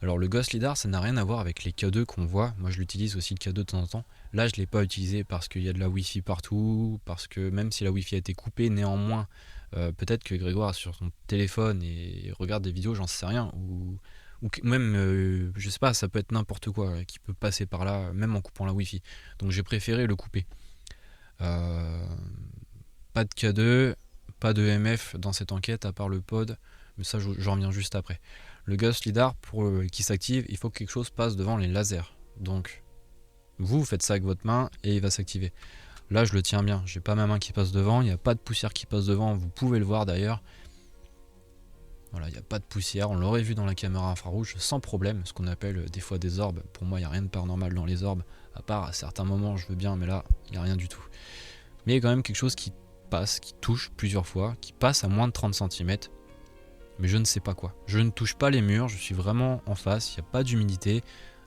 Alors le Ghost Lidar, ça n'a rien à voir avec les K2 qu'on voit. Moi je l'utilise aussi le K2 de temps en temps. Là je ne l'ai pas utilisé parce qu'il y a de la Wi-Fi partout, parce que même si la Wi-Fi a été coupée, néanmoins, peut-être que Grégoire sur son téléphone et regarde des vidéos, j'en sais rien, ou même, je sais pas, ça peut être n'importe quoi qui peut passer par là, même en coupant la Wi-Fi. Donc j'ai préféré le couper. Pas de K2. Pas de MF dans cette enquête à part le pod, mais ça j'en reviens juste après. Le Ghost Lidar, pour qu'il s'active, il faut que quelque chose passe devant les lasers. Donc vous faites ça avec votre main et il va s'activer. Là je le tiens bien, j'ai pas ma main qui passe devant, il n'y a pas de poussière qui passe devant, vous pouvez le voir d'ailleurs. Voilà, il n'y a pas de poussière, on l'aurait vu dans la caméra infrarouge sans problème, ce qu'on appelle des fois des orbes. Pour moi il n'y a rien de paranormal dans les orbes, à part à certains moments je veux bien, mais là il n'y a rien du tout. Mais il y a quand même quelque chose qui passe, qui touche plusieurs fois, qui passe à moins de 30 cm, mais je ne sais pas quoi. Je ne touche pas les murs, je suis vraiment en face, il n'y a pas d'humidité.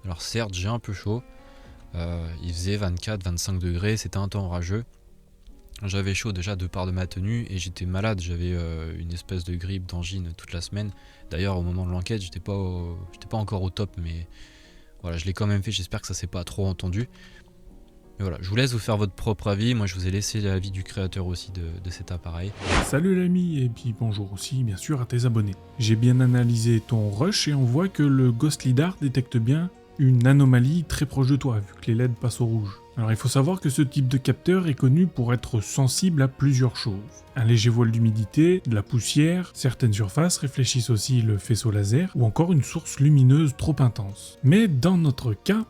Alors certes, j'ai un peu chaud, il faisait 24-25 degrés, c'était un temps orageux. J'avais chaud déjà de part de ma tenue et j'étais malade, j'avais une espèce de grippe, d'angine toute la semaine. D'ailleurs, au moment de l'enquête, j'étais pas encore au top, mais voilà, je l'ai quand même fait, j'espère que ça s'est pas trop entendu. Mais voilà, je vous laisse vous faire votre propre avis, moi je vous ai laissé l'avis du créateur aussi de cet appareil. Salut l'ami, et puis bonjour aussi bien sûr à tes abonnés. J'ai bien analysé ton rush et on voit que le Ghost Lidar détecte bien une anomalie très proche de toi, vu que les LED passent au rouge. Alors il faut savoir que ce type de capteur est connu pour être sensible à plusieurs choses. Un léger voile d'humidité, de la poussière, certaines surfaces réfléchissent aussi le faisceau laser, ou encore une source lumineuse trop intense. Mais dans notre cas,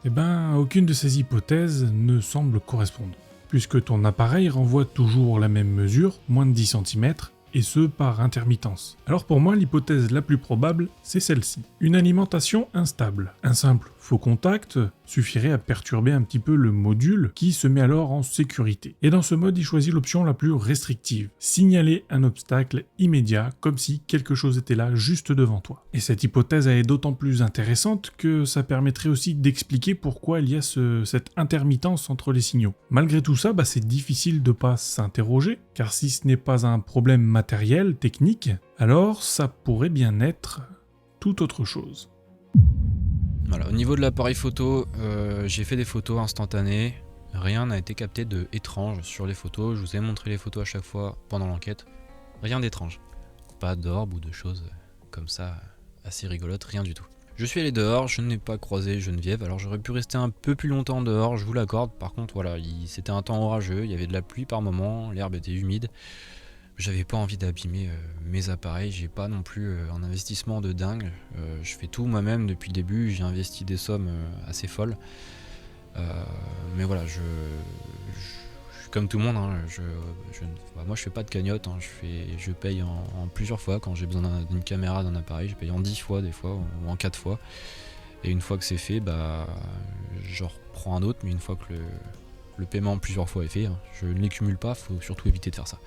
aucune de ces hypothèses ne semble correspondre, puisque ton appareil renvoie toujours la même mesure, moins de 10 cm, et ce par intermittence. Alors pour moi, l'hypothèse la plus probable, c'est celle-ci. Une alimentation instable. Un simple faux contact suffirait à perturber un petit peu le module qui se met alors en sécurité. Et dans ce mode, il choisit l'option la plus restrictive. Signaler un obstacle immédiat, comme si quelque chose était là juste devant toi. Et cette hypothèse est d'autant plus intéressante que ça permettrait aussi d'expliquer pourquoi il y a cette intermittence entre les signaux. Malgré tout ça, c'est difficile de pas s'interroger, car si ce n'est pas un problème matériel, technique, alors ça pourrait bien être tout autre chose. Voilà, au niveau de l'appareil photo, j'ai fait des photos instantanées. Rien n'a été capté de étrange sur les photos. Je vous ai montré les photos à chaque fois pendant l'enquête. Rien d'étrange. Pas d'orbe ou de choses comme ça assez rigolotes, rien du tout. Je suis allé dehors, je n'ai pas croisé Geneviève, alors j'aurais pu rester un peu plus longtemps dehors, je vous l'accorde. Par contre, voilà, c'était un temps orageux, il y avait de la pluie par moment, l'herbe était humide. J'avais pas envie d'abîmer mes appareils, j'ai pas non plus un investissement de dingue. Je fais tout moi-même depuis le début, j'ai investi des sommes assez folles. Mais voilà, je suis comme tout le monde, hein, moi je fais pas de cagnotte, hein, je paye en plusieurs fois quand j'ai besoin d'une caméra, d'un appareil, je paye en 10 fois des fois, ou en 4 fois. Et une fois que c'est fait, je reprends un autre, mais une fois que le paiement plusieurs fois est fait, hein, je ne les cumule pas, faut surtout éviter de faire ça.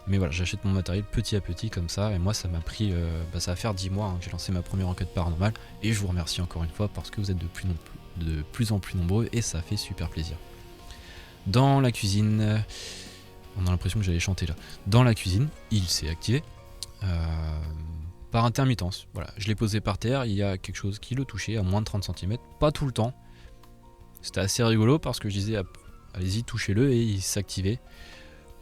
Mais voilà, j'achète mon matériel petit à petit comme ça, et moi ça m'a pris, ça va faire 10 mois hein, que j'ai lancé ma première enquête paranormale, et je vous remercie encore une fois parce que vous êtes de plus en plus nombreux, et ça fait super plaisir. Dans la cuisine, on a l'impression que j'allais chanter là. Dans la cuisine, il s'est activé par intermittence. Voilà, je l'ai posé par terre, il y a quelque chose qui le touchait à moins de 30 cm, pas tout le temps. C'était assez rigolo parce que je disais allez-y, touchez-le, et il s'activait.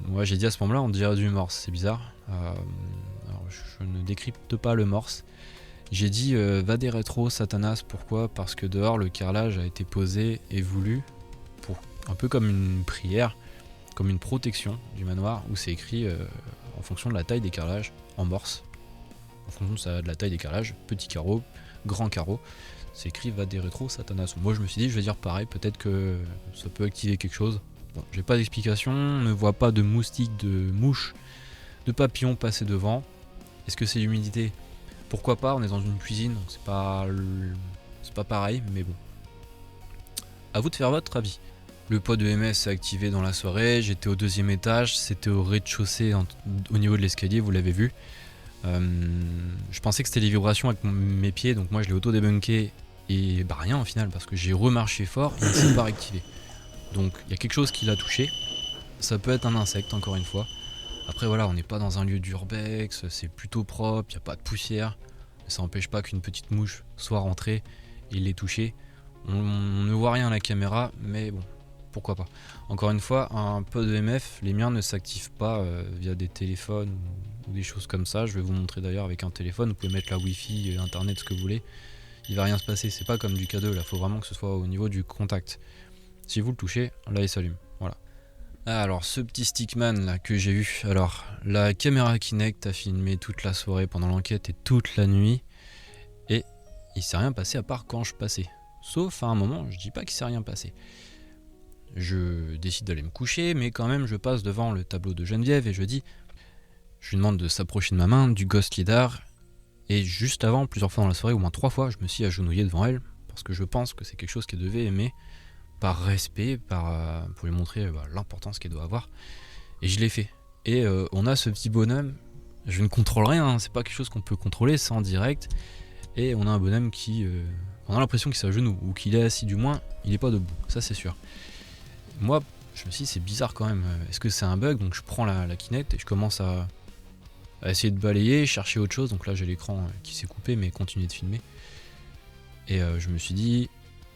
Moi j'ai dit à ce moment-là, on dirait du morse, c'est bizarre. Alors, je ne décrypte pas le morse. J'ai dit va des rétros, Satanas, pourquoi ? Parce que dehors le carrelage a été posé et voulu pour un peu comme une prière, comme une protection du manoir, où c'est écrit en fonction de la taille des carrelages, en morse, en fonction de la taille des carrelages, petit carreau, grand carreau, c'est écrit Vade Retro Satanas. Moi je me suis dit, je vais dire pareil, peut-être que ça peut activer quelque chose. Bon, j'ai pas d'explication, ne vois pas de moustiques, de mouches, de papillons passer devant. Est-ce que c'est l'humidité? Pourquoi pas, on est dans une cuisine, donc c'est pas pareil, mais bon. À vous de faire votre avis. Le pod EMS s'est activé dans la soirée, j'étais au 2e étage, c'était au rez-de-chaussée au niveau de l'escalier, vous l'avez vu. Je pensais que c'était les vibrations avec mes pieds, donc moi je l'ai auto-débunké et bah rien au final, parce que j'ai remarché fort et il s'est pas réactivé. Donc il y a quelque chose qui l'a touché, ça peut être un insecte encore une fois. Après voilà, on n'est pas dans un lieu d'urbex, c'est plutôt propre, il n'y a pas de poussière, mais ça n'empêche pas qu'une petite mouche soit rentrée et l'ait touché. On ne voit rien à la caméra, mais bon, pourquoi pas. Encore une fois, un pod EMF, les miens ne s'activent pas via des téléphones ou des choses comme ça. Je vais vous montrer d'ailleurs avec un téléphone, vous pouvez mettre la wifi, internet, ce que vous voulez. Il va rien se passer, c'est pas comme du K2 là, faut vraiment que ce soit au niveau du contact. Si vous le touchez, là il s'allume, voilà. Alors ce petit stickman là que j'ai eu, alors la caméra Kinect a filmé toute la soirée pendant l'enquête et toute la nuit, et il s'est rien passé à part quand je passais. Sauf à un moment, je dis pas qu'il s'est rien passé. Je décide d'aller me coucher, mais quand même je passe devant le tableau de Geneviève et je lui demande de s'approcher de ma main, du Ghost Lidar, et juste avant, plusieurs fois dans la soirée, au moins 3 fois, je me suis agenouillé devant elle, parce que je pense que c'est quelque chose qu'elle devait aimer, par respect, pour lui montrer l'importance qu'elle doit avoir, et je l'ai fait. Et on a ce petit bonhomme, je ne contrôle rien, hein, c'est pas quelque chose qu'on peut contrôler, c'est en direct, et on a un bonhomme qui... on a l'impression qu'il est à genoux, ou qu'il est assis du moins, il est pas debout, ça c'est sûr. Moi, je me suis dit, c'est bizarre quand même, est-ce que c'est un bug? Donc je prends la Kinect et je commence à essayer de balayer, chercher autre chose. Donc là j'ai l'écran qui s'est coupé, mais continuer de filmer. Et je me suis dit,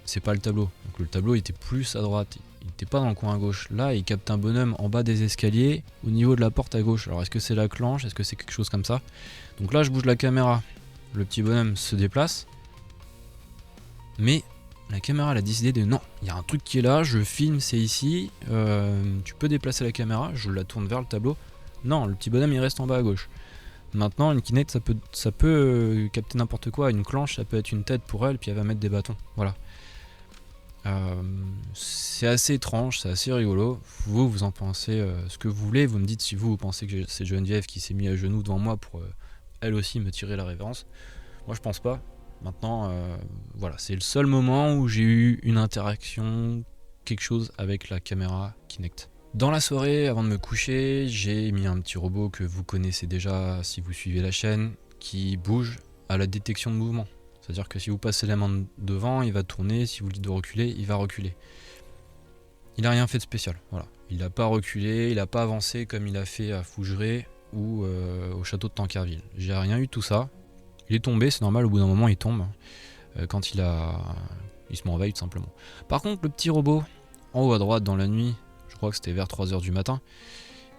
c'est pas le tableau. Donc le tableau était plus à droite, il était pas dans le coin à gauche. Là il capte un bonhomme en bas des escaliers, au niveau de la porte à gauche. Alors est-ce que c'est la clenche? Est-ce que c'est quelque chose comme ça? Donc là je bouge la caméra, le petit bonhomme se déplace. Mais la caméra elle a décidé de non, il y a un truc qui est là, je filme, c'est ici, tu peux déplacer la caméra, je la tourne vers le tableau. Non, le petit bonhomme il reste en bas à gauche. Maintenant une Kinect ça peut capter n'importe quoi, une clenche ça peut être une tête pour elle, puis elle va mettre des bâtons, voilà. C'est assez étrange, c'est assez rigolo, vous en pensez ce que vous voulez, vous me dites si vous pensez que c'est Geneviève qui s'est mis à genoux devant moi pour elle aussi me tirer la révérence. Moi je pense pas. Maintenant, voilà, c'est le seul moment où j'ai eu une interaction, quelque chose avec la caméra Kinect. Dans la soirée, avant de me coucher, j'ai mis un petit robot que vous connaissez déjà si vous suivez la chaîne, qui bouge à la détection de mouvement. C'est-à-dire que si vous passez la main devant, il va tourner, si vous lui dites de reculer, il va reculer. Il n'a rien fait de spécial, voilà. Il n'a pas reculé, il n'a pas avancé comme il a fait à Fougeray ou au château de Tancarville. J'ai rien eu de tout ça. Il est tombé, c'est normal, au bout d'un moment il tombe, quand il se met en veille tout simplement. Par contre le petit robot, en haut à droite dans la nuit, je crois que c'était vers 3h du matin,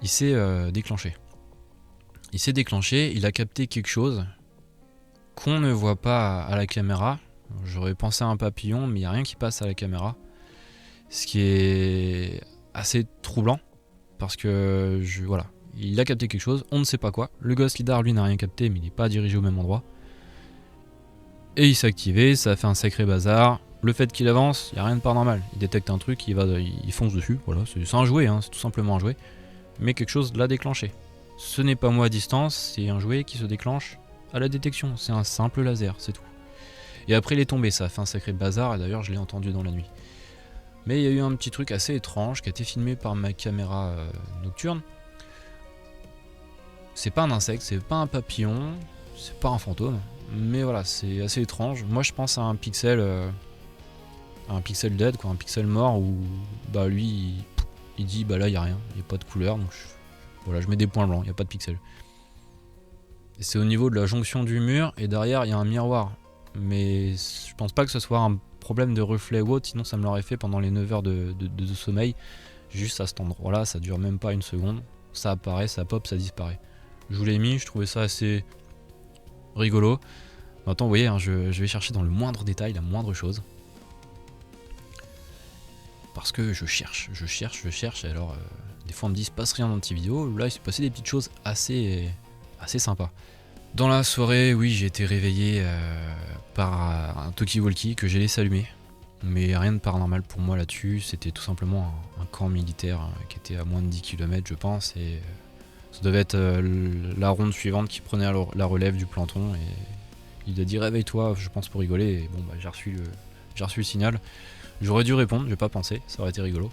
il s'est déclenché. Il s'est déclenché, il a capté quelque chose qu'on ne voit pas à la caméra. J'aurais pensé à un papillon, mais il n'y a rien qui passe à la caméra. Ce qui est assez troublant, parce que voilà, il a capté quelque chose, on ne sait pas quoi. Le Ghost Lidar lui n'a rien capté, mais il n'est pas dirigé au même endroit. Et il s'est activé, ça a fait un sacré bazar. Le fait qu'il avance, il n'y a rien de paranormal. Il détecte un truc, il fonce dessus. Voilà, c'est un jouet, hein, c'est tout simplement un jouet. Mais quelque chose l'a déclenché. Ce n'est pas moi à distance, c'est un jouet qui se déclenche à la détection. C'est un simple laser, c'est tout. Et après il est tombé, ça a fait un sacré bazar, et d'ailleurs je l'ai entendu dans la nuit. Mais il y a eu un petit truc assez étrange qui a été filmé par ma caméra nocturne. C'est pas un insecte, c'est pas un papillon, c'est pas un fantôme. Mais voilà, c'est assez étrange. Moi je pense à un pixel dead, quoi, un pixel mort où bah lui il dit bah là il y a rien, il y a pas de couleur, donc voilà, je mets des points blancs, il y a pas de pixels. Et c'est au niveau de la jonction du mur et derrière il y a un miroir. Mais je pense pas que ce soit un problème de reflet ou autre, sinon ça me l'aurait fait pendant les 9 heures de sommeil. Juste à cet endroit là, ça dure même pas une seconde. Ça apparaît, ça pop, ça disparaît. Je vous l'ai mis, je trouvais ça assez rigolo. Maintenant vous voyez, hein, je vais chercher dans le moindre détail, la moindre chose. parce que je cherche, et alors des fois on me dit il se passe rien dans tes vidéos, là il s'est passé des petites choses assez sympas. Dans la soirée, oui, j'ai été réveillé par un talkie-walkie que j'ai laissé allumer, mais rien de paranormal pour moi là-dessus, c'était tout simplement un camp militaire qui était à moins de 10 km je pense, et ça devait être la ronde suivante qui prenait la relève du planton, et il a dit réveille-toi, je pense pour rigoler, et bon bah j'ai reçu le signal. J'aurais dû répondre, j'ai pas pensé, ça aurait été rigolo.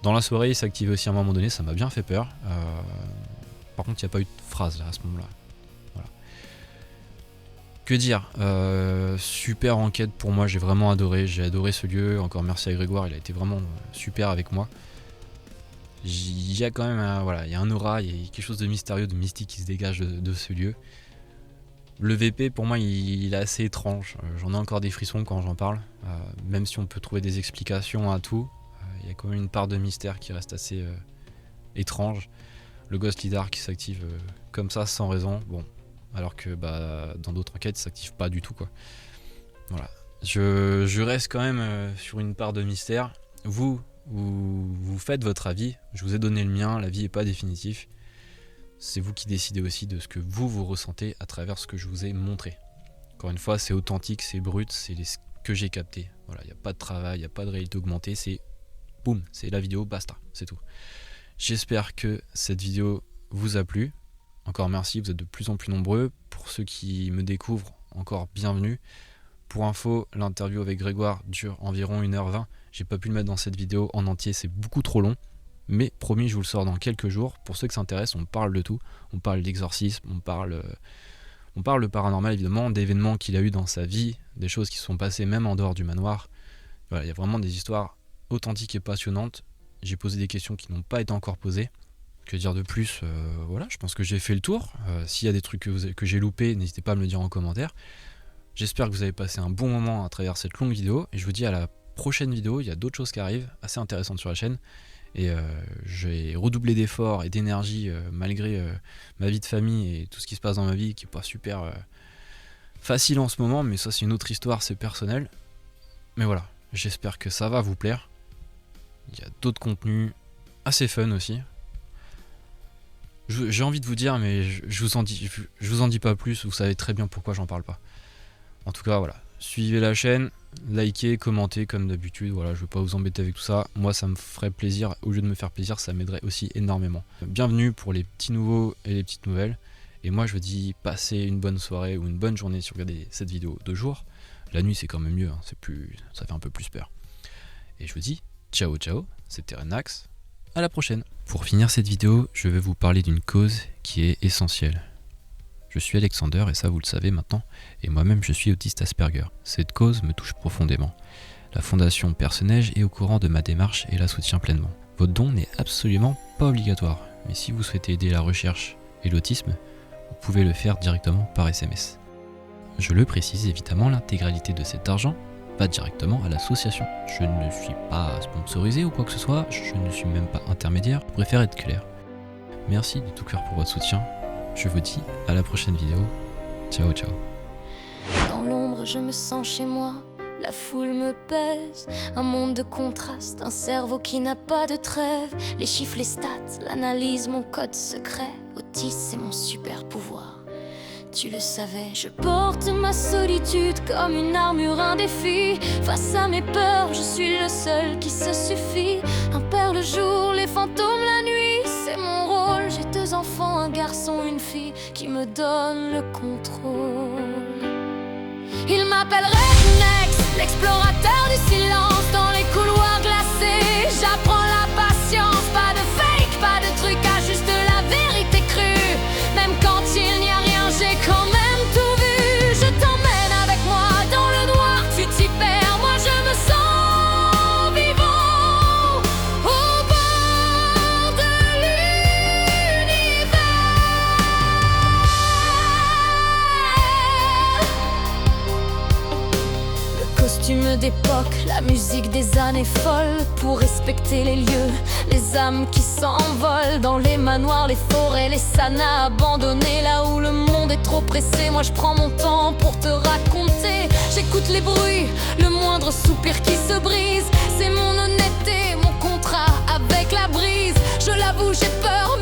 Dans la soirée, il s'est activé aussi à un moment donné, ça m'a bien fait peur. Par contre, il n'y a pas eu de phrase là, à ce moment-là. Voilà. Que dire, super enquête pour moi, j'ai vraiment adoré, j'ai adoré ce lieu. Encore merci à Grégoire, il a été vraiment super avec moi. Il y a quand même voilà, il y a un aura, il y a quelque chose de mystérieux, de mystique qui se dégage de ce lieu. Le VP pour moi il est assez étrange, j'en ai encore des frissons quand j'en parle, même si on peut trouver des explications à tout, il y a quand même une part de mystère qui reste assez étrange. Le Ghost Lidar qui s'active comme ça sans raison, bon, alors que dans d'autres enquêtes il s'active pas du tout quoi. Voilà, je reste quand même sur une part de mystère. Vous faites votre avis, je vous ai donné le mien, l'avis est pas définitif. C'est vous qui décidez aussi de ce que vous ressentez à travers ce que je vous ai montré. Encore une fois, c'est authentique, c'est brut, c'est ce que j'ai capté. Voilà, il n'y a pas de travail, il n'y a pas de réalité augmentée, c'est boum, c'est la vidéo, basta, c'est tout. J'espère que cette vidéo vous a plu. Encore merci, vous êtes de plus en plus nombreux. Pour ceux qui me découvrent, encore bienvenue. Pour info, l'interview avec Grégoire dure environ 1h20. J'ai pas pu le mettre dans cette vidéo en entier, c'est beaucoup trop long. Mais promis, je vous le sors dans quelques jours. Pour ceux qui s'intéressent, on parle de tout. On parle d'exorcisme, on parle de paranormal évidemment, d'événements qu'il a eu dans sa vie, des choses qui se sont passées même en dehors du manoir. Voilà, il y a vraiment des histoires authentiques et passionnantes. J'ai posé des questions qui n'ont pas été encore posées. Que dire de plus, voilà, je pense que j'ai fait le tour. S'il y a des trucs que j'ai loupés, n'hésitez pas à me le dire en commentaire. J'espère que vous avez passé un bon moment à travers cette longue vidéo. Et je vous dis à la prochaine vidéo, il y a d'autres choses qui arrivent, assez intéressantes sur la chaîne. Et j'ai redoublé d'efforts et d'énergie malgré ma vie de famille et tout ce qui se passe dans ma vie qui n'est pas super facile en ce moment, mais ça c'est une autre histoire, c'est personnel. Mais voilà, j'espère que ça va vous plaire. Il y a d'autres contenus assez fun aussi. J'ai envie de vous dire, mais je vous en dis pas plus, vous savez très bien pourquoi j'en parle pas. En tout cas voilà, suivez la chaîne, likez, commentez comme d'habitude, voilà, je vais pas vous embêter avec tout ça, moi ça me ferait plaisir, au lieu de me faire plaisir ça m'aiderait aussi énormément. Bienvenue pour les petits nouveaux et les petites nouvelles, et moi je vous dis passez une bonne soirée ou une bonne journée si vous regardez cette vidéo de jour, la nuit c'est quand même mieux, hein, ça fait un peu plus peur. Et je vous dis ciao ciao, c'était Renax, à la prochaine. Pour finir cette vidéo, je vais vous parler d'une cause qui est essentielle. Je suis Alexander et ça vous le savez maintenant, et moi-même je suis autiste Asperger. Cette cause me touche profondément. La fondation Perce-Neige est au courant de ma démarche et la soutient pleinement. Votre don n'est absolument pas obligatoire, mais si vous souhaitez aider la recherche et l'autisme, vous pouvez le faire directement par SMS. Je le précise évidemment, l'intégralité de cet argent va directement à l'association. Je ne suis pas sponsorisé ou quoi que ce soit, je ne suis même pas intermédiaire, je préfère être clair. Merci de tout cœur pour votre soutien. Je vous dis à la prochaine vidéo. Ciao ciao. Dans l'ombre je me sens chez moi, la foule me pèse. Un monde de contrastes, un cerveau qui n'a pas de trêve. Les chiffres, les stats, l'analyse, mon code secret. Autisme c'est mon super pouvoir, tu le savais. Je porte ma solitude comme une armure, un défi. Face à mes peurs, je suis le seul qui se suffit. Un père le jour, les fantômes la nuit, c'est mon rôle. J'ai 2 enfants, un garçon, une fille qui me donne le contrôle. Il m'appelle Rednex, l'explorateur du silence. Dans les couloirs glacés, j'apprends la patience. Pas de fake, pas de truc, à juste la vérité crue. Même quand il n'y a rien, j'ai quand même tout vu. Je t'emmène avec moi dans le noir, tu t'y perds. Moi je me sens vivant au bord de l'univers. Le costume d'époque, la musique des années folles. Pour respecter les lieux, les âmes qui s'envolent. Dans les manoirs, les forêts, les sanas abandonnés. Là où le monde est trop pressé, moi je prends mon temps pour te raconter. J'écoute les bruits, le moindre soupir qui se brise. C'est mon honnêteté, mon la brise. Je l'avoue, j'ai peur